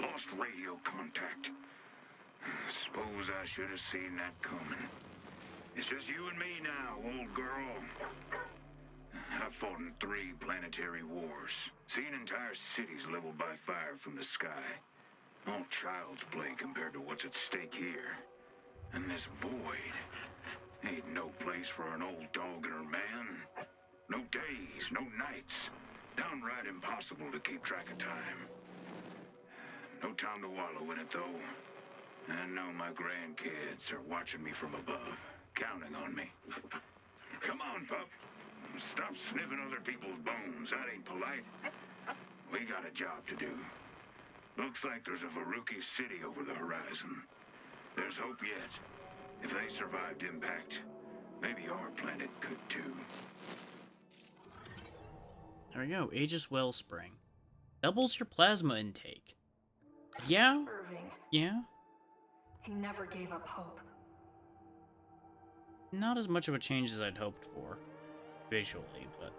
Lost radio contact. Suppose I should have seen that coming. It's just you and me now, old girl. I've fought in 3 planetary wars, seen entire cities leveled by fire from the sky. All child's play compared to what's at stake here. And this void ain't no place for an old dog and her man. No days, no nights. Downright impossible to keep track of time. No time to wallow in it, though. I know my grandkids are watching me from above, counting on me. Come on, pup. Stop sniffing other people's bones. That ain't polite. We got a job to do. Looks like there's a Varuki city over the horizon. There's hope yet. If they survived impact, maybe our planet could too. There we go. Aegis Wellspring. Doubles your plasma intake. Yeah? Irving. Yeah? He never gave up hope. Not as much of a change as I'd hoped for, visually, but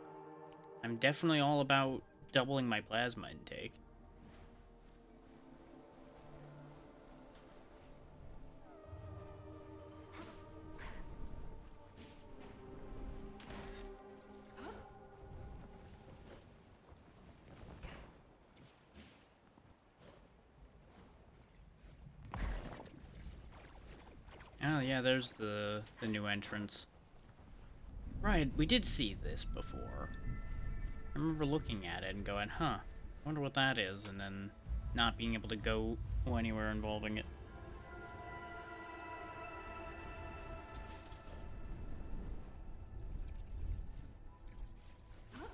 I'm definitely all about doubling my plasma intake. Oh yeah, there's the new entrance. Right, we did see this before. I remember looking at it and going, huh, I wonder what that is, and then not being able to go anywhere involving it. Of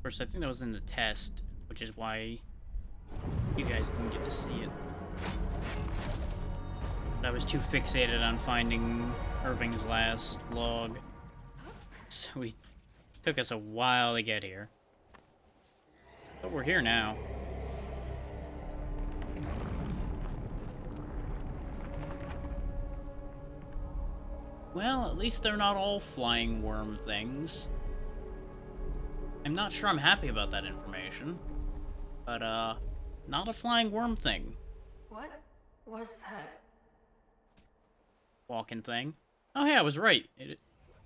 course, I think that was in the test, which is why you guys didn't get to see it. I was too fixated on finding Irving's last log, so it took us a while to get here. But we're here now. Well, at least they're not all flying worm things. I'm not sure I'm happy about that information, but, not a flying worm thing. What was that? Walking thing. Oh yeah, I was right.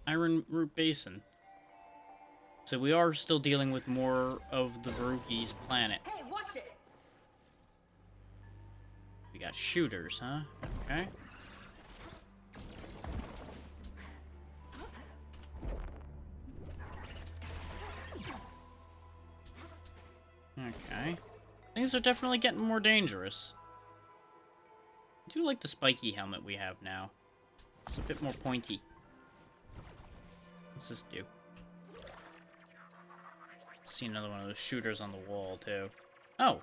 Iron Root Basin. So we are still dealing with more of the Varuki's planet. Hey, watch it! We got shooters, huh? Okay. Okay. Things are definitely getting more dangerous. I do like the spiky helmet we have now. It's a bit more pointy. What's this do? See another one of those shooters on the wall, too. Oh!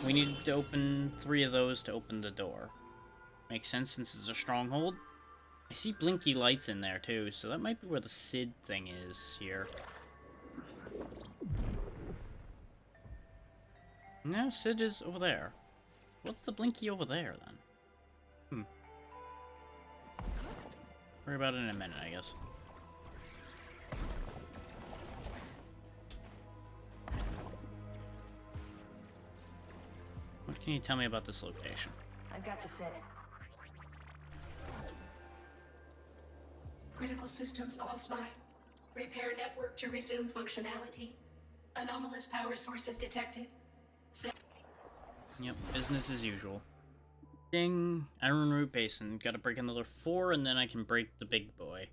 We needed to open 3 of those to open the door. Makes sense since it's a stronghold. I see blinky lights in there, too, so that might be where the Sid thing is here. No, Sid is over there. What's the blinky over there, then? Worry about it in a minute, I guess. What can you tell me about this location? I've got you, Sid. Critical systems offline. Repair network to resume functionality. Anomalous power sources detected. Yep, business as usual. Ding! Iron Root Basin. Gotta break another 4 and then I can break the big boy.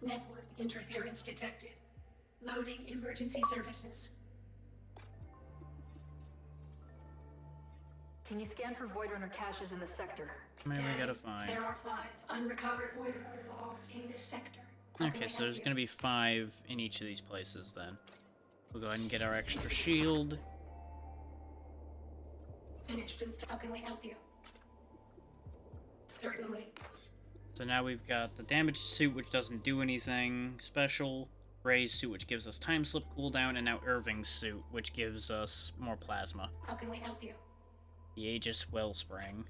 Network interference detected. Loading emergency services. Can you scan for Void Runner caches in the sector? Maybe we gotta find. There are 5 unrecovered Void Runner logs in this sector. Okay, so there's gonna be 5 in each of these places then. We'll go ahead and get our extra shield. Finished and how can we help you? Certainly. So now we've got the damaged suit, which doesn't do anything special. Ray's suit, which gives us time slip cooldown, and now Irving's suit, which gives us more plasma. How can we help you? The Aegis Wellspring.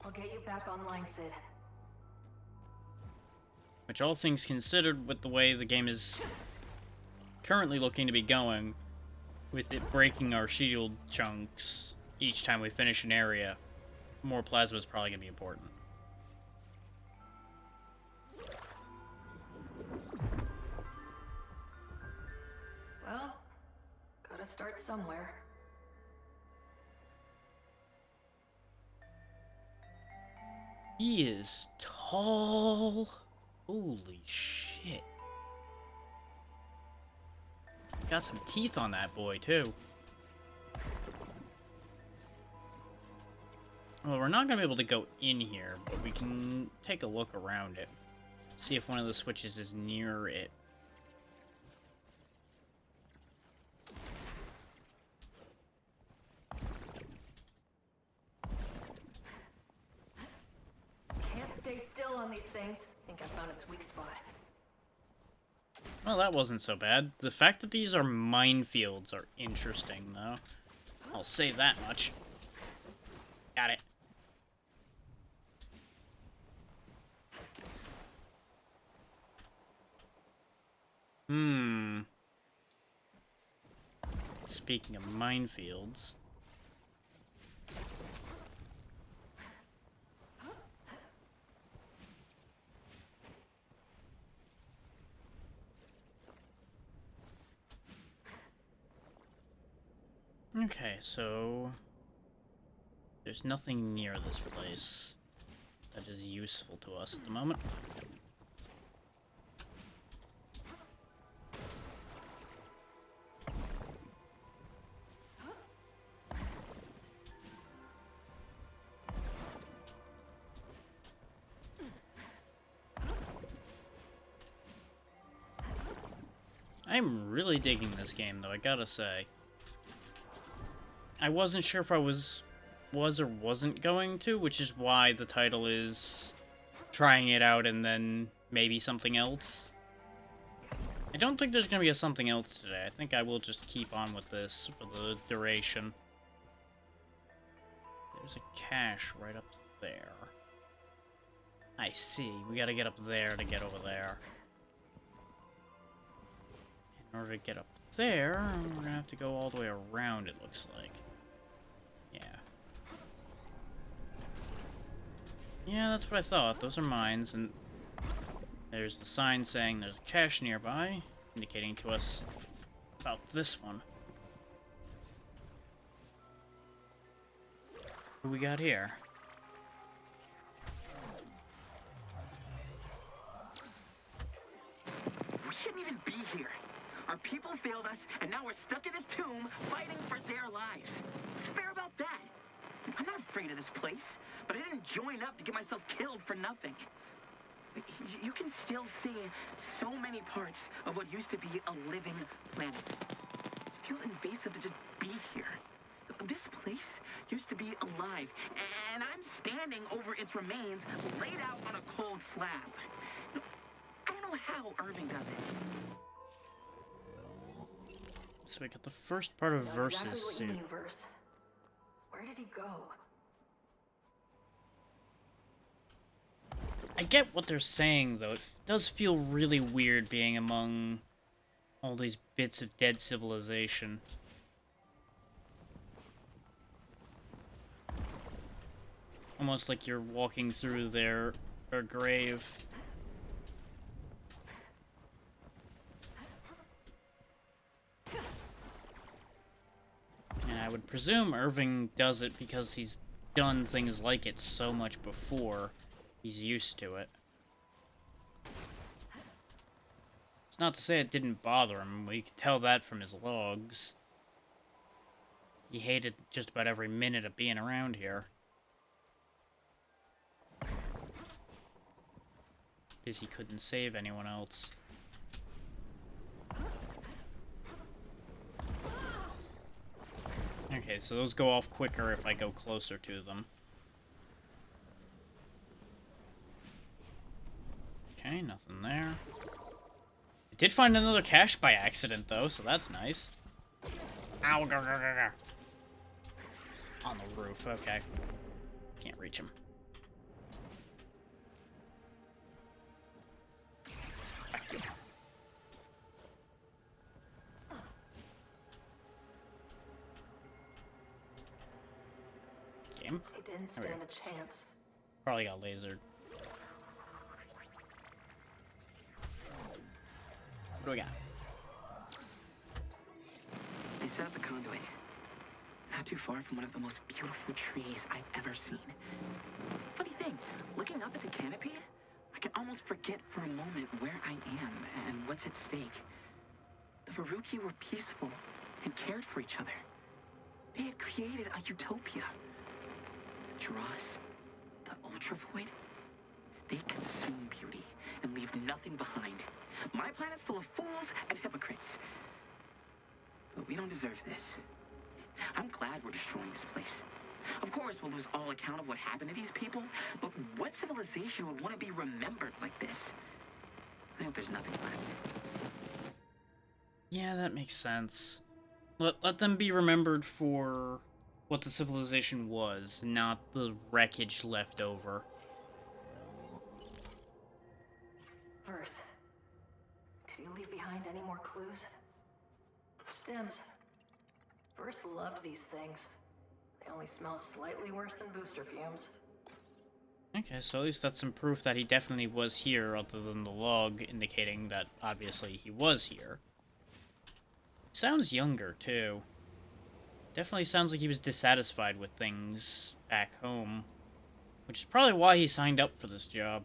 I'll get you back online, Sid. Which, all things considered, with the way the game is currently looking to be going, with it breaking our shield chunks each time we finish an area, more plasma is probably going to be important. Well, gotta start somewhere. He is tall. Holy shit. Got some teeth on that boy, too. Well, we're not going to be able to go in here, but we can take a look around it. See if one of the switches is near it. Can't stay still on these things. Think I found its weak spot. Well, that wasn't so bad. The fact that these are minefields are interesting, though. I'll say that much. Got it. Speaking of minefields... Okay, so... there's nothing near this place that is useful to us at the moment. I'm really digging this game, though, I gotta say. I wasn't sure if I was or wasn't going to, which is why the title is trying it out and then maybe something else. I don't think there's going to be a something else today. I think I will just keep on with this for the duration. There's a cache right up there. I see. We got to get up there to get over there. In order to get up there, we're going to have to go all the way around, it looks like. Yeah. Yeah, that's what I thought. Those are mines, and there's the sign saying there's a cache nearby, indicating to us about this one. What do we got here? We shouldn't even be here. Our people failed us, and now we're stuck in this tomb, fighting for their lives. What's fair about that? I'm not afraid of this place, but I didn't join up to get myself killed for nothing. You can still see so many parts of what used to be a living planet. It feels invasive to just be here. This place used to be alive, and I'm standing over its remains, laid out on a cold slab. I don't know how Irving does it. So we got the first part of Versus Exactly what suit. you mean, Verse. Where did he go? I get what they're saying, though. It does feel really weird being among all these bits of dead civilization. Almost like you're walking through their grave. And I would presume Irving does it because he's done things like it so much before. He's used to it. It's not to say it didn't bother him. We could tell that from his logs. He hated just about every minute of being around here. Because he couldn't save anyone else. Okay, so those go off quicker if I go closer to them. Okay, nothing there. I did find another cache by accident, though, so that's nice. Ow, go, go, go, go. On the roof, okay. Can't reach him. Back you. Game. They didn't stand a chance. Probably got lasered. What do we got? They set up a conduit. Not too far from one of the most beautiful trees I've ever seen. Funny thing, looking up at the canopy, I can almost forget for a moment where I am and what's at stake. The Veruki were peaceful and cared for each other. They had created a utopia. The Dross, the Ultra Void, they consume beauty and leave nothing behind. My planet's full of fools and hypocrites. But we don't deserve this. I'm glad we're destroying this place. Of course, we'll lose all account of what happened to these people, but what civilization would want to be remembered like this? I hope there's nothing left. Yeah, that makes sense. Let them be remembered for what the civilization was, not the wreckage left over. Verse, did you leave behind any more clues? Stems. Verse loved these things. They only smell slightly worse than booster fumes. Okay, so at least that's some proof that he definitely was here, other than the log indicating that obviously he was here. Sounds younger, too. Definitely sounds like he was dissatisfied with things back home, which is probably why he signed up for this job.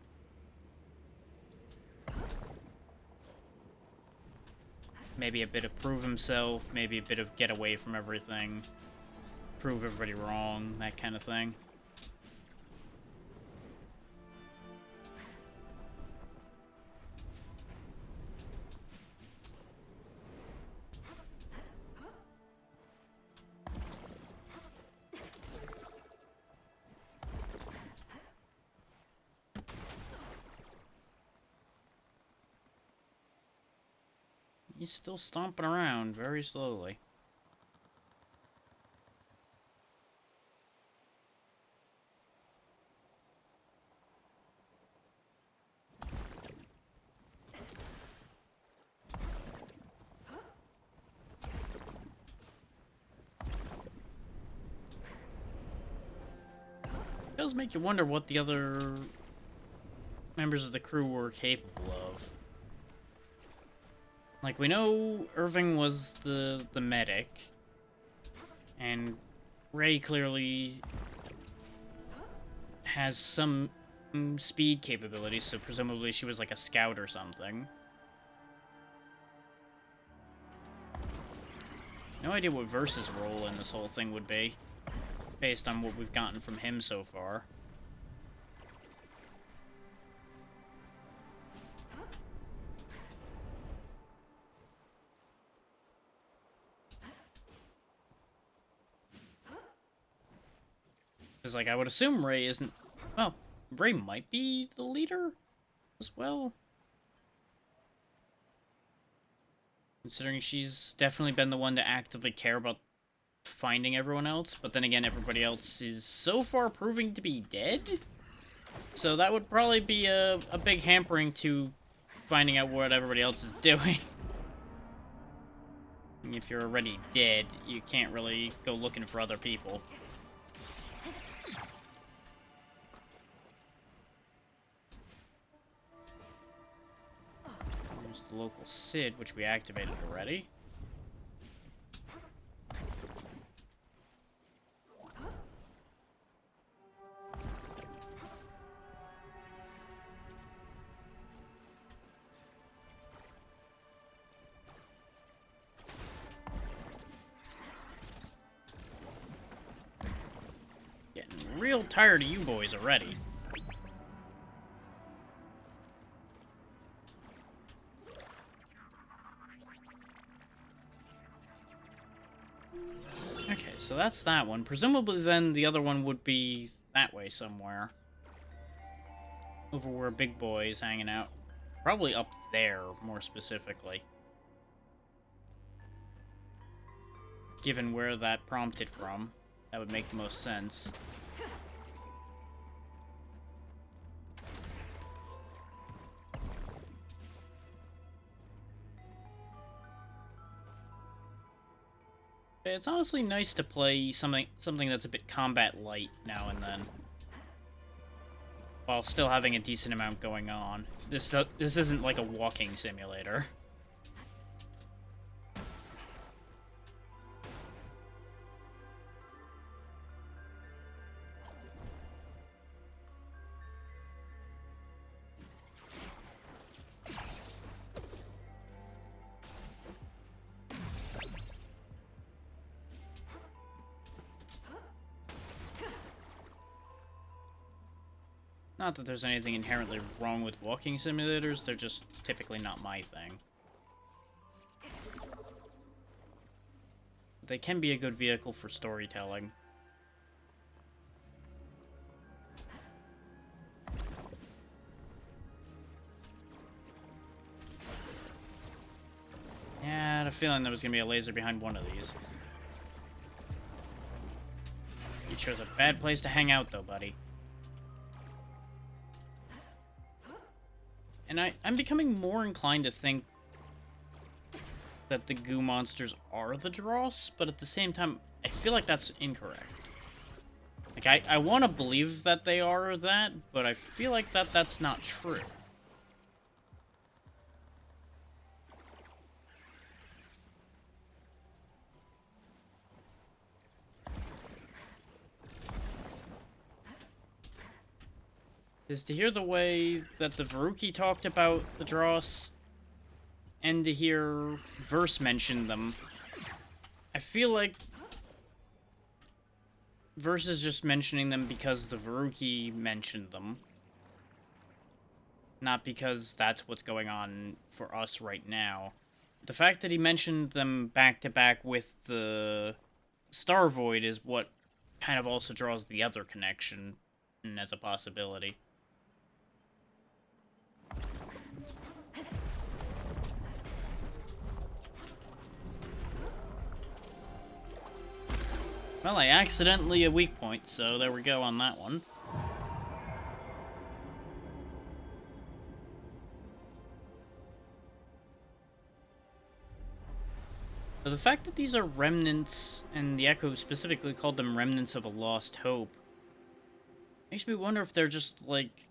Maybe a bit of prove himself, maybe a bit of get away from everything, prove everybody wrong, that kind of thing. He's still stomping around very slowly. It does make you wonder what the other members of the crew were capable of. Like, we know Irving was the medic, and Ray clearly has some speed capabilities, so presumably she was like a scout or something. No idea what Verse's role in this whole thing would be, based on what we've gotten from him so far. Because, like, I would assume Ray isn't... Well, Ray might be the leader as well. Considering she's definitely been the one to actively care about finding everyone else. But then again, everybody else is so far proving to be dead. So that would probably be a big hampering to finding out what everybody else is doing. If you're already dead, you can't really go looking for other people. There's the local SID, which we activated already. Getting real tired of you boys already. Okay, so that's that one. Presumably then the other one would be that way somewhere. Over where Big Boy is hanging out. Probably up there, more specifically. Given where that prompted from, that would make the most sense. It's honestly nice to play something that's a bit combat light now and then, while still having a decent amount going on. This isn't like a walking simulator. Not that there's anything inherently wrong with walking simulators, they're just typically not my thing. They can be a good vehicle for storytelling. Yeah, I had a feeling there was gonna be a laser behind one of these. You chose a bad place to hang out though, buddy. And I'm becoming more inclined to think that the goo monsters are the Dross, but at the same time, I feel like that's incorrect. Like, I want to believe that they are that, but I feel like that's not true. Is to hear the way that the Veruki talked about the Dross, and to hear Verse mention them, I feel like Verse is just mentioning them because the Veruki mentioned them. Not because that's what's going on for us right now. The fact that he mentioned them back to back with the Star Void is what kind of also draws the other connection as a possibility. Well, I accidentally a weak point, so there we go on that one. But the fact that these are remnants, and the Echo specifically called them remnants of a lost hope, makes me wonder if they're just, like,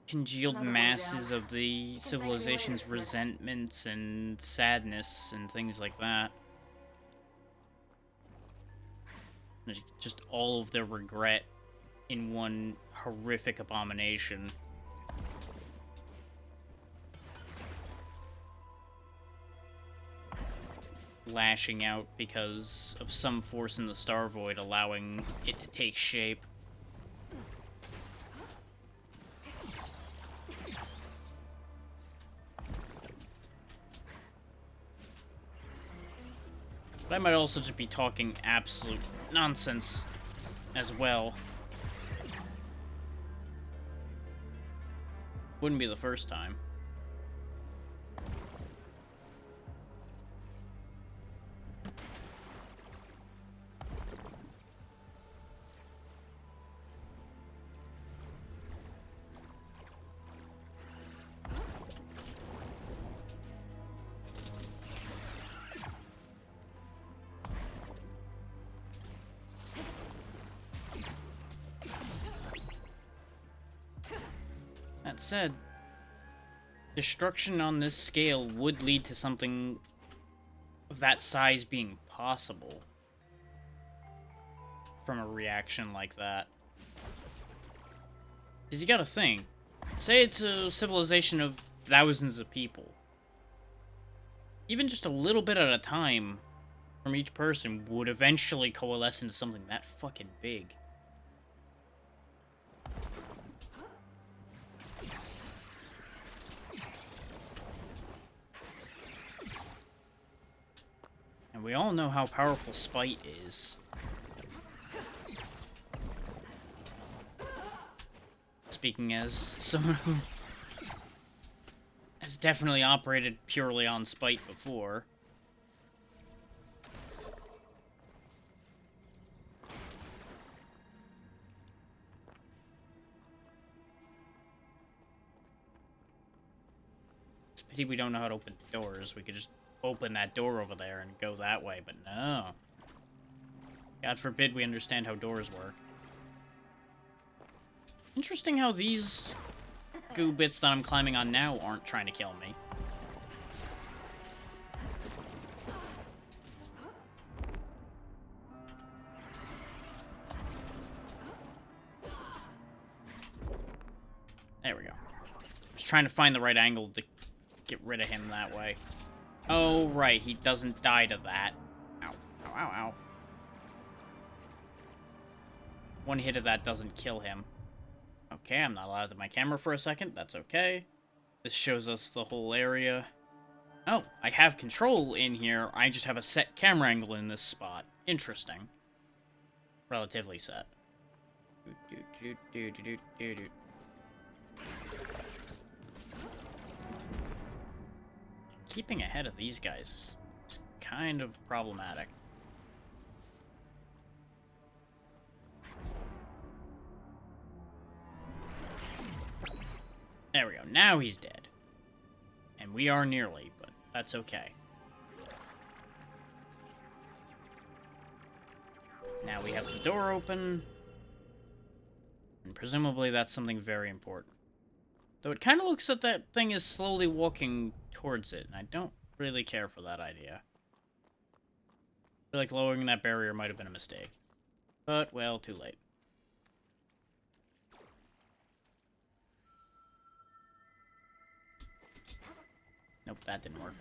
congealed masses of the civilization's resentments and sadness and things like that. Just all of their regret in one horrific abomination. Lashing out because of some force in the Star Void allowing it to take shape. But I might also just be talking absolute nonsense as well. Wouldn't be the first time. That said, destruction on this scale would lead to something of that size being possible from a reaction like that. Because you gotta think, say it's a civilization of thousands of people. Even just a little bit at a time from each person would eventually coalesce into something that fucking big. And And we all know how powerful Spite is. Speaking as someone who has definitely operated purely on Spite before. It's a pity we don't know how to open doors. We could just open that door over there and go that way, but no. God forbid we understand how doors work. Interesting how these goo bits that I'm climbing on now aren't trying to kill me. There we go. Just trying to find the right angle to get rid of him that way. Oh, right, he doesn't die to that. Ow, ow, ow, ow. One hit of that doesn't kill him. Okay, I'm not allowed to my camera for a second. That's okay. This shows us the whole area. Oh, I have control in here. I just have a set camera angle in this spot. Interesting. Relatively set. Keeping ahead of these guys is kind of problematic. There we go. Now he's dead. And we are nearly, but that's okay. Now we have the door open. And presumably that's something very important. Though it kind of looks that that thing is slowly walking towards it, and I don't really care for that idea. I feel like lowering that barrier might have been a mistake. But, well, too late. Nope, that didn't work.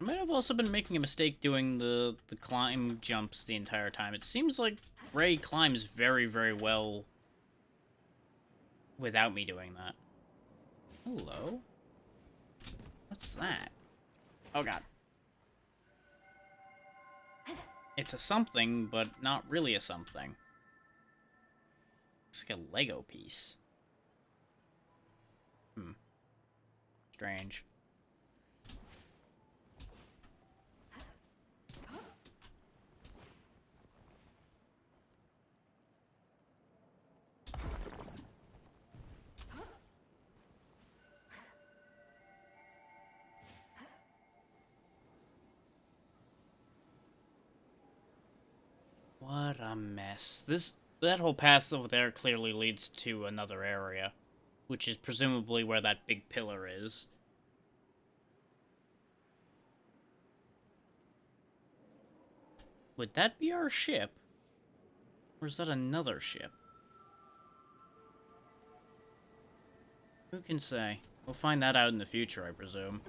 I might have also been making a mistake doing the climb jumps the entire time. It seems like Ray climbs very, very well without me doing that. Hello? What's that? Oh, God. It's a something, but not really a something. It's like a Lego piece. Strange. What a mess. That whole path over there clearly leads to another area, which is presumably where that big pillar is. Would that be our ship? Or is that another ship? Who can say? We'll find that out in the future, I presume.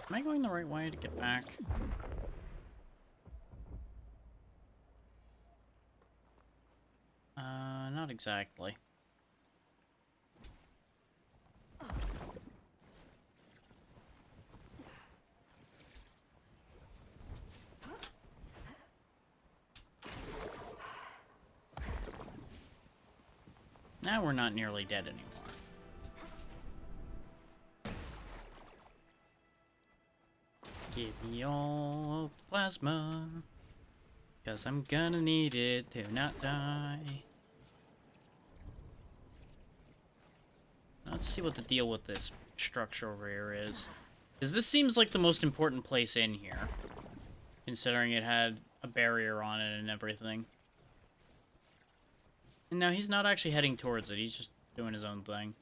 Am I going the right way to get back? Not exactly. Now we're not nearly dead anymore. Give me all of the plasma, 'cause I'm gonna need it to not die. Let's see what the deal with this structure over here is. Because this seems like the most important place in here, considering it had a barrier on it and everything. And now he's not actually heading towards it, he's just doing his own thing.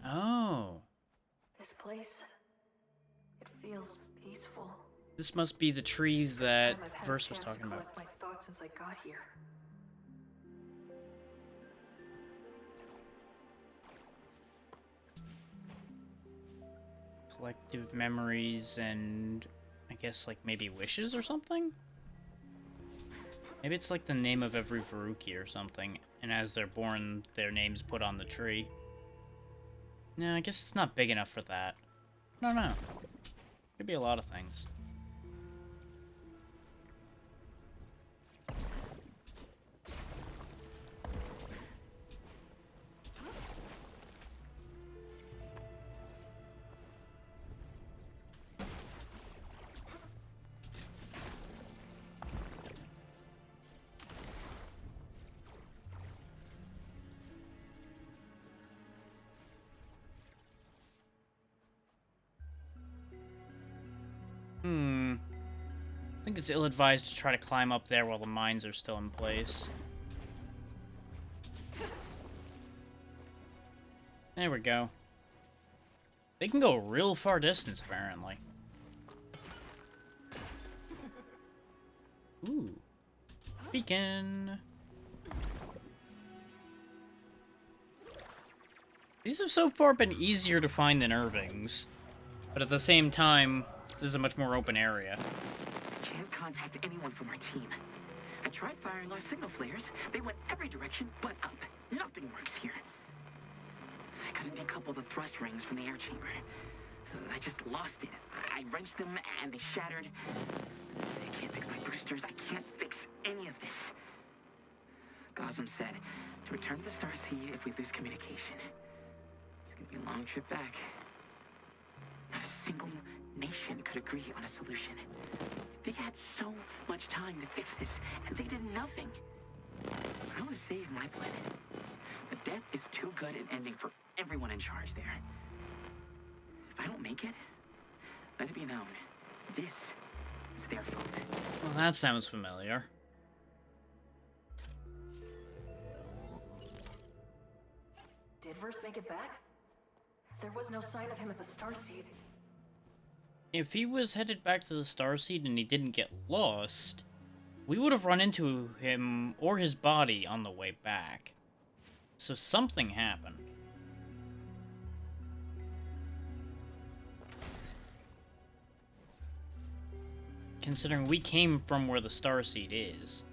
Oh. This place, it feels peaceful. This must be the tree First that time I've had a Verse was chance to talking about. collect my thoughts since I got here. Collective memories and I guess like maybe wishes or something? Maybe it's like the name of every Veruki or something, and as they're born, their name's put on the tree. No, I guess it's not big enough for that. I don't know. Could be a lot of things. I think it's ill-advised to try to climb up there while the mines are still in place. There we go. They can go a real far distance, apparently. Ooh. Beacon. These have so far been easier to find than Irving's. But at the same time, this is a much more open area. Can't contact anyone from our team. I tried firing our signal flares. They went every direction but up. Nothing works here. I couldn't decouple the thrust rings from the air chamber. I just lost it. I wrenched them and they shattered. I can't fix my boosters. I can't fix any of this. Gosm said to return to the Starseed if we lose communication. It's gonna be a long trip back. Not a single nation could agree on a solution. They had so much time to fix this, and they did nothing. I want to save my planet. But death is too good an ending for everyone in charge there. If I don't make it, let it be known, this is their fault. Well, that sounds familiar. Did Verse make it back? There was no sign of him at the Starseed. If he was headed back to the Starseed and he didn't get lost, we would have run into him or his body on the way back. So something happened. Considering we came from where the Starseed is.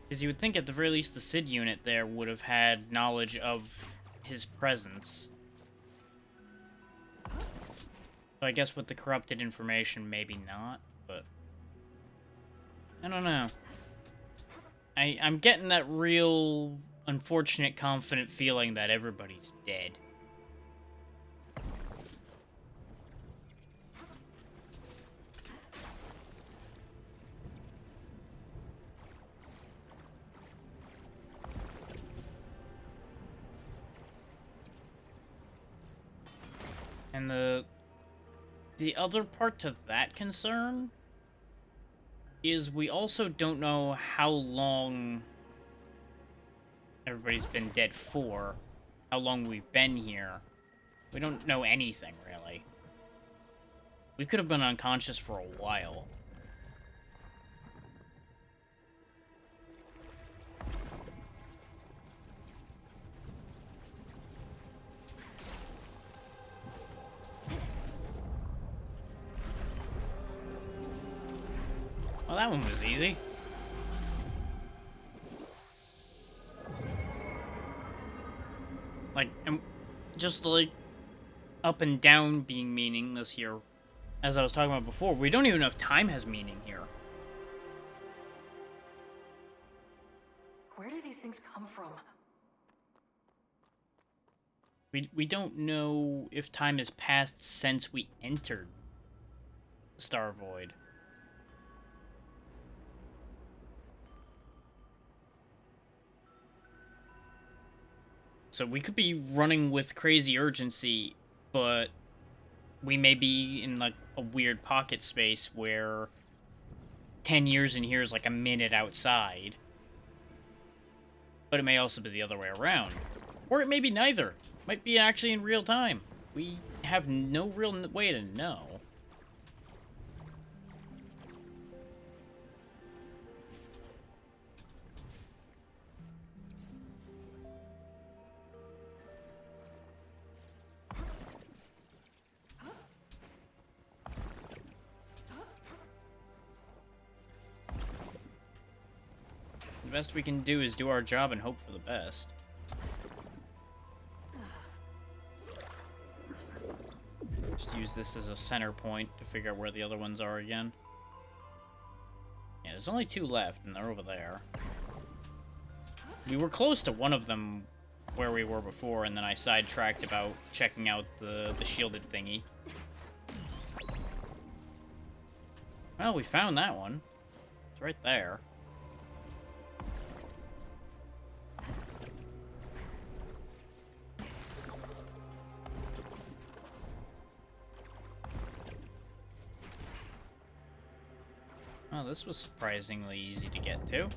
Because you would think at the very least the SID unit there would have had knowledge of his presence. So I guess with the corrupted information, maybe not, but... I don't know. I'm getting that real, unfortunate, confident feeling that everybody's dead. And the other part to that concern is we also don't know how long everybody's been dead for, how long we've been here. We don't know anything, really. We could have been unconscious for a while. Well, that one was easy. Like, just like up and down being meaningless here. As I was talking about before, we don't even know if time has meaning here. Where do these things come from? We don't know if time has passed since we entered the Star Void. So we could be running with crazy urgency, but we may be in like a weird pocket space where 10 years in here is like a minute outside. But it may also be the other way around. Or it may be neither. Might be actually in real time. We have no real way to know. The best we can do is do our job and hope for the best. Just use this as a center point to figure out where the other ones are again. Yeah, there's only 2 left, and they're over there. We were close to one of them where we were before, and then I sidetracked about checking out the shielded thingy. Well, we found that one. It's right there. Oh, this was surprisingly easy to get to.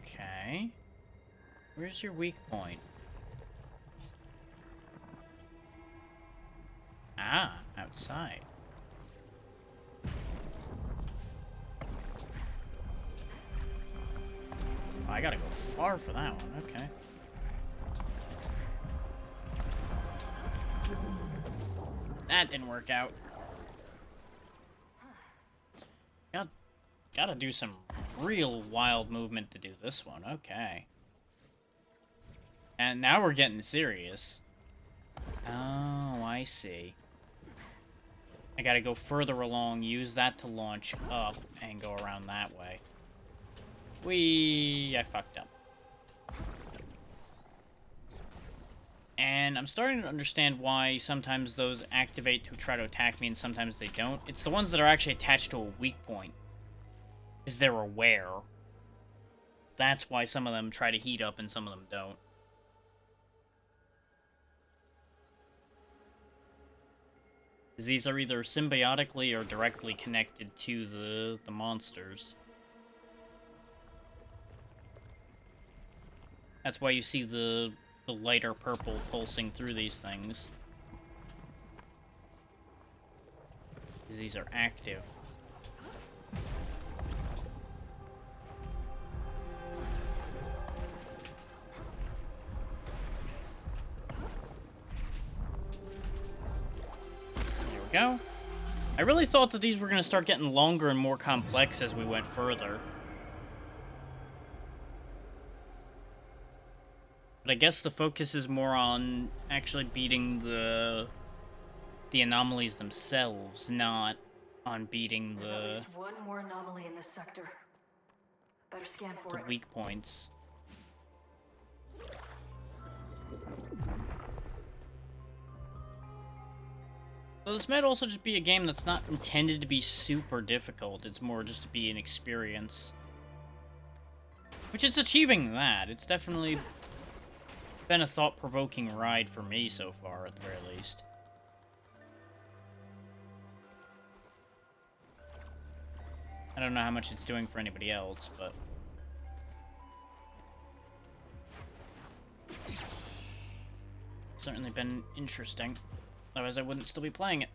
Okay. Where's your weak point? Ah, outside. Oh, I gotta go far for that one, okay. That didn't work out. Gotta do some real wild movement to do this one, okay. And now we're getting serious. Oh, I see. I gotta go further along, use that to launch up, and go around that way. I fucked up. And I'm starting to understand why sometimes those activate to try to attack me and sometimes they don't. It's the ones that are actually attached to a weak point. Is they're aware. That's why some of them try to heat up and some of them don't. These are either symbiotically or directly connected to the monsters. That's why you see the lighter purple pulsing through these things. These are active. Go. I really thought that these were going to start getting longer and more complex as we went further. But I guess the focus is more on actually beating the anomalies themselves, not on beating There's at least one more anomaly in this sector. Better scan for it. Weak points. So this might also just be a game that's not intended to be super difficult. It's more just to be an experience. Which it's achieving that. It's definitely been a thought-provoking ride for me so far, at the very least. I don't know how much it's doing for anybody else, but... it's certainly been interesting. Otherwise, I wouldn't still be playing it.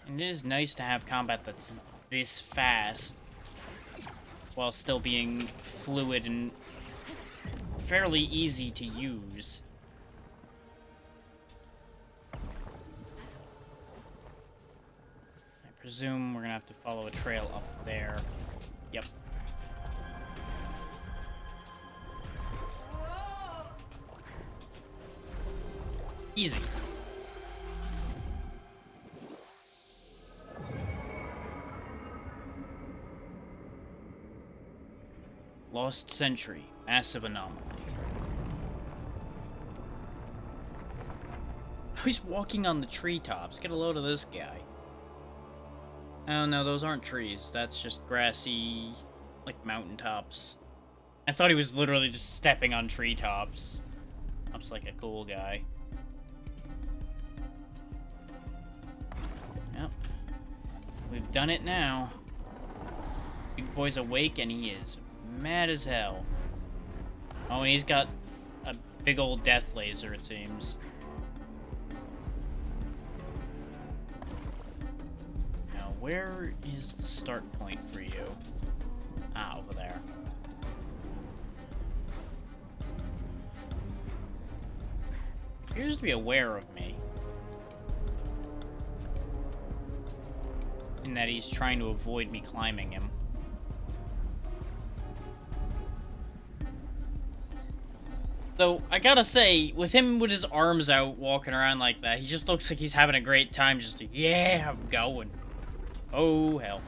And it is nice to have combat that's this fast, while still being fluid and fairly easy to use. I presume we're gonna have to follow a trail up there. Yep. Easy. Lost Sentry. Massive anomaly. He's walking on the treetops. Get a load of this guy. Oh no, those aren't trees. That's just grassy like, mountaintops. I thought he was literally just stepping on treetops. Looks like a cool guy. Yep. We've done it now. Big boy's awake and he is mad as hell. Oh, and he's got a big old death laser, it seems. Now, where is the start point for you? Ah, over there. Appears to be aware of me. In that he's trying to avoid me climbing him. Though, I gotta say, with him with his arms out walking around like that, he just looks like he's having a great time just like, yeah, I'm going. Oh, hell.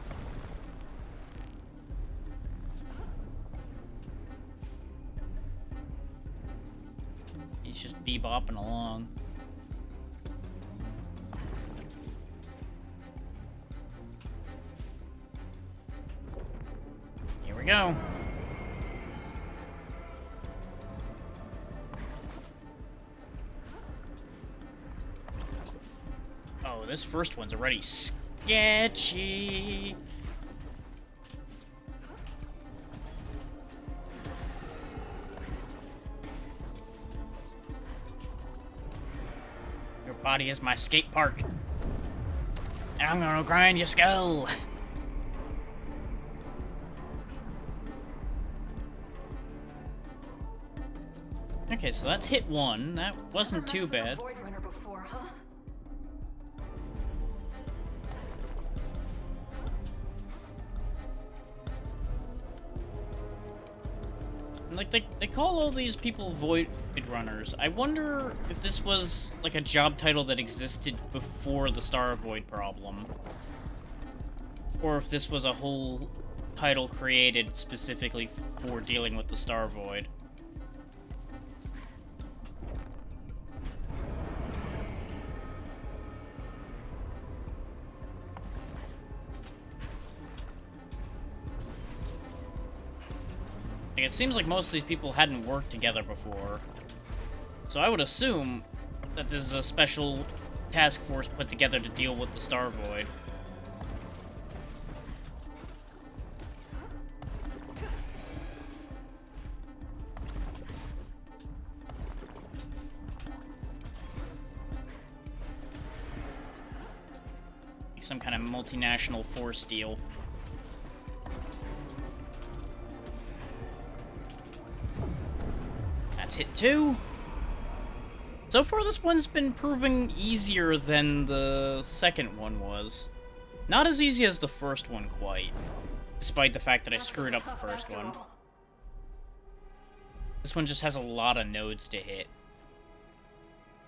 He's just bebopping along. Here we go. Oh, this first one's already sketchy. Your body is my skate park. And I'm gonna grind your skull. Okay, so that's hit one. That wasn't too bad. Void Runner before, huh? Like, they call all these people Void Runners. I wonder if this was, like, a job title that existed before the Star Void problem. Or if this was a whole title created specifically for dealing with the Star Void. It seems like most of these people hadn't worked together before. So I would assume that this is a special task force put together to deal with the Star Void. Like some kind of multinational force deal. That's hit two. So far, this one's been proving easier than the second one was. Not as easy as the first one, quite. Despite the fact that I screwed up the first one. This one just has a lot of nodes to hit.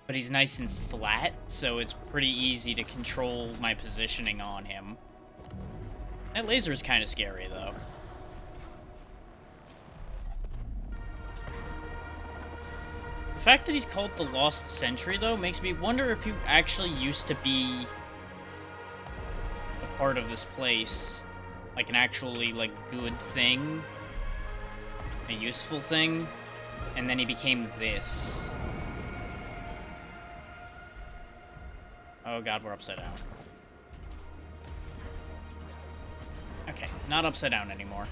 But he's nice and flat, so it's pretty easy to control my positioning on him. That laser is kind of scary, though. The fact that he's called the Lost Sentry, though, makes me wonder if he actually used to be a part of this place. Like, an actually, like, good thing. A useful thing. And then he became this. Oh god, we're upside down. Okay, not upside down anymore.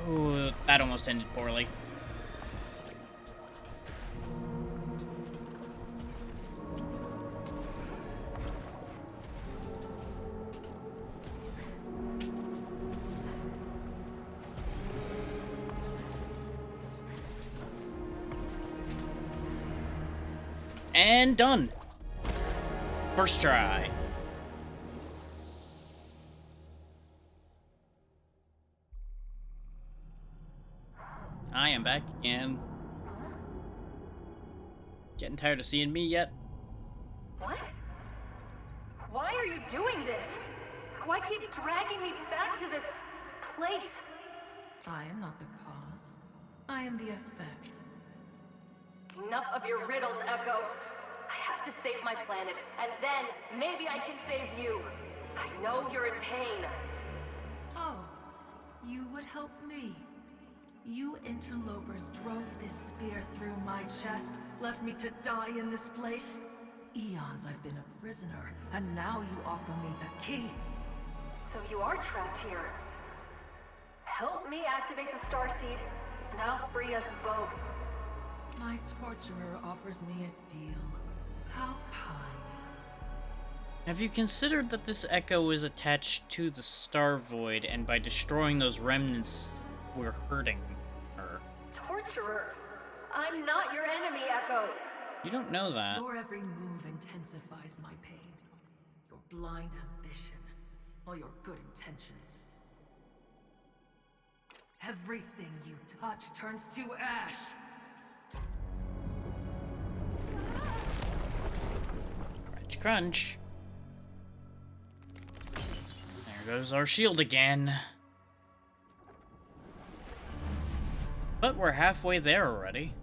Ooh, that almost ended poorly. And done. First try. I am back again. Getting tired of seeing me yet? What? Why are you doing this? Why keep dragging me back to this place? I am not the cause. I am the effect. Enough of your riddles, Echo. I have to save my planet, and then maybe I can save you. I know you're in pain. Oh, you would help me. You interlopers drove this spear through my chest, left me to die in this place. Eons I've been a prisoner, and now you offer me the key. So you are trapped here. Help me activate the Starseed, and I'll free us both. My torturer offers me a deal. How kind. Have you considered that this Echo is attached to the Star Void, and by destroying those remnants, we're hurting her? Torturer? I'm not your enemy, Echo. You don't know that. Your every move intensifies my pain. Your blind ambition, all your good intentions. Everything you touch turns to ash. Crunch, crunch. There goes our shield again. But we're halfway there already.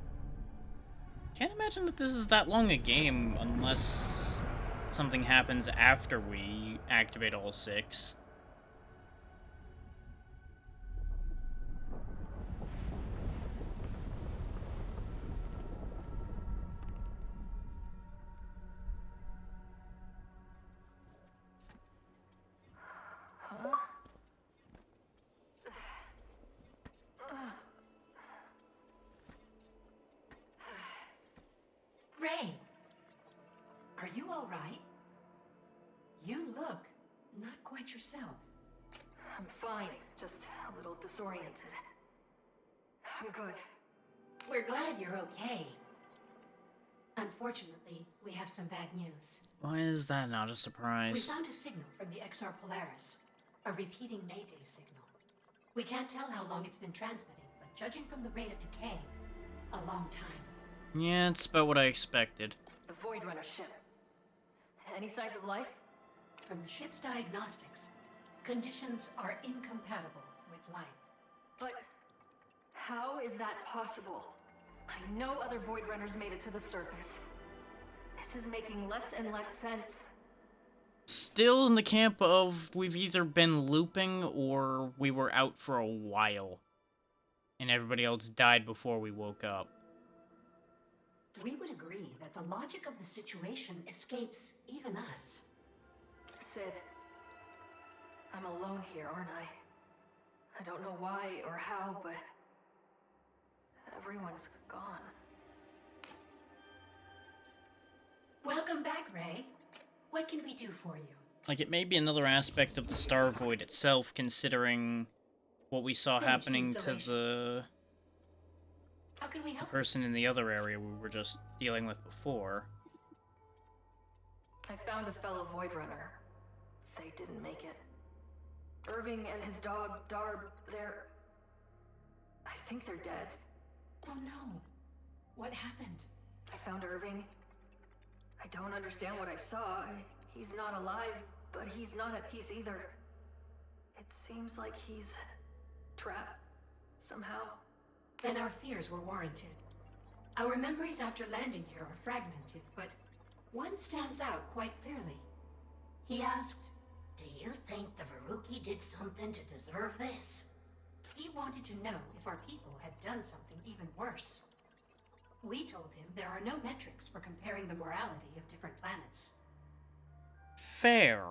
Can't imagine that this is that long a game unless something happens after we activate all 6. Ray! Are you all right? You look not quite yourself. I'm fine, just a little disoriented. I'm good. We're glad you're okay. Unfortunately, we have some bad news. Why is that not a We surprise? found a signal from the XR Polaris, a repeating Mayday signal. We can't tell how long it's been transmitting, but judging from the rate of decay, a long time. Yeah, it's about what I expected. The Void Runner ship. Any signs of life? From the ship's diagnostics, conditions are incompatible with life. But how is that possible? I know other Void Runners made it to the surface. This is making less and less sense. Still in the camp of we've either been looping or we were out for a while. And everybody else died before we woke up. We would agree that the logic of the situation escapes even us. Sid, I'm alone here, aren't I? I don't know why or how, but everyone's gone. Welcome back, Ray. What can we do for you? Like, it may be another aspect of the Star Void itself, considering what we saw Finished happening to installation. the How can we help? person in the other area we were just dealing with before. I found a fellow Void Runner. They didn't make it. Irving and his dog, Darb, I think they're dead. Oh no. What happened? I found Irving. I don't understand what I saw. He's not alive, but he's not at peace either. It seems like he's trapped somehow. Then our fears were warranted. Our memories after landing here are fragmented, but one stands out quite clearly. He asked, "Do you think the Veruki did something to deserve this?" He wanted to know if our people had done something even worse. We told him there are no metrics for comparing the morality of different planets. Fair.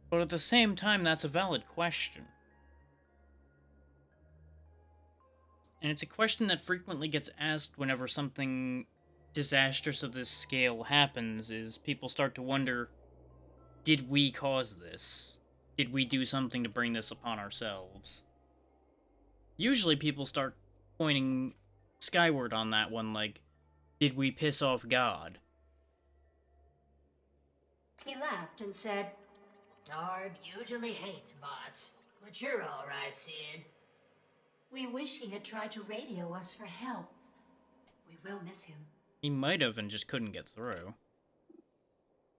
But at the same time, that's a valid question. And it's a question that frequently gets asked whenever something disastrous of this scale happens, is people start to wonder, did we cause this? Did we do something to bring this upon ourselves? Usually people start pointing skyward on that one, like, did we piss off God? He laughed and said, "Darb usually hates bots, but you're all right, Sid." We wish he had tried to radio us for help. We will miss him. He might have and just couldn't get through.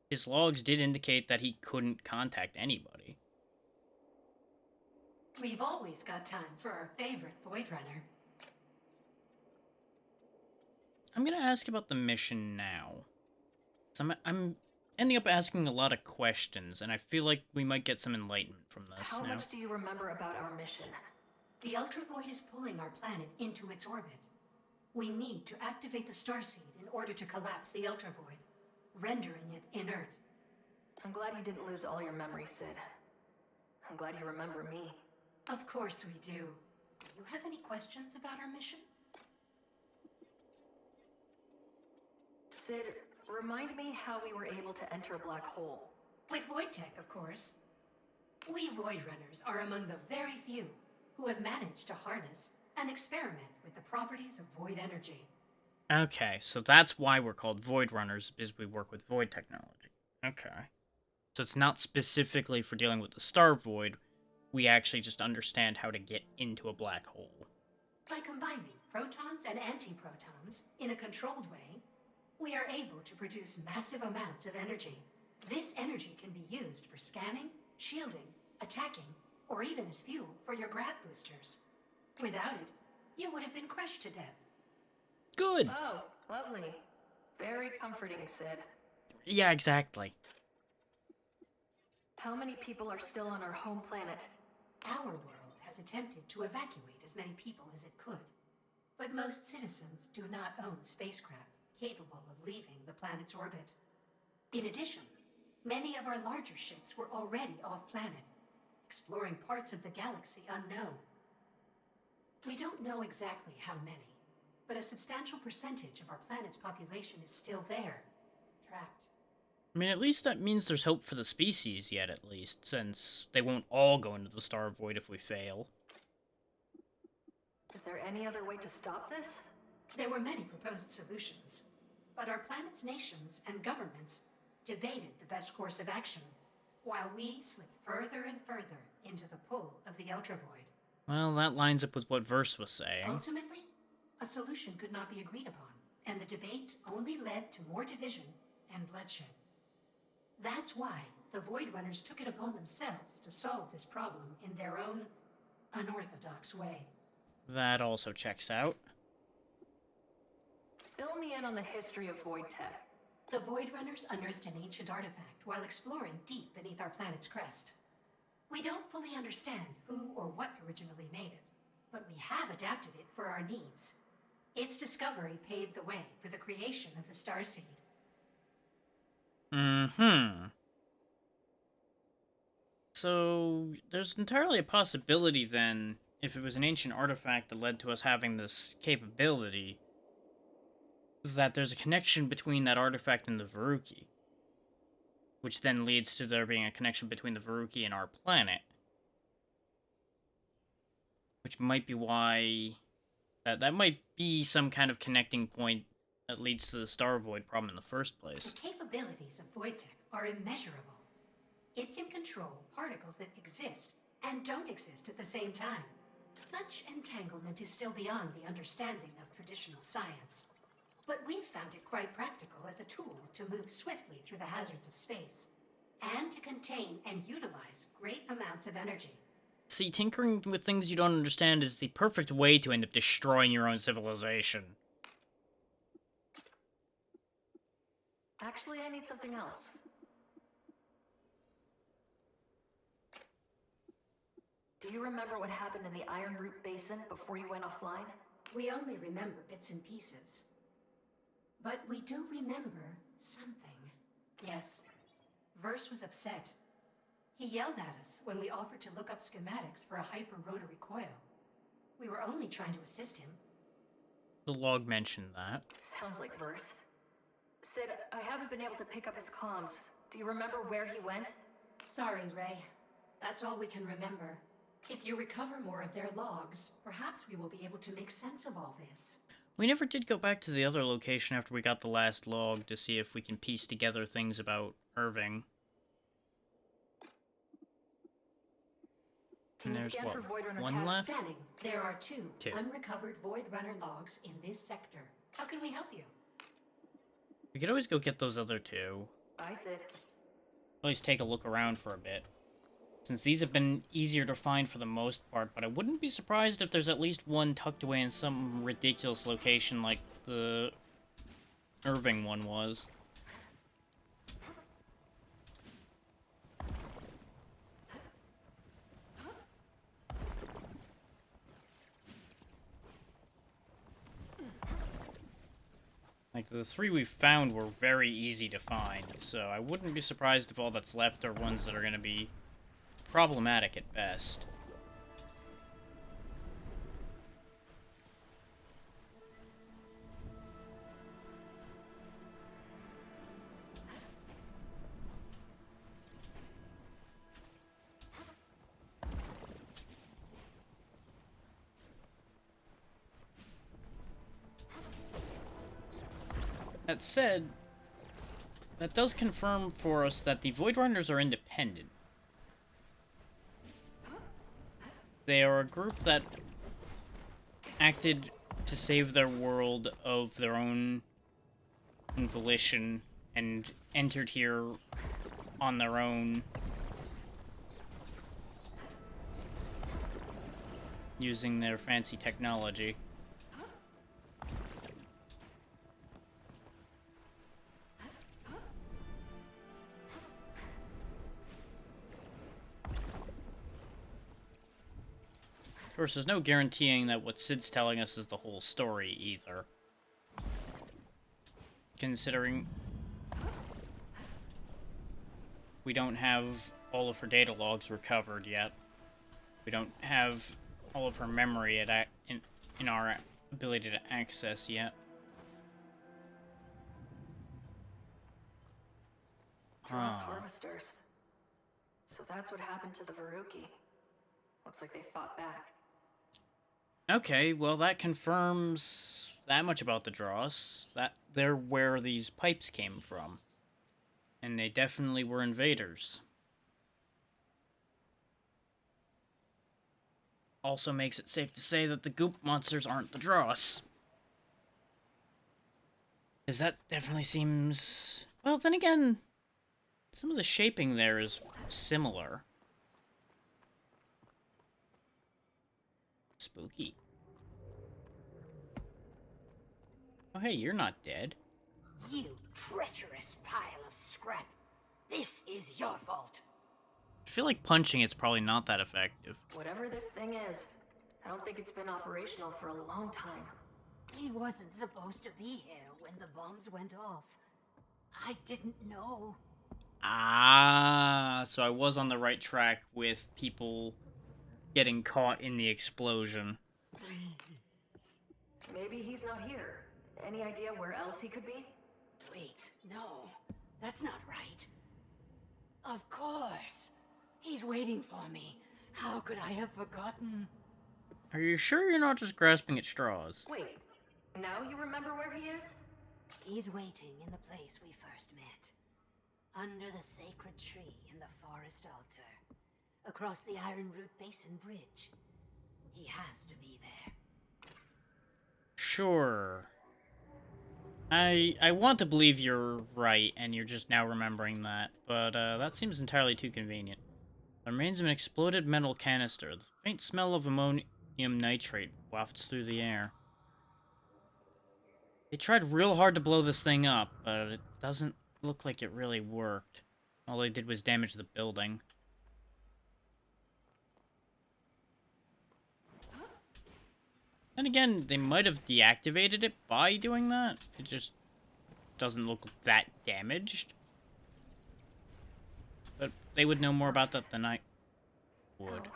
His logs did indicate that he couldn't contact anybody. We've always got time for our favorite Void Runner. I'm gonna ask about the mission now. So I'm ending up asking a lot of questions, and I feel like we might get some enlightenment from this How now. much do you remember about our mission? The Ultravoid is pulling our planet into its orbit. We need to activate the Starseed in order to collapse the Ultravoid, rendering it inert. I'm glad you didn't lose all your memory, Sid. I'm glad you remember me. Of course we do. Do you have any questions about our mission? Sid, remind me how we were able to enter a black hole. With Void Tech, of course. We Void Runners are among the very few who have managed to harness and experiment with the properties of void energy. Okay, so that's why we're called Void Runners, is we work with void technology. Okay. So it's not specifically for dealing with the Star Void, we actually just understand how to get into a black hole. By combining protons and antiprotons in a controlled way, we are able to produce massive amounts of energy. This energy can be used for scanning, shielding, attacking, or even as fuel for your grav boosters. Without it, you would have been crushed to death. Good! Oh, lovely. Very comforting, Sid. Yeah, exactly. How many people are still on our home planet? Our world has attempted to evacuate as many people as it could, but most citizens do not own spacecraft capable of leaving the planet's orbit. In addition, many of our larger ships were already off-planet, exploring parts of the galaxy unknown. We don't know exactly how many, but a substantial percentage of our planet's population is still there, trapped. I mean, at least that means there's hope for the species yet, at least, since they won't all go into the Star Void if we fail. Is there any other way to stop this? There were many proposed solutions, but our planet's nations and governments debated the best course of action, while we slip further and further into the pull of the Ultravoid. Well, that lines up with what Verse was saying. Ultimately, a solution could not be agreed upon, and the debate only led to more division and bloodshed. That's why the Void Runners took it upon themselves to solve this problem in their own unorthodox way. That also checks out. Fill me in on the history of Void Tech. The Void Runners unearthed an ancient artifact while exploring deep beneath our planet's crust. We don't fully understand who or what originally made it, but we have adapted it for our needs. Its discovery paved the way for the creation of the Starseed. Mm-hmm. So, there's entirely a possibility then, if it was an ancient artifact that led to us having this capability, that there's a connection between that artifact and the Veruki. Which then leads to there being a connection between the Veruki and our planet. Which might be why... That might be some kind of connecting point that leads to the Star Void problem in the first place. The capabilities of Void Tech are immeasurable. It can control particles that exist and don't exist at the same time. Such entanglement is still beyond the understanding of traditional science. But we've found it quite practical as a tool to move swiftly through the hazards of space, and to contain and utilize great amounts of energy. See, tinkering with things you don't understand is the perfect way to end up destroying your own civilization. Actually, I need something else. Do you remember what happened in the Iron Root Basin before you went offline? We only remember bits and pieces. But we do remember something. Yes, Verse was upset. He yelled at us when we offered to look up schematics for a hyper-rotary coil. We were only trying to assist him. The log mentioned that. Sounds like Verse. Sid, I haven't been able to pick up his comms. Do you remember where he went? Sorry, Ray. That's all we can remember. If you recover more of their logs, perhaps we will be able to make sense of all this. We never did go back to the other location after we got the last log to see if we can piece together things about Irving. Can And you there's scan what, for Void Runner one cache? left? Scanning. There are two Two. unrecovered Void Runner logs in this sector. How can we help you? We could always go get those other two. Bye, Sid. At least take a look around for a bit. Since these have been easier to find for the most part, but I wouldn't be surprised if there's at least one tucked away in some ridiculous location like the Irving one was. Like, the 3 we found were very easy to find, so I wouldn't be surprised if all that's left are ones that are going to be problematic at best. That said, that does confirm for us that the Void Runners are independent. They are a group that acted to save their world of their own volition and entered here on their own, using their fancy technology. Of course, there's no guaranteeing that what Sid's telling us is the whole story, either. Considering we don't have all of her data logs recovered yet. We don't have all of her memory in our ability to access yet. Dross harvesters. So that's what happened to the Veruki. Looks like they fought back. Okay, well that confirms that much about the Dross. That they're where these pipes came from. And they definitely were invaders. Also makes it safe to say that the goop monsters aren't the Dross. Because that definitely seems... Well, then again, some of the shaping there is similar. Spooky. Oh, hey, you're not dead. You treacherous pile of scrap. This is your fault. I feel like punching it's probably not that effective. Whatever this thing is, I don't think it's been operational for a long time. He wasn't supposed to be here when the bombs went off. I didn't know. Ah, so I was on the right track with people getting caught in the explosion. Please. Maybe he's not here. Any idea where else he could be? Wait, no. That's not right. Of course. He's waiting for me. How could I have forgotten? Are you sure you're not just grasping at straws? Wait, now you remember where he is? He's waiting in the place we first met. Under the sacred tree in the forest altar. Across the Iron Root Basin Bridge. He has to be there. Sure. I want to believe you're right, and you're just now remembering that, but that seems entirely too convenient. The remains of an exploded metal canister. The faint smell of ammonium nitrate wafts through the air. They tried real hard to blow this thing up, but it doesn't look like it really worked. All they did was damage the building. Then again, they might have deactivated it by doing that. It just doesn't look that damaged. But they would know more about that than I would. No.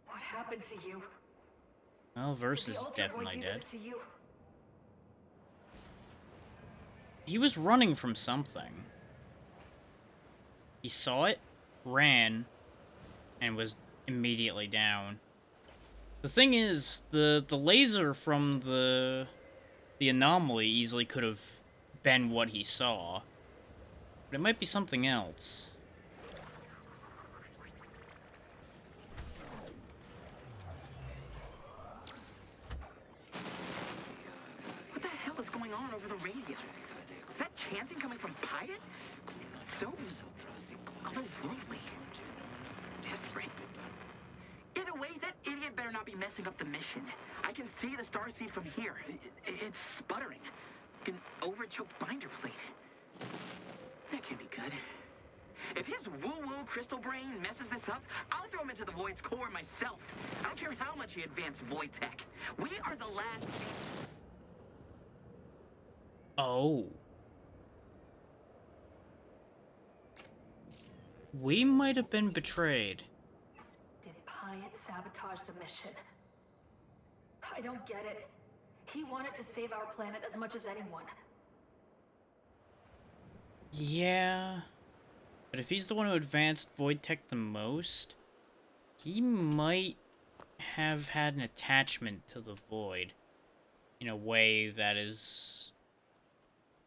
What happened to you? Well, Verse Did the is Ultra Void definitely do dead. this to you? He was running from something. He saw it, ran, and was immediately down. The thing is, the laser from the anomaly easily could have been what he saw. But it might be something else. What the hell is going on over the radio? Is that chanting coming from Pyatt? So otherworldly. Desperate. Either way, that idiot better not be messing up the mission. I can see the starseed from here. It's sputtering. fucking overchoked binder plate. That can't be good. If his woo-woo crystal brain messes this up, I'll throw him into the Void's core myself. I don't care how much he advanced Void tech. We are the last... Oh. We might have been betrayed. Did Pyatt sabotage the mission? I don't get it. He wanted to save our planet as much as anyone. Yeah. But if he's the one who advanced Void Tech the most, he might have had an attachment to the Void in a way that has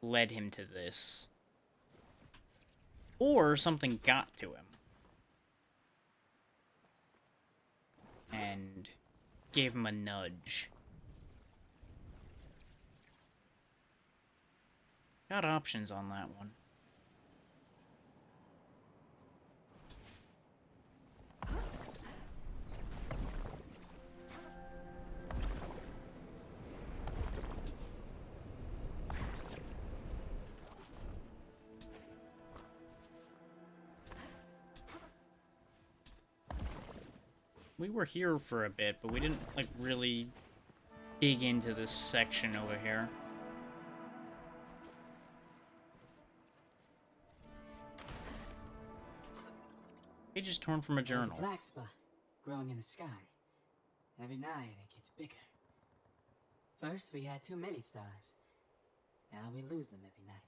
led him to this. Or something got to him and gave him a nudge. Got options on that one. We were here for a bit, but we didn't, like, really dig into this section over here. Page is torn from a journal. There's a black spot growing in the sky. Every night it gets bigger. First we had too many stars. Now we lose them every night.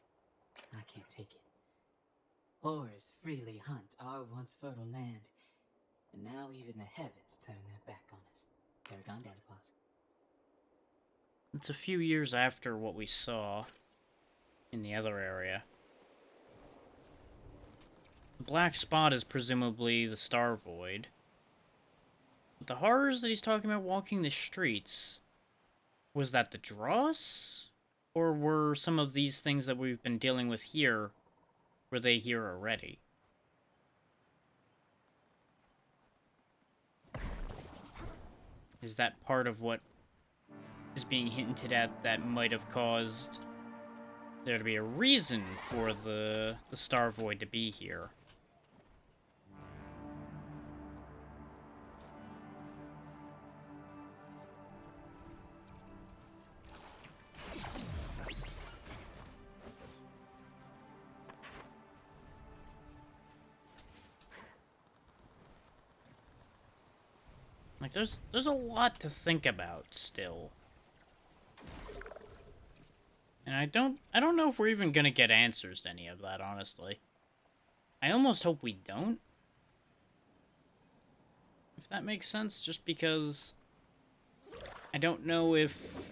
I can't take it. Horrors freely hunt our once fertile land. And now even the heavens turn their back on us. They're gone, Daddy Claus. It's a few years after what we saw in the other area. The black spot is presumably the Star Void. But the horrors that he's talking about walking the streets, was that the Dross? Or were some of these things that we've been dealing with here, were they here already? Is that part of what is being hinted at that might have caused there to be a reason for the Star Void to be here? Like, there's a lot to think about still. And I don't know if we're even gonna get answers to any of that, honestly. I almost hope we don't. If that makes sense, just because I don't know if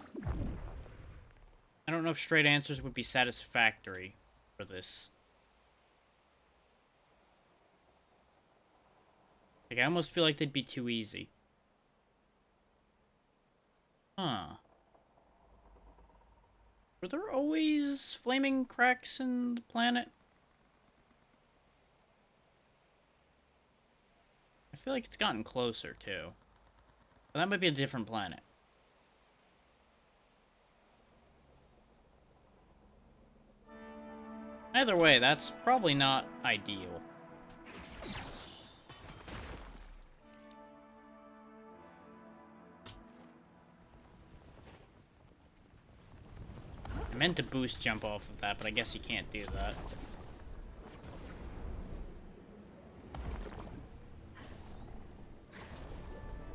straight answers would be satisfactory for this. Like, I almost feel like they'd be too easy. Huh. Were there always flaming cracks in the planet? I feel like it's gotten closer, too. But that might be a different planet. Either way, that's probably not ideal. I meant to boost jump off of that, but I guess you can't do that.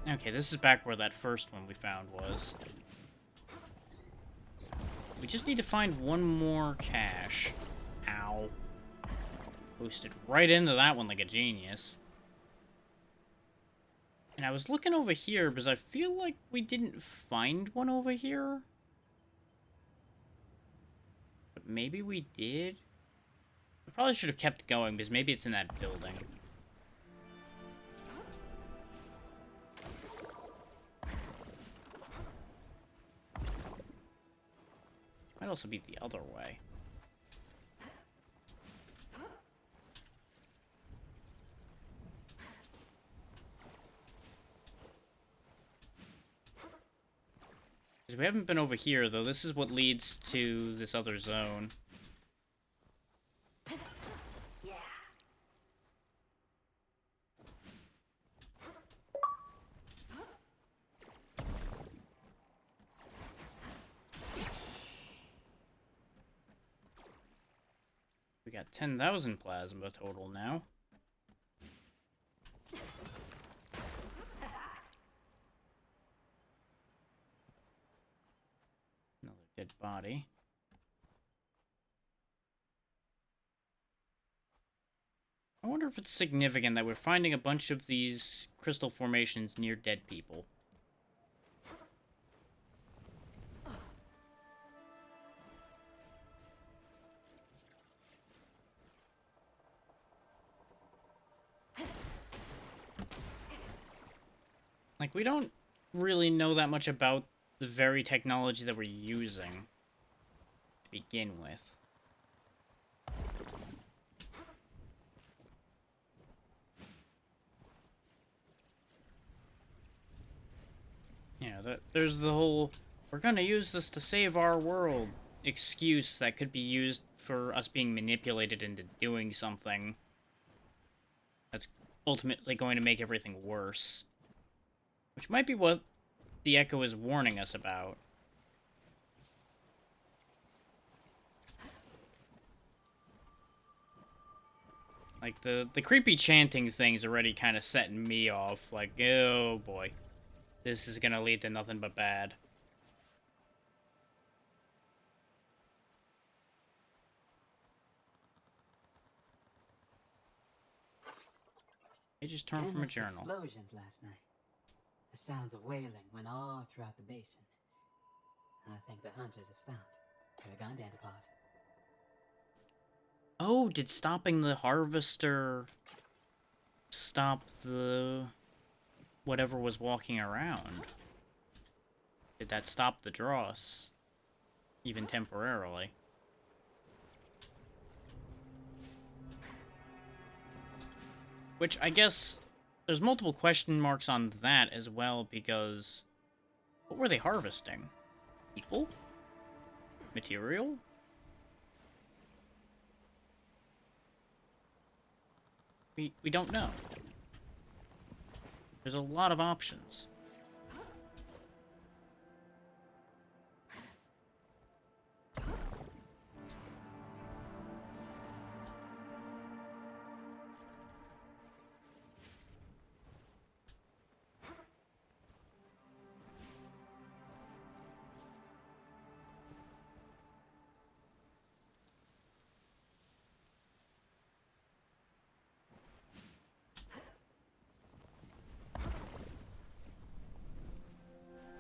Okay, this is back where that first one we found was. We just need to find one more cache. Ow. Boosted right into that one like a genius. And I was looking over here because I feel like we didn't find one over here. But maybe we did? I probably should have kept going because maybe it's in that building. Might also be the other way. Because we haven't been over here, though. This is what leads to this other zone. Yeah. We got 10,000 plasma total now. Another dead body. I wonder if it's significant that we're finding a bunch of these crystal formations near dead people. Like, we don't really know that much about the very technology that we're using to begin with. You know, there's the whole, we're gonna use this to save our world excuse that could be used for us being manipulated into doing something that's ultimately going to make everything worse. Which might be what the Echo is warning us about. Like, the creepy chanting thing's already kind of setting me off. Like, oh boy. This is gonna lead to nothing but bad. It just turned from a Endless journal. explosions last night. The sounds of wailing went all throughout the basin. I think the hunters have stopped. They're gone down to pause. Oh, did stopping the harvester stop the whatever was walking around? Did that stop the dross? Even temporarily? Which, I guess, there's multiple question marks on that as well, because what were they harvesting? People? Material? We don't know. There's a lot of options.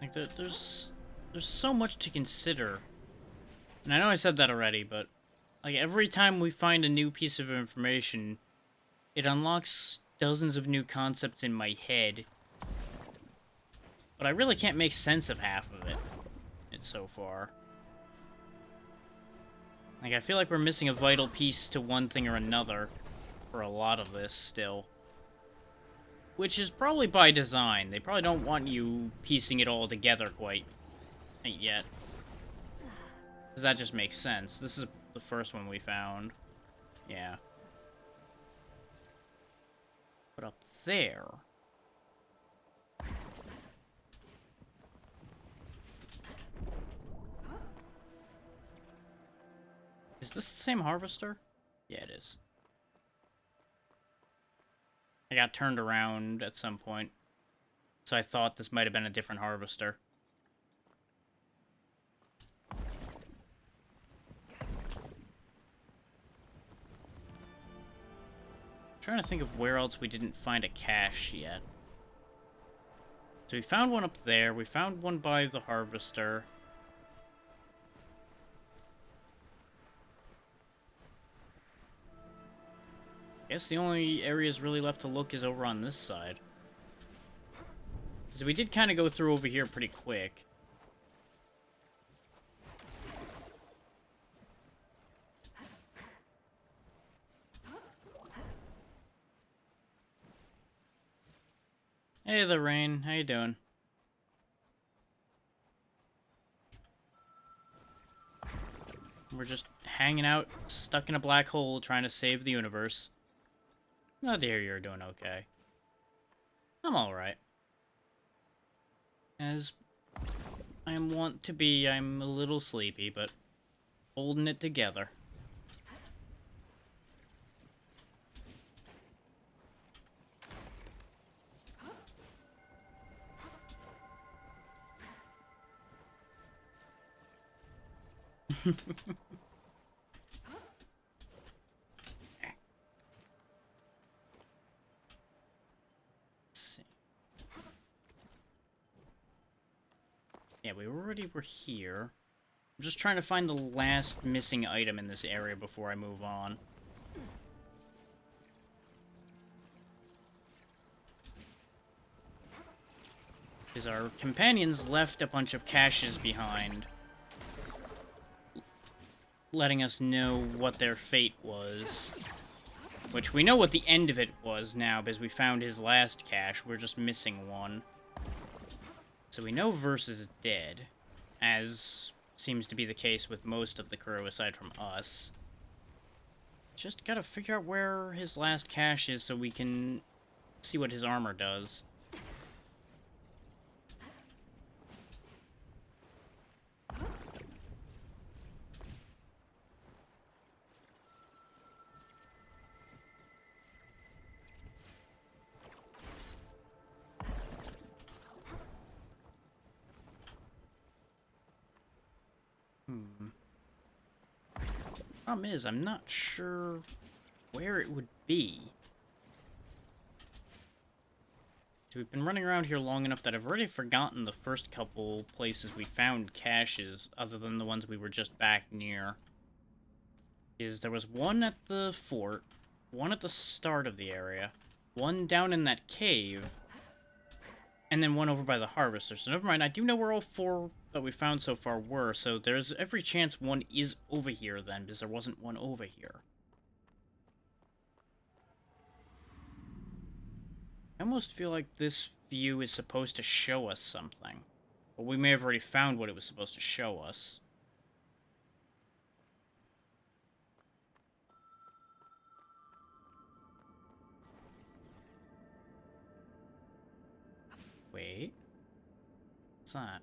Like, there's so much to consider. And I know I said that already, but like every time we find a new piece of information, it unlocks dozens of new concepts in my head. But I really can't make sense of half of it so far. Like, I feel like we're missing a vital piece to one thing or another for a lot of this still. Which is probably by design. They probably don't want you piecing it all together quite yet. Because that just makes sense. This is the first one we found. Yeah. But up there... Is this the same harvester? Yeah, it is. I got turned around at some point, so I thought this might have been a different harvester. I'm trying to think of where else we didn't find a cache yet. So we found one up there, we found one by the harvester. I guess the only areas really left to look is over on this side. Because we did kind of go through over here pretty quick. Hey there, Rain. How you doing? We're just hanging out, stuck in a black hole, trying to save the universe. Glad to hear you're doing okay. I'm alright. As I want to be, I'm a little sleepy, but holding it together. Yeah, we already were here. I'm just trying to find the last missing item in this area before I move on. Because our companions left a bunch of caches behind, letting us know what their fate was. Which we know what the end of it was now, because we found his last cache. We're just missing one. So we know Verse is dead, as seems to be the case with most of the crew aside from us. Just gotta figure out where his last cache is so we can see what his armor does. Problem is, I'm not sure where it would be. So we've been running around here long enough that I've already forgotten the first couple places we found caches, other than the ones we were just back near. There was one at the fort, one at the start of the area, one down in that cave, and then one over by the harvester. So never mind, I do know where all four that we found so far were, so there's every chance one is over here then, because there wasn't one over here. I almost feel like this view is supposed to show us something. But we may have already found what it was supposed to show us. Wait. What's that?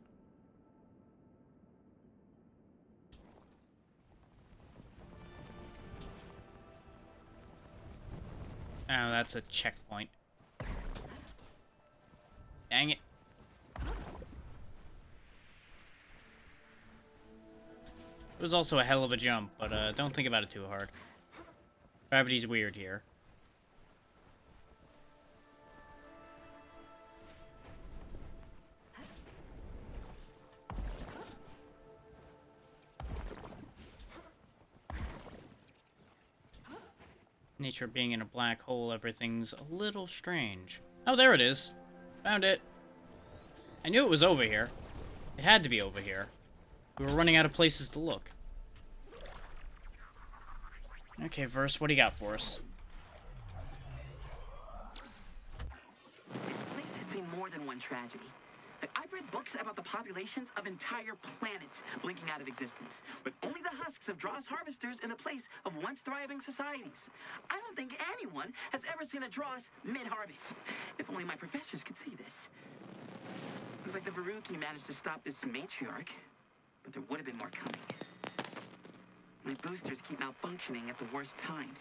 Oh, that's a checkpoint. Dang it. It was also a hell of a jump, but don't think about it too hard. Gravity's weird here. Nature being in a black hole, everything's a little strange. Oh, there it is. Found it. I knew it was over here. It had to be over here. We were running out of places to look. Okay, Verse, what do you got for us? This place has seen more than one tragedy. Like, I've read books about the populations of entire planets blinking out of existence, with only the husks of Dross harvesters in the place of once thriving societies. I don't think anyone has ever seen a Dross mid-harvest. If only my professors could see this. Looks like the Veruki managed to stop this matriarch, but there would have been more coming. My boosters keep malfunctioning at the worst times.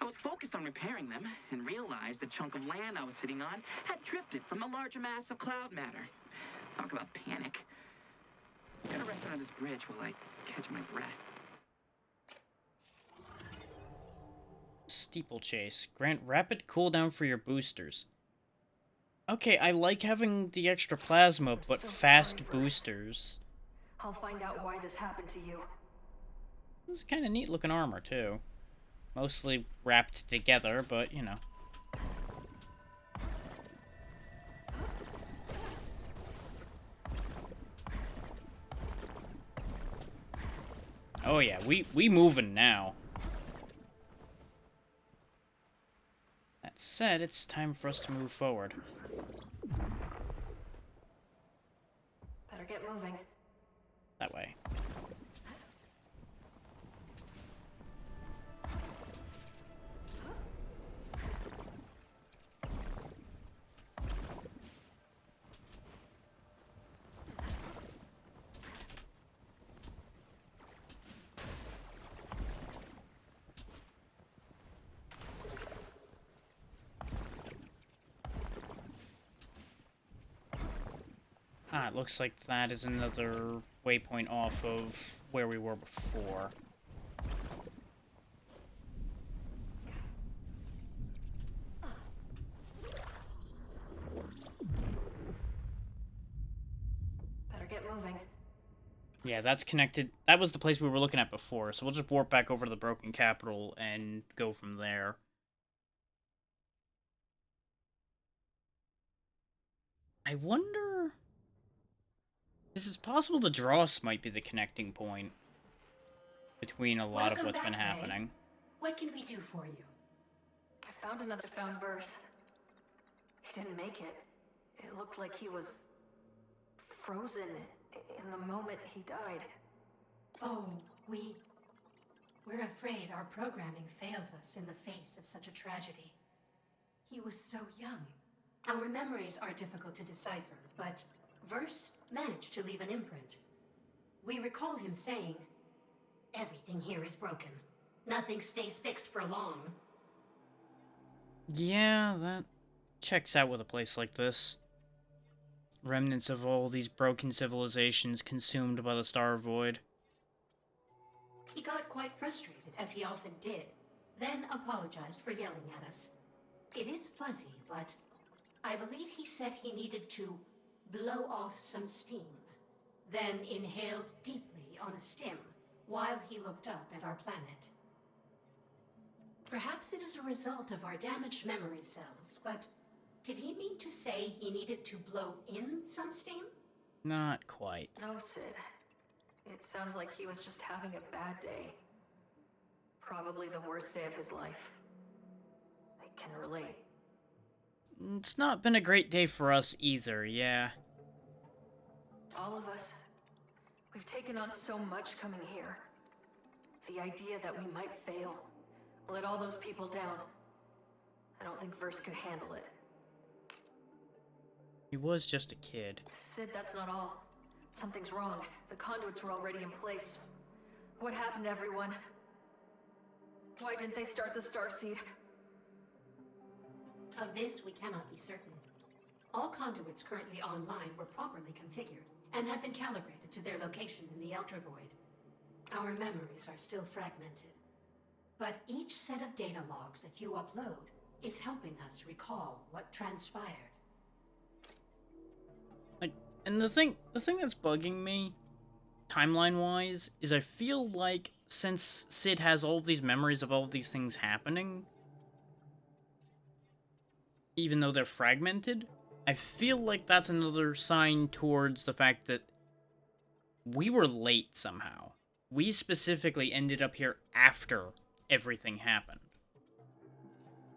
I was focused on repairing them and realized the chunk of land I was sitting on had drifted from the larger mass of cloud matter. Talk about panic. I'm gonna rest under this bridge while I catch my breath. Steeplechase. Grant rapid cooldown for your boosters. Okay, I like having the extra plasma, but so fast sorry, Verse. boosters. I'll find out why this happened to you. This is kind of neat looking armor, too. Mostly wrapped together, but, you know. Oh yeah, we moving now. That said, it's time for us to move forward. Better get moving. That way. Ah, it looks like that is another waypoint off of where we were before. Better get moving. Yeah, that's connected. That was the place we were looking at before, so we'll just warp back over to the Broken Capital and go from there. I wonder... Is it possible the Dross might be the connecting point between a lot of Welcome what's been back, May. happening? What can we do for you? I found another found verse. He didn't make it. It looked like he was frozen in the moment he died. Oh, we're afraid our programming fails us in the face of such a tragedy. He was so young. Our memories are difficult to decipher, but Verse managed to leave an imprint. We recall him saying, "Everything here is broken. Nothing stays fixed for long." Yeah, that checks out with a place like this. Remnants of all these broken civilizations consumed by the Star Void. He got quite frustrated, as he often did, then apologized for yelling at us. It is fuzzy, but I believe he said he needed to blow off some steam, then inhaled deeply on a stim while he looked up at our planet. Perhaps it is a result of our damaged memory cells, but did he mean to say he needed to blow in some steam? Not quite. No, Sid. It sounds like he was just having a bad day. Probably the worst day of his life. I can relate. It's not been a great day for us either, yeah. All of us, we've taken on so much coming here. The idea that we might fail, let all those people down. I don't think Verse could handle it. He was just a kid. Sid, that's not all. Something's wrong. The conduits were already in place. What happened to everyone? Why didn't they start the Starseed? Of this, we cannot be certain. All conduits currently online were properly configured and have been calibrated to their location in the Ultra Void. Our memories are still fragmented, but each set of data logs that you upload is helping us recall what transpired. And the thing that's bugging me, timeline-wise, is I feel like since Sid has all of these memories of all of these things happening, even though they're fragmented, I feel like that's another sign towards the fact that we were late somehow. We specifically ended up here after everything happened.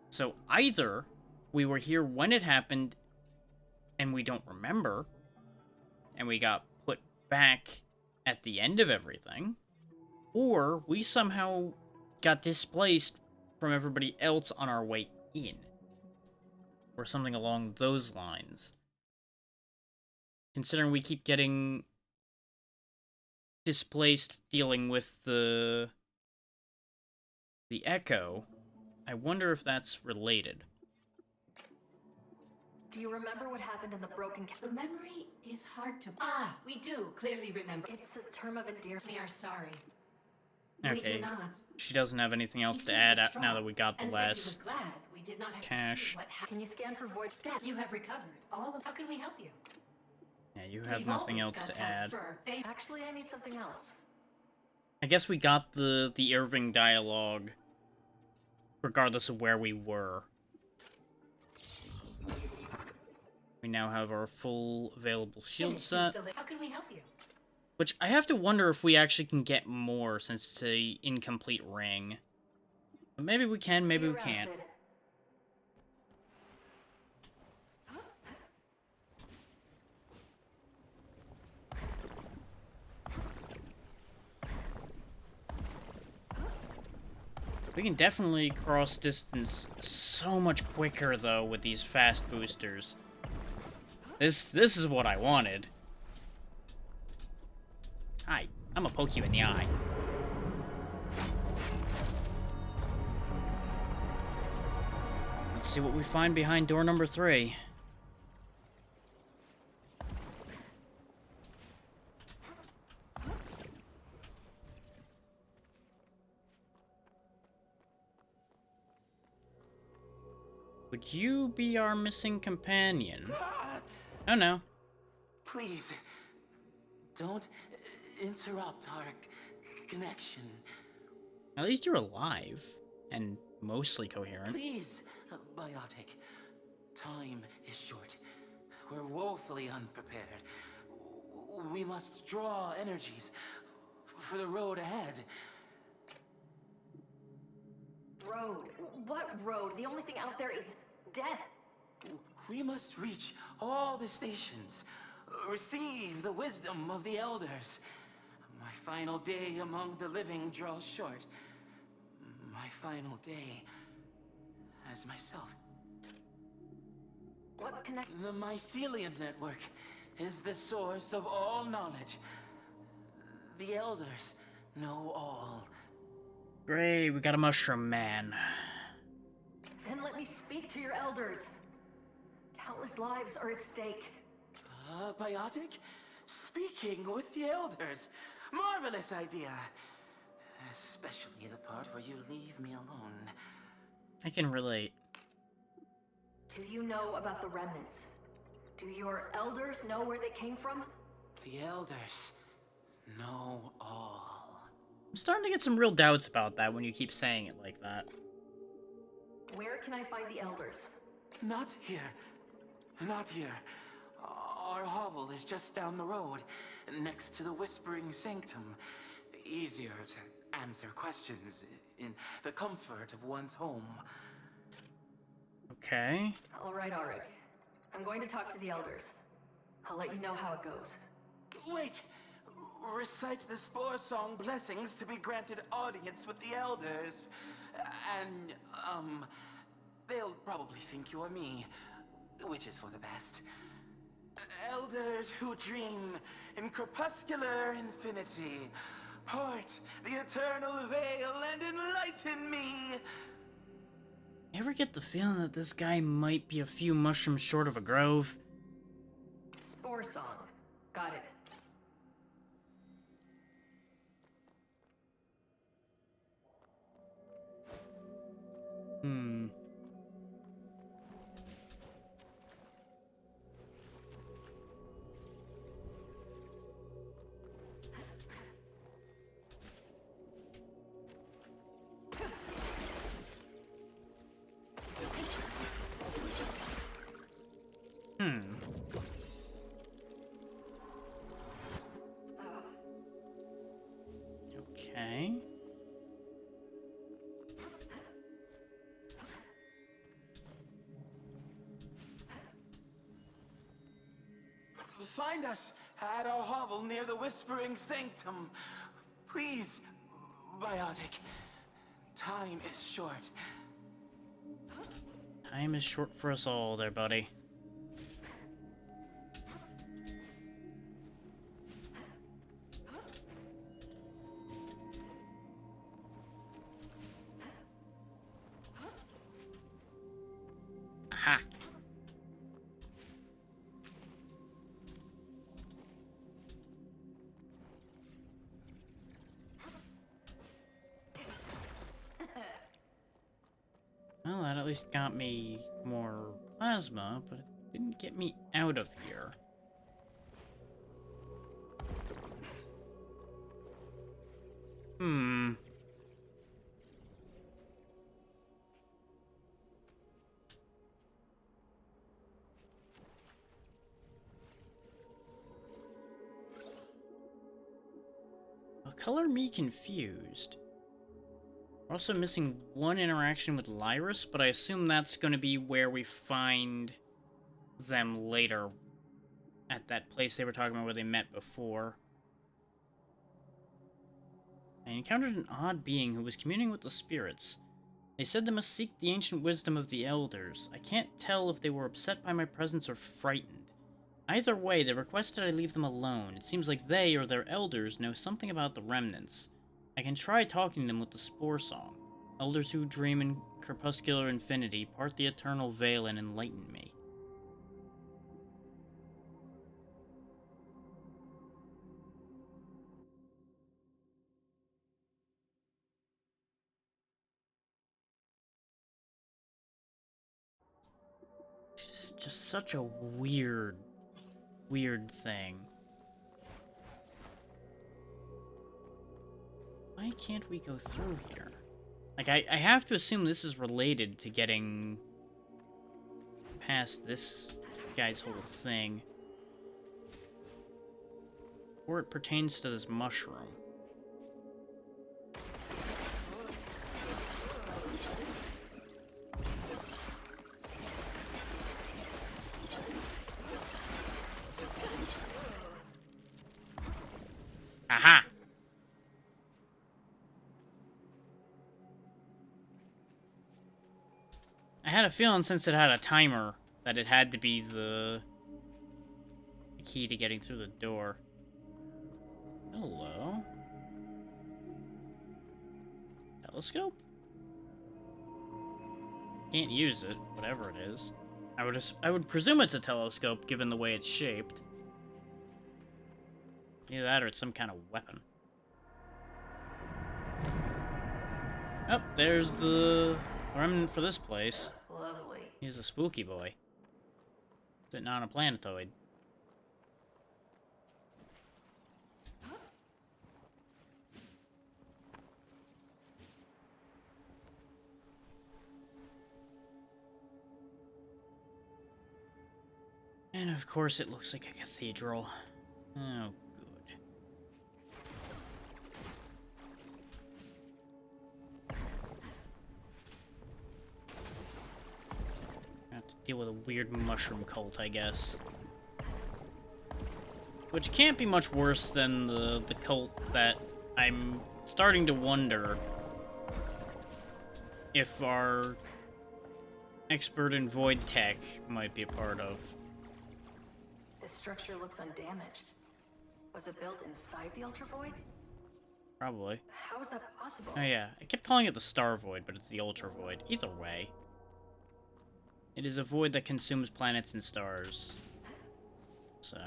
So either we were here when it happened and we don't remember, and we got put back at the end of everything, or we somehow got displaced from everybody else on our way in. Or something along those lines. Considering we keep getting displaced dealing with the Echo, I wonder if that's related. Do you remember what happened in the Broken The memory is hard to... Ah, we do clearly remember. It's a term of endearment. We are sorry. Okay. We do not. She doesn't have anything else to He add seemed now that we got the and said he was last glad we did not have cache. To see what happened. Can you scan for void scan? You have recovered all of... How can we help you? Yeah, you have We've nothing always else got to time add. for our favorite- Actually, I need something else. I guess we got the Irving dialogue regardless of where we were. We now have our full available shield Finish set. How can we help you? Which I have to wonder if we actually can get more since it's a incomplete ring. But maybe we can, maybe See we you around, can't. Sid. We can definitely cross distance so much quicker though with these fast boosters. This is what I wanted. Hi, I'm gonna poke you in the eye. Let's see what we find behind door number 3. Would you be our missing companion? Oh no. Please, don't interrupt our connection. At least you're alive. And mostly coherent. Please, Biotic. Time is short. We're woefully unprepared. We must draw energies for the road ahead. Road? What road? The only thing out there is death. We must reach all the stations. Receive the wisdom of the elders. My final day among the living draws short. My final day as myself. What connect? The Mycelium Network is the source of all knowledge. The elders know all. Great, we got a mushroom man. Then let me speak to your elders. Countless lives are at stake. Biotic? Speaking with the elders. Marvelous idea. Especially the part where you leave me alone. I can relate. Do you know about the remnants? Do your elders know where they came from? The elders know all. I'm starting to get some real doubts about that when you keep saying it like that. Where can I find the elders? Not here. Not here. Our hovel is just down the road, next to the Whispering Sanctum. Easier to answer questions in the comfort of one's home. Okay. All right, Arik. I'm going to talk to the elders. I'll let you know how it goes. Wait! Recite the Spore Song blessings to be granted audience with the elders. And, they'll probably think you're me, which is for the best. Elders who dream in crepuscular infinity, part the eternal veil and enlighten me. Ever get the feeling that this guy might be a few mushrooms short of a grove? Spore Song. Got it. Hmm. Okay. Find us at our hovel near the Whispering Sanctum. Please, Biotic. Time is short. Time is short for us all there, buddy. Aha! Well, that at least got me more plasma, but it didn't get me out of here. Hmm. Well, color me confused. We're also missing one interaction with Lyris, but I assume that's going to be where we find them later. At that place they were talking about where they met before. I encountered an odd being who was communing with the spirits. They said they must seek the ancient wisdom of the elders. I can't tell if they were upset by my presence or frightened. Either way, they requested I leave them alone. It seems like they, or their elders, know something about the remnants. I can try talking to them with the Spore Song. Elders who dream in crepuscular infinity, part the eternal veil and enlighten me. just such a weird thing. Why can't we go through here? Like, I have to assume this is related to getting past this guy's whole thing. Or it pertains to this mushroom. Aha! I had a feeling since it had a timer that it had to be the key to getting through the door. Hello? Telescope? Can't use it, whatever it is. I would presume it's a telescope given the way it's shaped. Either that or it's some kind of weapon. Oh, there's the remnant for this place. Lovely. He's a spooky boy. Sitting on a planetoid. And of course it looks like a cathedral. Oh, good. I have to deal with a weird mushroom cult, I guess. Which can't be much worse than the cult that I'm starting to wonder if our expert in void tech might be a part of. This structure looks undamaged. Was it built inside the Ultra Void? Probably. How is that possible? Oh yeah, I kept calling it the Star Void, but it's the Ultra Void. Either way. It is a void that consumes planets and stars. So,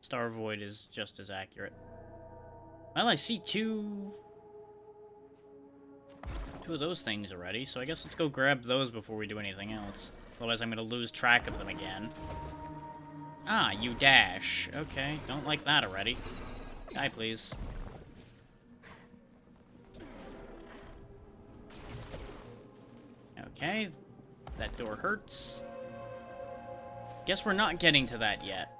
Star Void is just as accurate. Well, I see two of those things already, so I guess let's go grab those before we do anything else. Otherwise I'm gonna lose track of them again. Ah, you dash. Okay, don't like that already. Die, please. Okay, that door hurts. Guess we're not getting to that yet.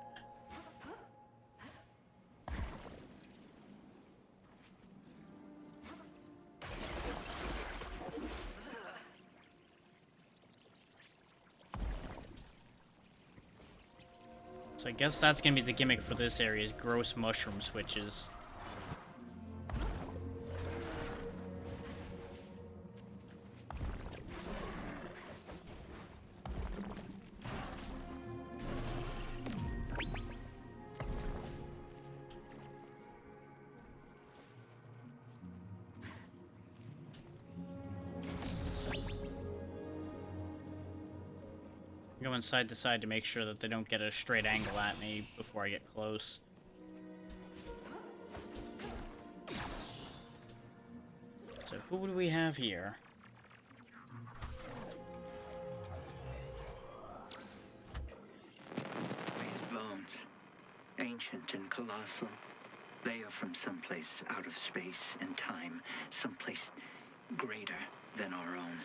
So I guess that's gonna be the gimmick for this area, is gross mushroom switches. Going side to side to make sure that they don't get a straight angle at me before I get close. So who do we have here? These bones, ancient and colossal, they are from someplace out of space and time, someplace greater than our own.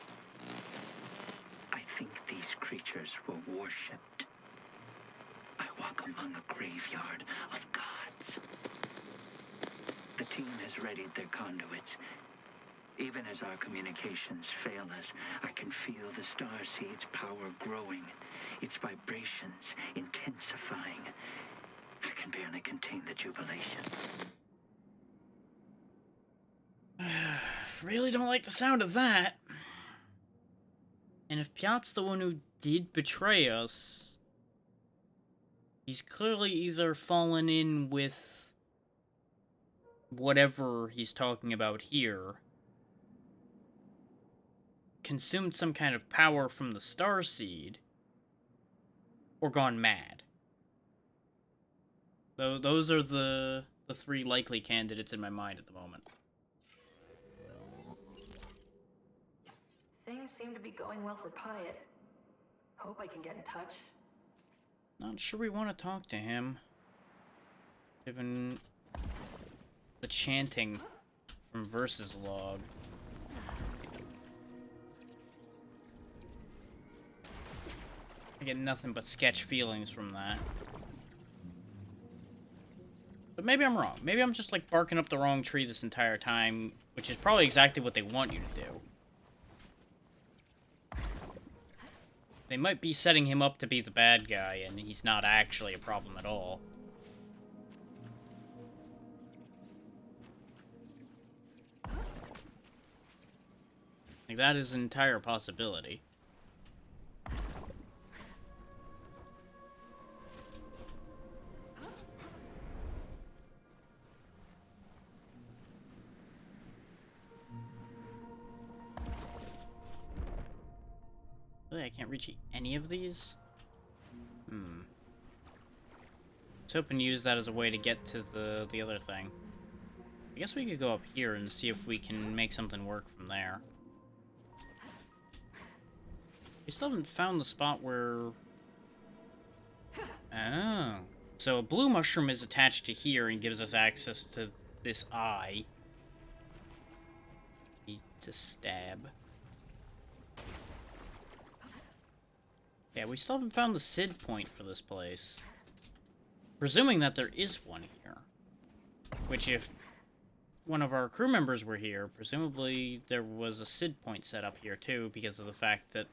I think these creatures were worshipped. I walk among a graveyard of gods. The team has readied their conduits. Even as our communications fail us, I can feel the starseed's power growing, its vibrations intensifying. I can barely contain the jubilation. Really don't like the sound of that. And if Piot's the one who did betray us, he's clearly either fallen in with whatever he's talking about here, consumed some kind of power from the Starseed, or gone mad. Those are the three likely candidates in my mind at the moment. Things seem to be going well for Pyatt. Hope I can get in touch. Not sure we want to talk to him. Given the chanting from Versus Log. I get nothing but sketch feelings from that. But maybe I'm wrong. Maybe I'm just like barking up the wrong tree this entire time, which is probably exactly what they want you to do. They might be setting him up to be the bad guy, and he's not actually a problem at all. Like, that is an entire possibility. Really, I can't reach any of these? I was hoping to use that as a way to get to the other thing. I guess we could go up here and see if we can make something work from there. We still haven't found the spot where... Oh. So a blue mushroom is attached to here and gives us access to this eye. Need to stab. Yeah, we still haven't found the Sid point for this place. Presuming that there is one here. Which, if one of our crew members were here, presumably there was a Sid point set up here too, because of the fact that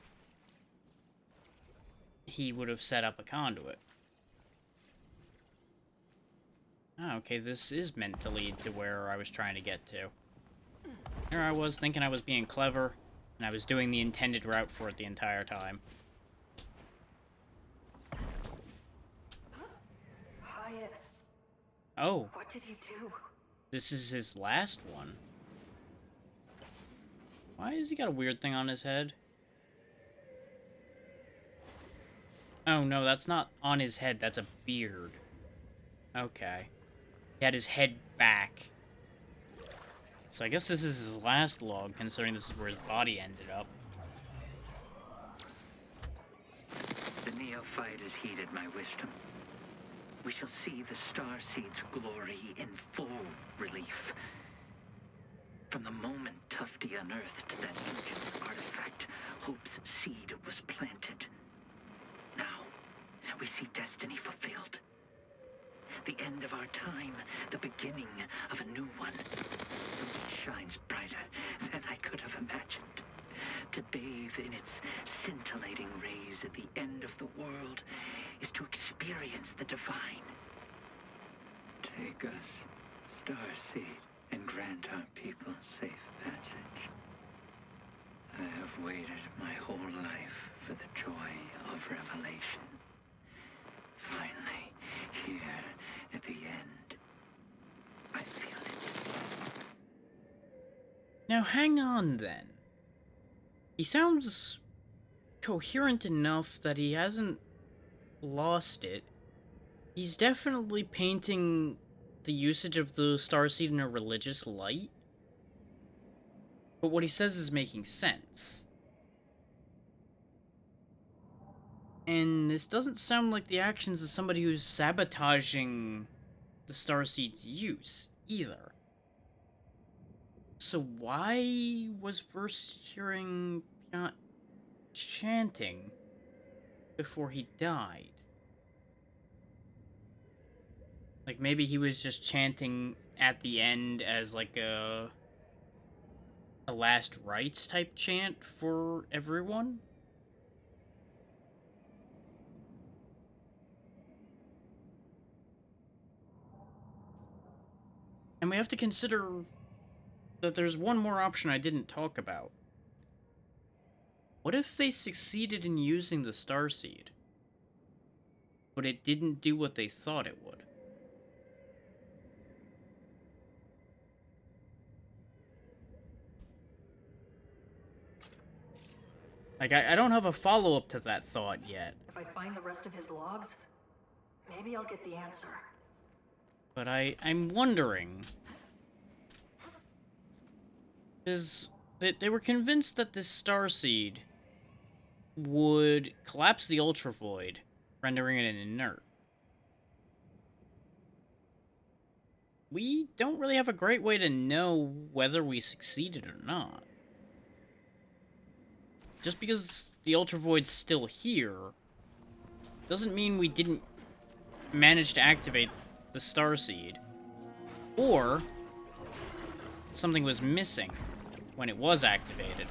he would have set up a conduit. Oh, okay, this is meant to lead to where I was trying to get to. Here I was thinking I was being clever, and I was doing the intended route for it the entire time. Hyatt. Oh. What did you do? This is his last one. Why has he got a weird thing on his head? Oh no, that's not on his head, that's a beard. Okay. He had his head back. So I guess this is his last log, considering this is where his body ended up. The neophyte has heeded my wisdom. We shall see the Starseed's glory in full relief. From the moment Tufty unearthed that ancient artifact, Hope's seed was planted. Now, we see destiny fulfilled. The end of our time, the beginning of a new one. It shines brighter than I could have imagined. To bathe in its scintillating rays at the end of the world is to experience the divine. Take us, Starseed, and grant our people safe passage. I have waited my whole life for the joy of revelation. Finally, here at the end, I feel it. Now hang on then. He sounds coherent enough that he hasn't lost it. He's definitely painting the usage of the Starseed in a religious light. But what he says is making sense. And this doesn't sound like the actions of somebody who's sabotaging the Starseed's use, either. So why was Verse hearing Pyat chanting before he died? Like, maybe he was just chanting at the end as, like, a last rites type chant for everyone? And we have to consider that there's one more option I didn't talk about. What if they succeeded in using the Starseed, but it didn't do what they thought it would? Like, I don't have a follow-up to that thought yet. If I find the rest of his logs, maybe I'll get the answer. But I'm wondering... Is... They were convinced that this Starseed would collapse the Ultra Void, rendering it inert. We don't really have a great way to know whether we succeeded or not. Just because the Ultra Void's still here doesn't mean we didn't manage to activate the Starseed. Or something was missing when it was activated.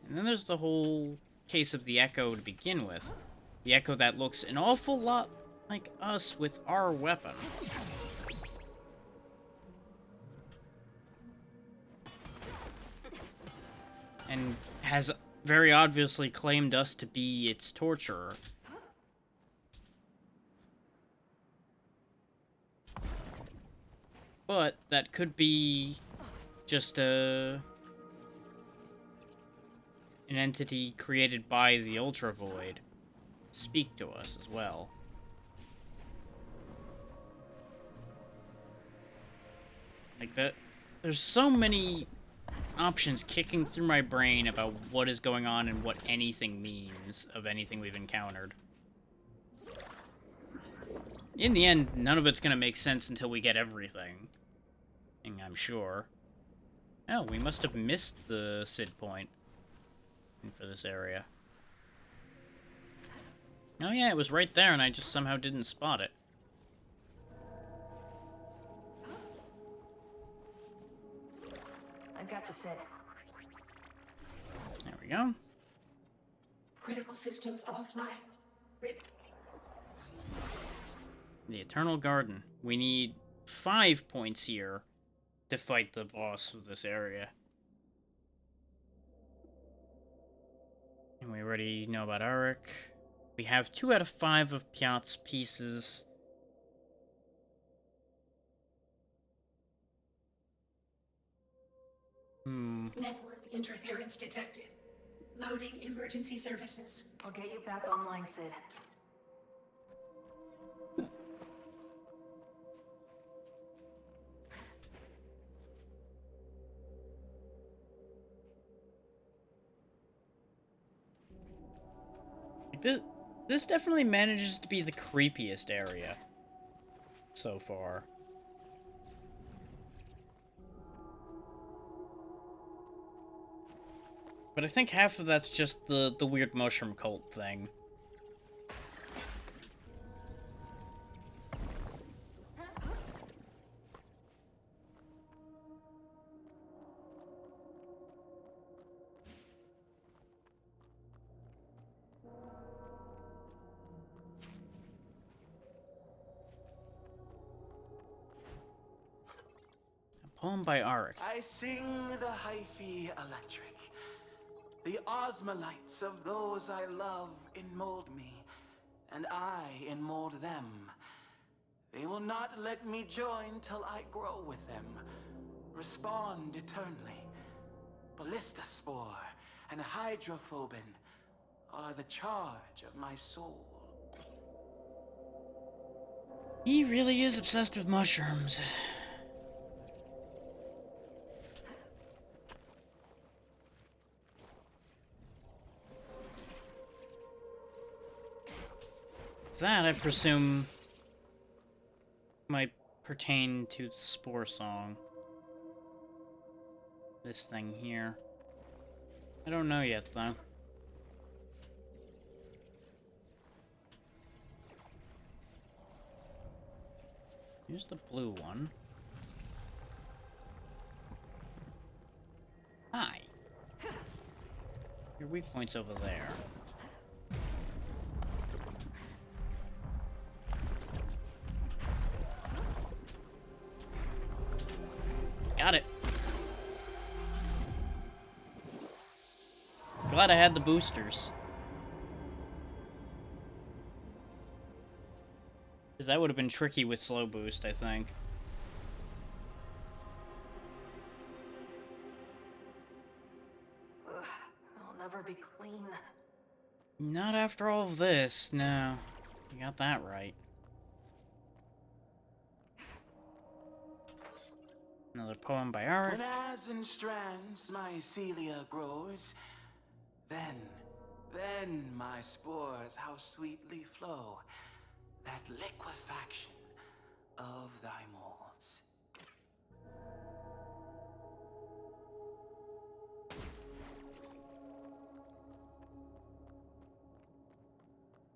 And then there's the whole case of the Echo to begin with. The Echo that looks an awful lot like us with our weapon. And has very obviously claimed us to be its torturer. But that could be just an entity created by the Ultra Void to speak to us as well. Like that, there's so many options kicking through my brain about what is going on and what anything means of anything we've encountered. In the end, none of it's gonna make sense until we get everything. I'm sure. Oh, we must have missed the Sid point for this area. Oh yeah, it was right there and I just somehow didn't spot it. I've got to sit. There we go. Critical systems offline. Rip. The Eternal Garden. We need 5 points here to fight the boss of this area. And we already know about Arik. We have 2 out of 5 of Piot's pieces. Network interference detected. Loading emergency services. I'll get you back online, Sid. This definitely manages to be the creepiest area so far. But I think half of that's just the weird mushroom cult thing. A poem by Arik. I sing the hyphae electric. The osmolytes of those I love enmold me, and I enmold them. They will not let me join till I grow with them, respond eternally. Ballista spore and hydrophobin are the charge of my soul. He really is obsessed with mushrooms. That, I presume, might pertain to the Spore Song. This thing here. I don't know yet, though. Here's the blue one. Hi. Your weak point's over there. Got it. Glad I had the boosters. Because that would have been tricky with slow boost, I think. Ugh, I'll never be clean. Not after all of this, no. You got that right. Another poem by Art. When as in strands my Celia grows, then my spores how sweetly flow, that liquefaction of thy molds.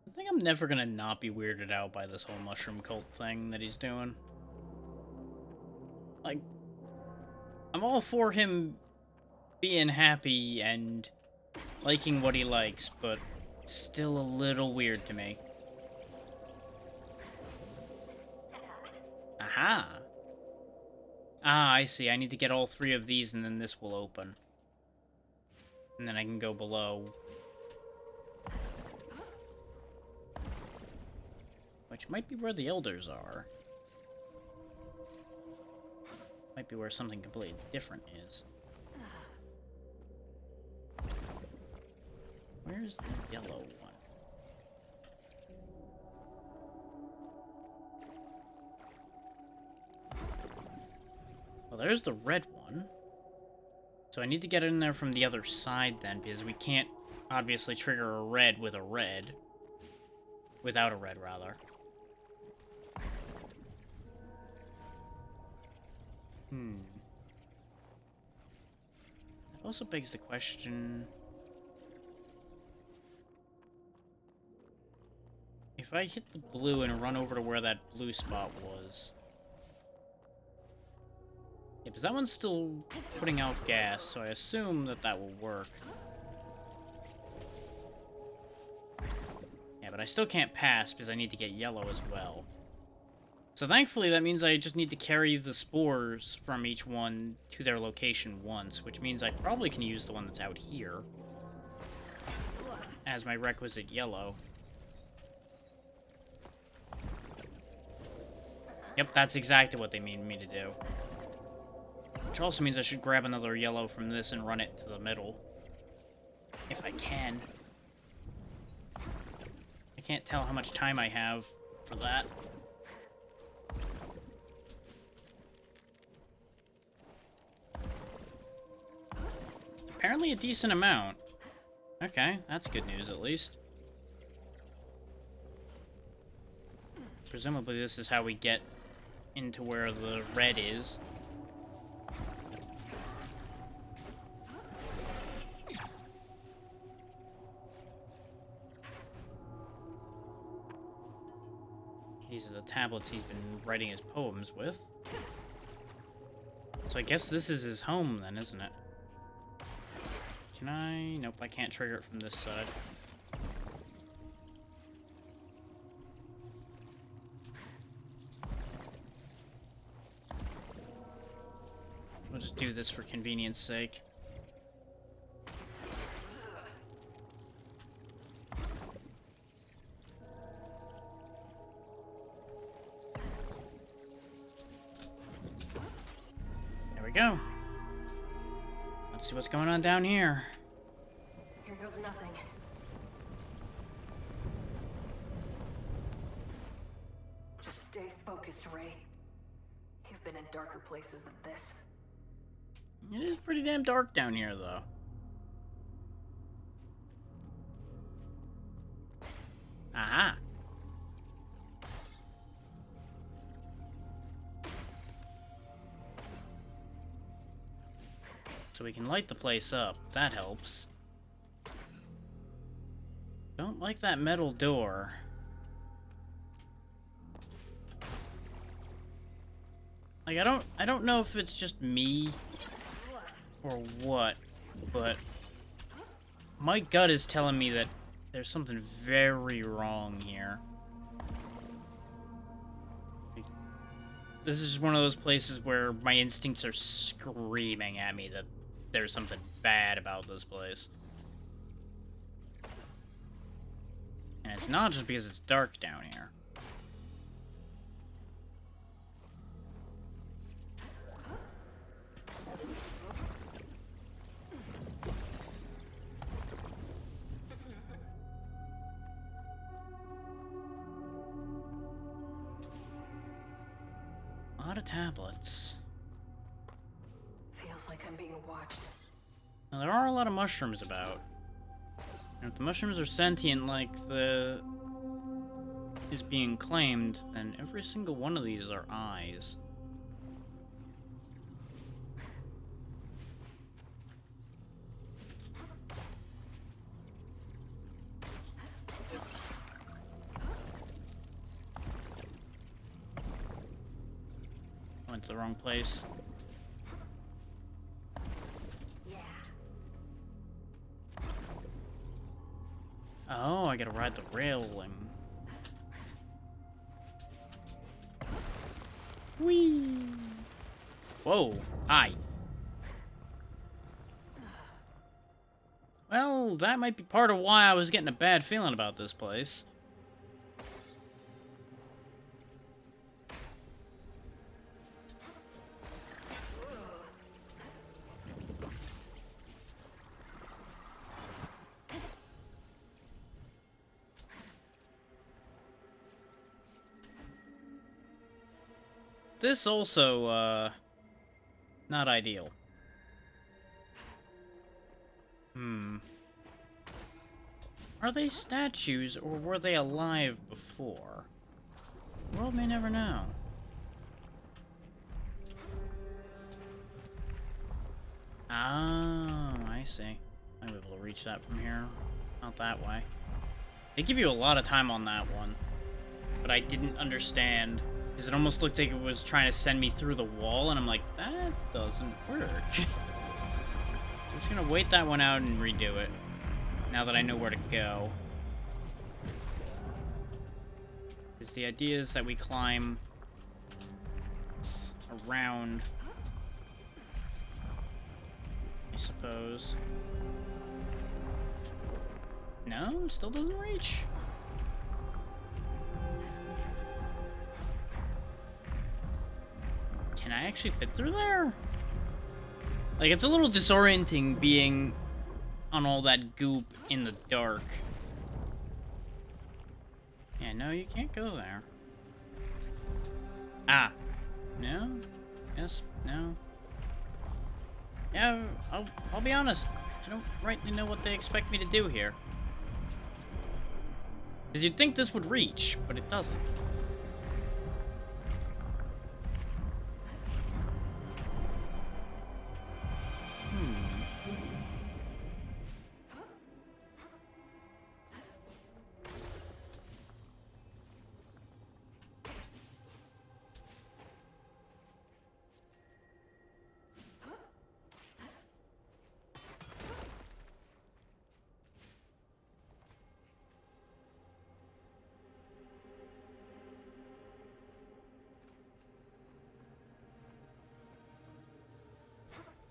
I think I'm never gonna not be weirded out by this whole mushroom cult thing that he's doing. Like, I'm all for him being happy and liking what he likes, but still a little weird to me. Aha! Ah, I see. I need to get all 3 of these and then this will open. And then I can go below. Which might be where the elders are. Might be where something completely different is. Where's the yellow one? Well, there's the red one. So I need to get in there from the other side then, because we can't obviously trigger a red with a red. Without a red, rather. It also begs the question... If I hit the blue and run over to where that blue spot was... Yeah, because that one's still putting out gas, so I assume that that will work. Yeah, but I still can't pass because I need to get yellow as well. So thankfully that means I just need to carry the spores from each one to their location once, which means I probably can use the one that's out here as my requisite yellow. Yep, that's exactly what they mean me to do. Which also means I should grab another yellow from this and run it to the middle. If I can. I can't tell how much time I have for that. Apparently a decent amount. Okay, that's good news at least. Presumably this is how we get into where the red is. These are the tablets he's been writing his poems with. So I guess this is his home then, isn't it? Can I? Nope, I can't trigger it from this side. We'll just do this for convenience sake. There we go. Let's see what's going on down here. Here goes nothing. Just stay focused, Ray. You've been in darker places than this. It is pretty damn dark down here, though. Aha! So we can light the place up. That helps. Don't like that metal door. Like, I don't know if it's just me or what, but my gut is telling me that there's something very wrong here. This is one of those places where my instincts are screaming at me that there's something bad about this place. And it's not just because it's dark down here. A lot of tablets. like I'm being watched. Now, there are a lot of mushrooms about. And if the mushrooms are sentient like the is being claimed, then every single one of these are eyes. Went to the wrong place. Oh, I gotta ride the railing. Whee! Whoa, hi. Well, that might be part of why I was getting a bad feeling about this place. This also, not ideal. Are they statues, or were they alive before? The world may never know. Oh, I see. I'll be able to reach that from here. Not that way. They give you a lot of time on that one. But I didn't understand. Because it almost looked like it was trying to send me through the wall, and I'm like, that doesn't work. I'm just gonna wait that one out and redo it. Now that I know where to go. Because the idea is that we climb around, I suppose. No, still doesn't reach. Can I actually fit through there? Like, it's a little disorienting being on all that goop in the dark. Yeah, no, you can't go there. Ah. No? Yes? No? Yeah, I'll be honest. I don't rightly know what they expect me to do here. Because you'd think this would reach, but it doesn't.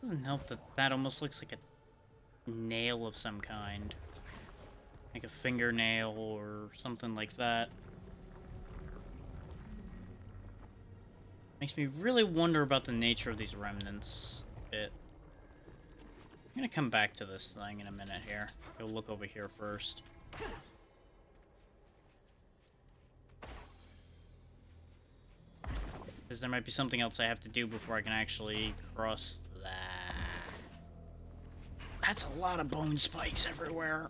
Doesn't help that that almost looks like a nail of some kind. Like a fingernail or something like that. Makes me really wonder about the nature of these remnants a bit. I'm gonna come back to this thing in a minute here. Go look over here first. Because there might be something else I have to do before I can actually cross that. That's a lot of bone spikes everywhere.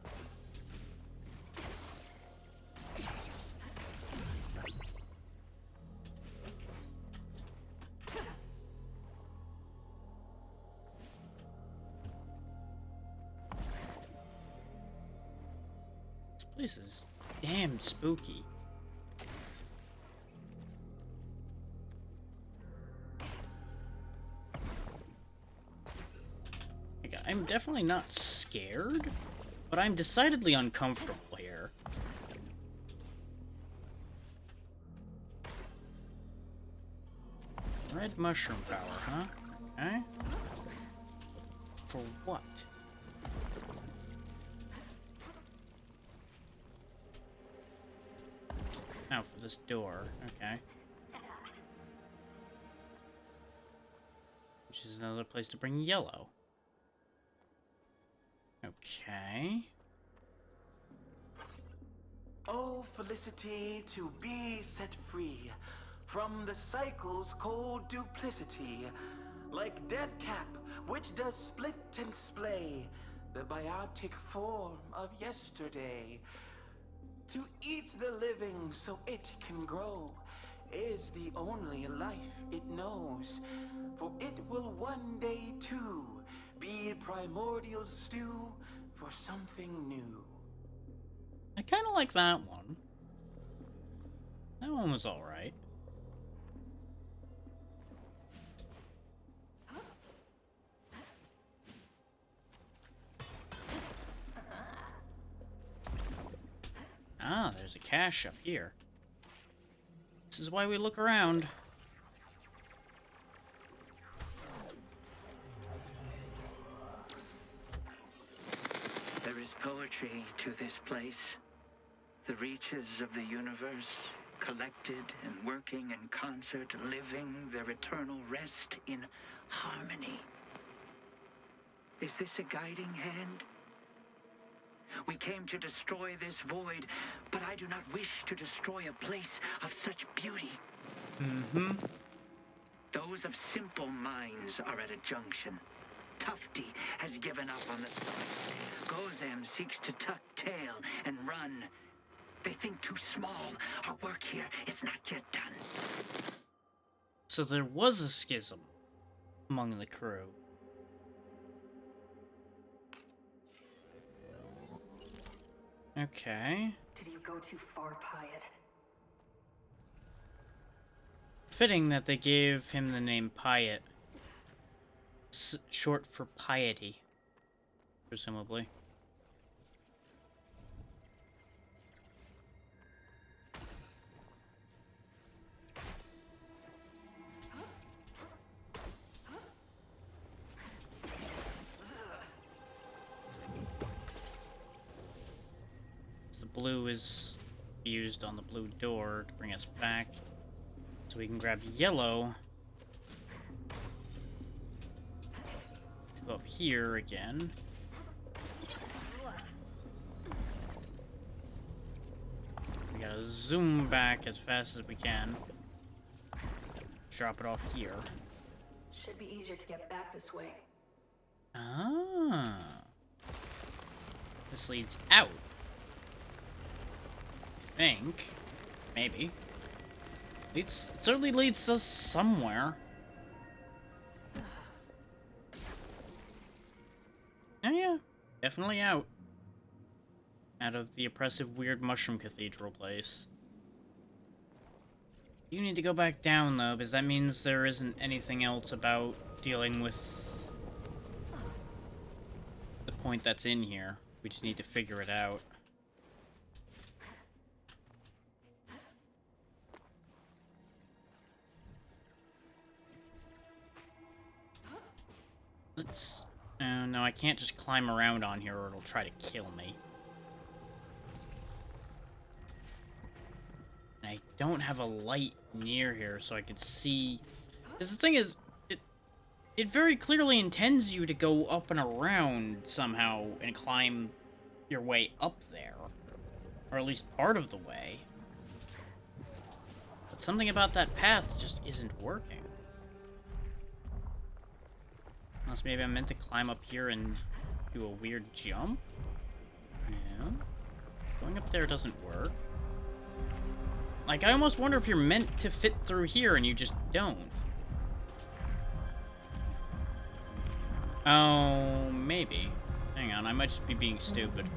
This place is damn spooky. I'm definitely not scared, but I'm decidedly uncomfortable here. Red mushroom power, huh? Okay. For what? Oh, for this door. Okay. Which is another place to bring yellow. Okay. Oh, felicity to be set free from the cycle's cold duplicity. like Deathcap, which does split and splay, the biotic form of yesterday. To eat the living so it can grow is the only life it knows, for it will one day too be primordial stew for something new. I kind of like that one. That one was alright. Ah, there's a cache up here. This is why we look around. There is poetry to this place. The reaches of the universe, collected and working in concert, living their eternal rest in harmony. Is this a guiding hand? We came to destroy this void, but I do not wish to destroy a place of such beauty. Mm-hmm. Those of simple minds are at a junction. Tufty has given up on the start. Gozem seeks to tuck tail and run. They think too small. Our work here is not yet done. So there was a schism among the crew. Okay. Did you go too far, Pyatt? Fitting that they gave him the name Pyatt. Short for piety, presumably. The blue is used on the blue door to bring us back, so we can grab yellow to go up here again. We gotta zoom back as fast as we can. Drop it off here. Should be easier to get back this way. Ah. This leads out. I think. Maybe. It certainly leads us somewhere. Oh yeah. Definitely out. Out of the oppressive, weird Mushroom Cathedral place. You need to go back down, though, because that means there isn't anything else about dealing with the point that's in here. We just need to figure it out. Let's... Oh, no, I can't just climb around on here or it'll try to kill me. And I don't have a light near here so I can see... Because the thing is, it very clearly intends you to go up and around somehow and climb your way up there. Or at least part of the way. But something about that path just isn't working. Unless maybe I'm meant to climb up here and do a weird jump? Yeah. Going up there doesn't work. Like, I almost wonder if you're meant to fit through here and you just don't. Oh, maybe. Hang on, I might just be being stupid.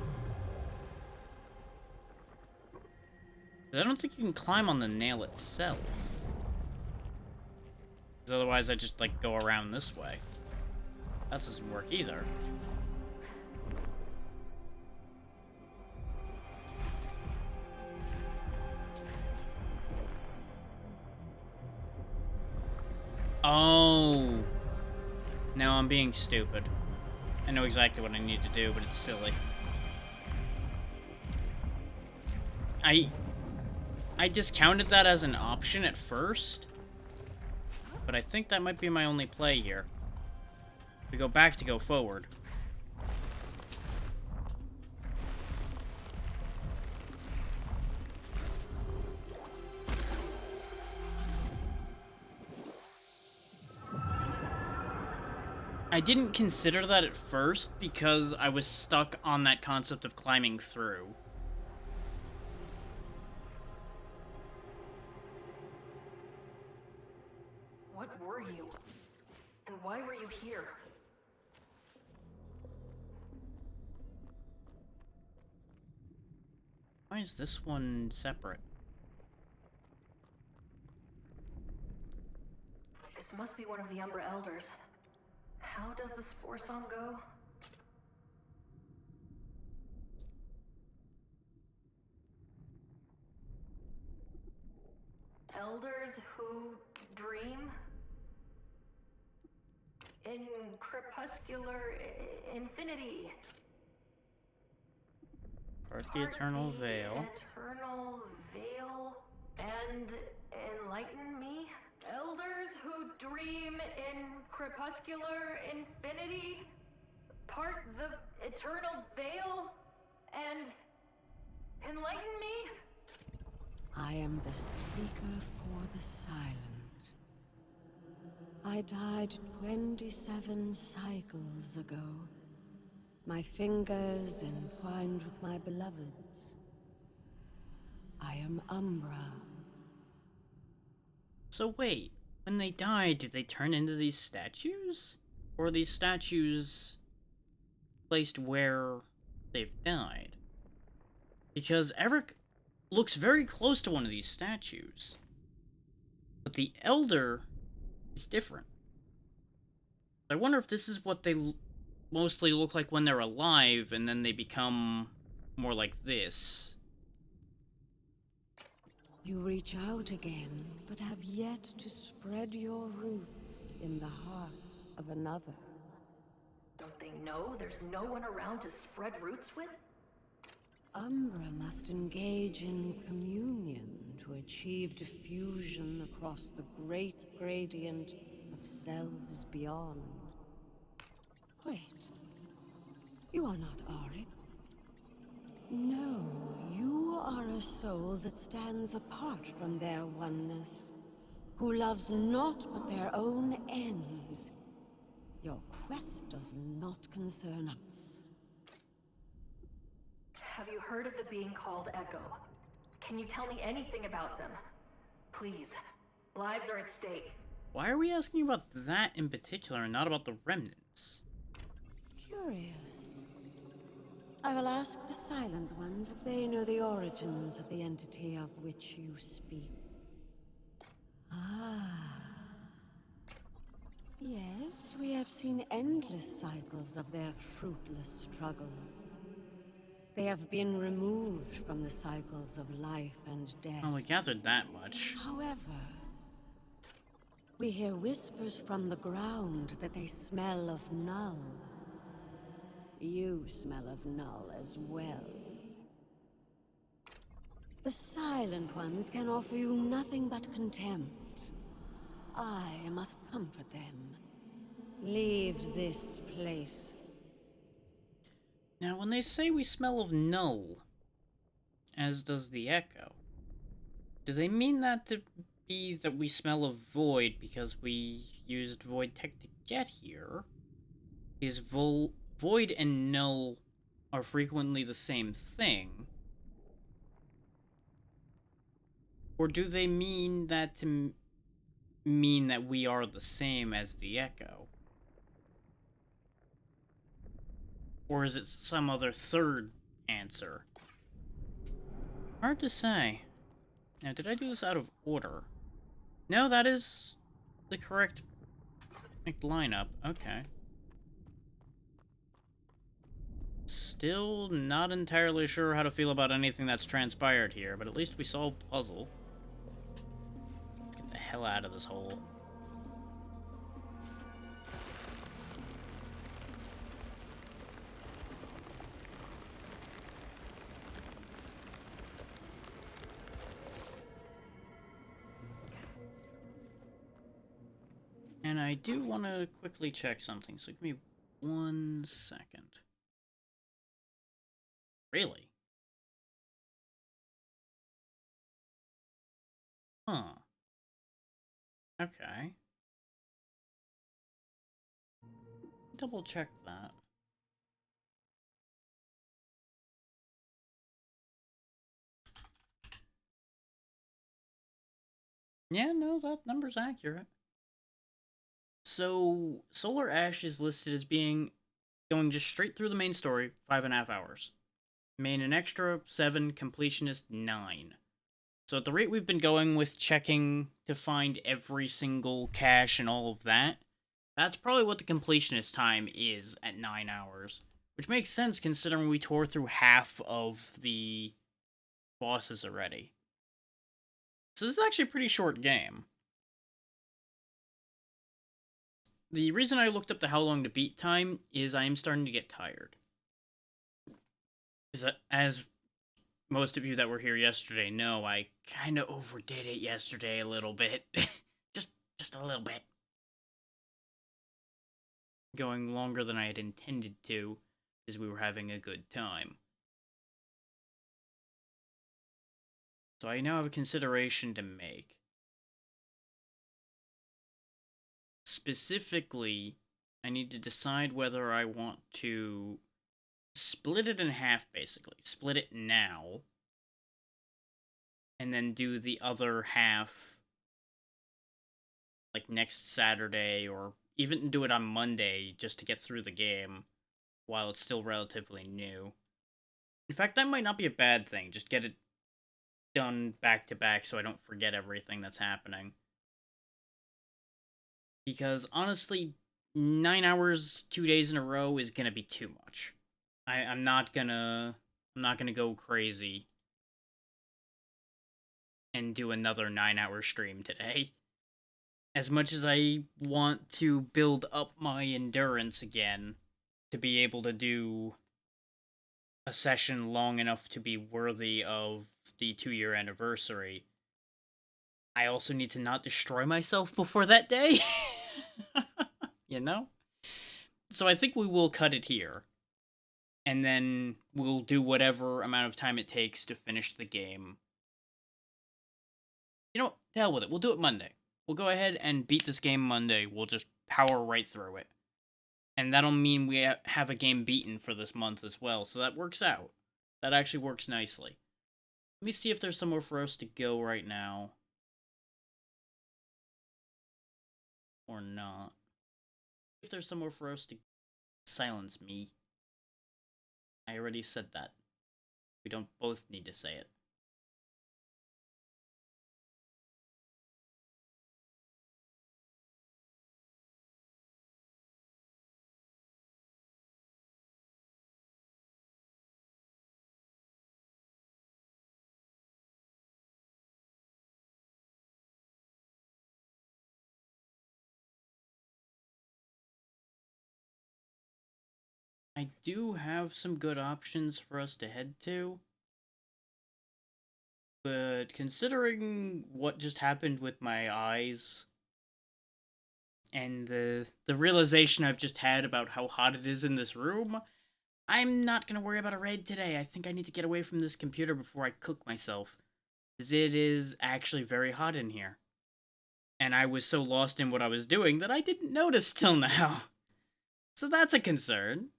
I don't think you can climb on the nail itself. Because otherwise I just, like, go around this way. That doesn't work either. Oh. Now I'm being stupid. I know exactly what I need to do, but it's silly. I discounted that as an option at first, but I think that might be my only play here. We go back to go forward. I didn't consider that at first because I was stuck on that concept of climbing through. What were you? And why were you here? Why is this one separate? This must be one of the Umbra Elders. How does the Spore Song go? Elders who dream? In crepuscular infinity. Part the Eternal Veil. Eternal Veil. And enlighten me? Elders who dream in crepuscular infinity? Part the Eternal Veil? And enlighten me? I am the speaker for the silent. I died 27 cycles ago. My fingers entwined with my beloveds. I am Umbra. So wait, when they died, did they turn into these statues? Or are these statues placed where they've died? Because Eric looks very close to one of these statues. But the Elder is different. I wonder if this is what they mostly look like when they're alive, and then they become more like this. You reach out again, but have yet to spread your roots in the heart of another. Don't they know there's no one around to spread roots with? Umbra must engage in communion to achieve diffusion across the great gradient of selves beyond. Wait. You are not Auric. No, you are a soul that stands apart from their oneness, who loves naught but their own ends. Your quest does not concern us. Have you heard of the being called Echo? Can you tell me anything about them? Please. Lives are at stake. Why are we asking about that in particular and not about the remnants? Curious. I will ask the Silent Ones if they know the origins of the entity of which you speak. Ah. Yes, we have seen endless cycles of their fruitless struggle. They have been removed from the cycles of life and death. Oh, we gathered that much. However, we hear whispers from the ground that they smell of Null. You smell of Null as well. The Silent Ones can offer you nothing but contempt. I must comfort them. Leave this place. Now, when they say we smell of Null, as does the Echo, do they mean that to be that we smell of Void because we used Void Tech to get here? Is Void and Null are frequently the same thing? Or do they mean that to mean that we are the same as the Echo? Or is it some other third answer? Hard to say. Now, did I do this out of order? No, that is the correct lineup. Okay. Still not entirely sure how to feel about anything that's transpired here, but at least we solved the puzzle. Let's get the hell out of this hole. And I do want to quickly check something, so give me 1 second. Really? Huh. Okay. double check that. Yeah, no, that number's accurate. So, Solar Ash is listed as being going just straight through the main story, 5.5 hours. Main an extra 7, completionist 9. So at the rate we've been going with checking to find every single cache and all of that, that's probably what the completionist time is at 9 hours. Which makes sense considering we tore through half of the bosses already. So this is actually a pretty short game. The reason I looked up the how long to beat time is I am starting to get tired. Is that, as most of you that were here yesterday know, I kind of overdid it yesterday a little bit. just a little bit. Going longer than I had intended to, as we were having a good time. So I now have a consideration to make. Specifically, I need to decide whether I want to split it in half, basically. Split it now, and then do the other half, like, next Saturday, or even do it on Monday, just to get through the game, while it's still relatively new. In fact, that might not be a bad thing, just get it done back-to-back so I don't forget everything that's happening. Because, honestly, 9 hours, 2 days in a row is gonna be too much. I'm not gonna go crazy and do another 9-hour stream today. As much as I want to build up my endurance again to be able to do a session long enough to be worthy of the 2-year anniversary, I also need to not destroy myself before that day. You know? So I think we will cut it here. And then we'll do whatever amount of time it takes to finish the game. You know what? To hell with it. We'll do it Monday. We'll go ahead and beat this game Monday. We'll just power right through it. And that'll mean we have a game beaten for this month as well. So that works out. That actually works nicely. Let me see if there's somewhere for us to go right now. Or not. If there's somewhere for us to silence me. I already said that. We don't both need to say it. I do have some good options for us to head to. But considering what just happened with my eyes and the realization I've just had about how hot it is in this room, I'm not going to worry about a raid today. I think I need to get away from this computer before I cook myself. Because it is actually very hot in here. And I was so lost in what I was doing that I didn't notice till now. So that's a concern.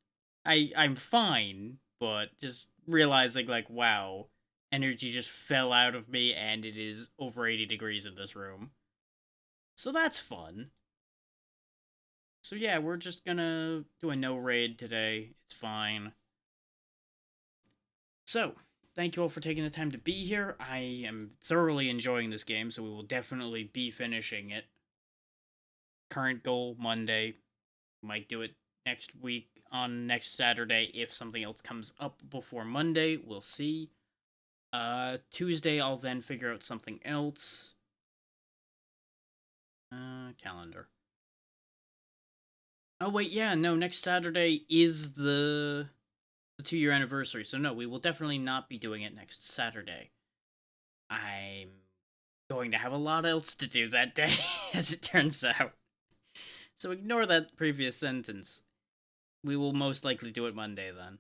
I'm fine, but just realizing, like, wow, energy just fell out of me and it is over 80 degrees in this room. So that's fun. So yeah, we're just gonna do a no raid today. It's fine. So, thank you all for taking the time to be here. I am thoroughly enjoying this game, so we will definitely be finishing it. Current goal, Monday. Might do it next week on next Saturday if something else comes up before Monday. We'll see. Tuesday, I'll then figure out something else. Calendar. Oh, wait, yeah, no, next Saturday is the 2-year anniversary, so no, we will definitely not be doing it next Saturday. I'm going to have a lot else to do that day, as it turns out. So ignore that previous sentence. We will most likely do it Monday, then.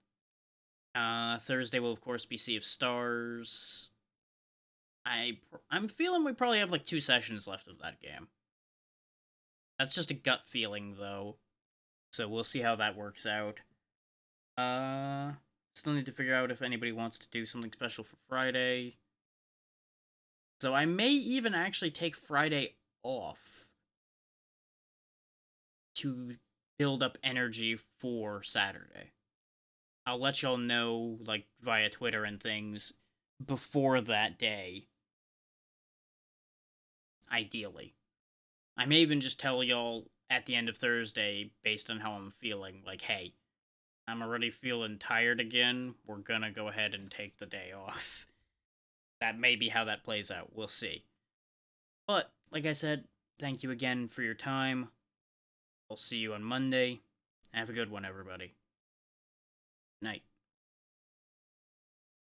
Thursday will, of course, be Sea of Stars. I'm feeling we probably have, like, 2 sessions left of that game. That's just a gut feeling, though. So we'll see how that works out. Still need to figure out if anybody wants to do something special for Friday. So I may even actually take Friday off to build up energy for Saturday. I'll let y'all know, like, via Twitter and things before that day. Ideally. I may even just tell y'all at the end of Thursday, based on how I'm feeling, like, hey, I'm already feeling tired again. We're gonna go ahead and take the day off. That may be how that plays out. We'll see. But, like I said, thank you again for your time. I'll see you on Monday. Have a good one, everybody. Night.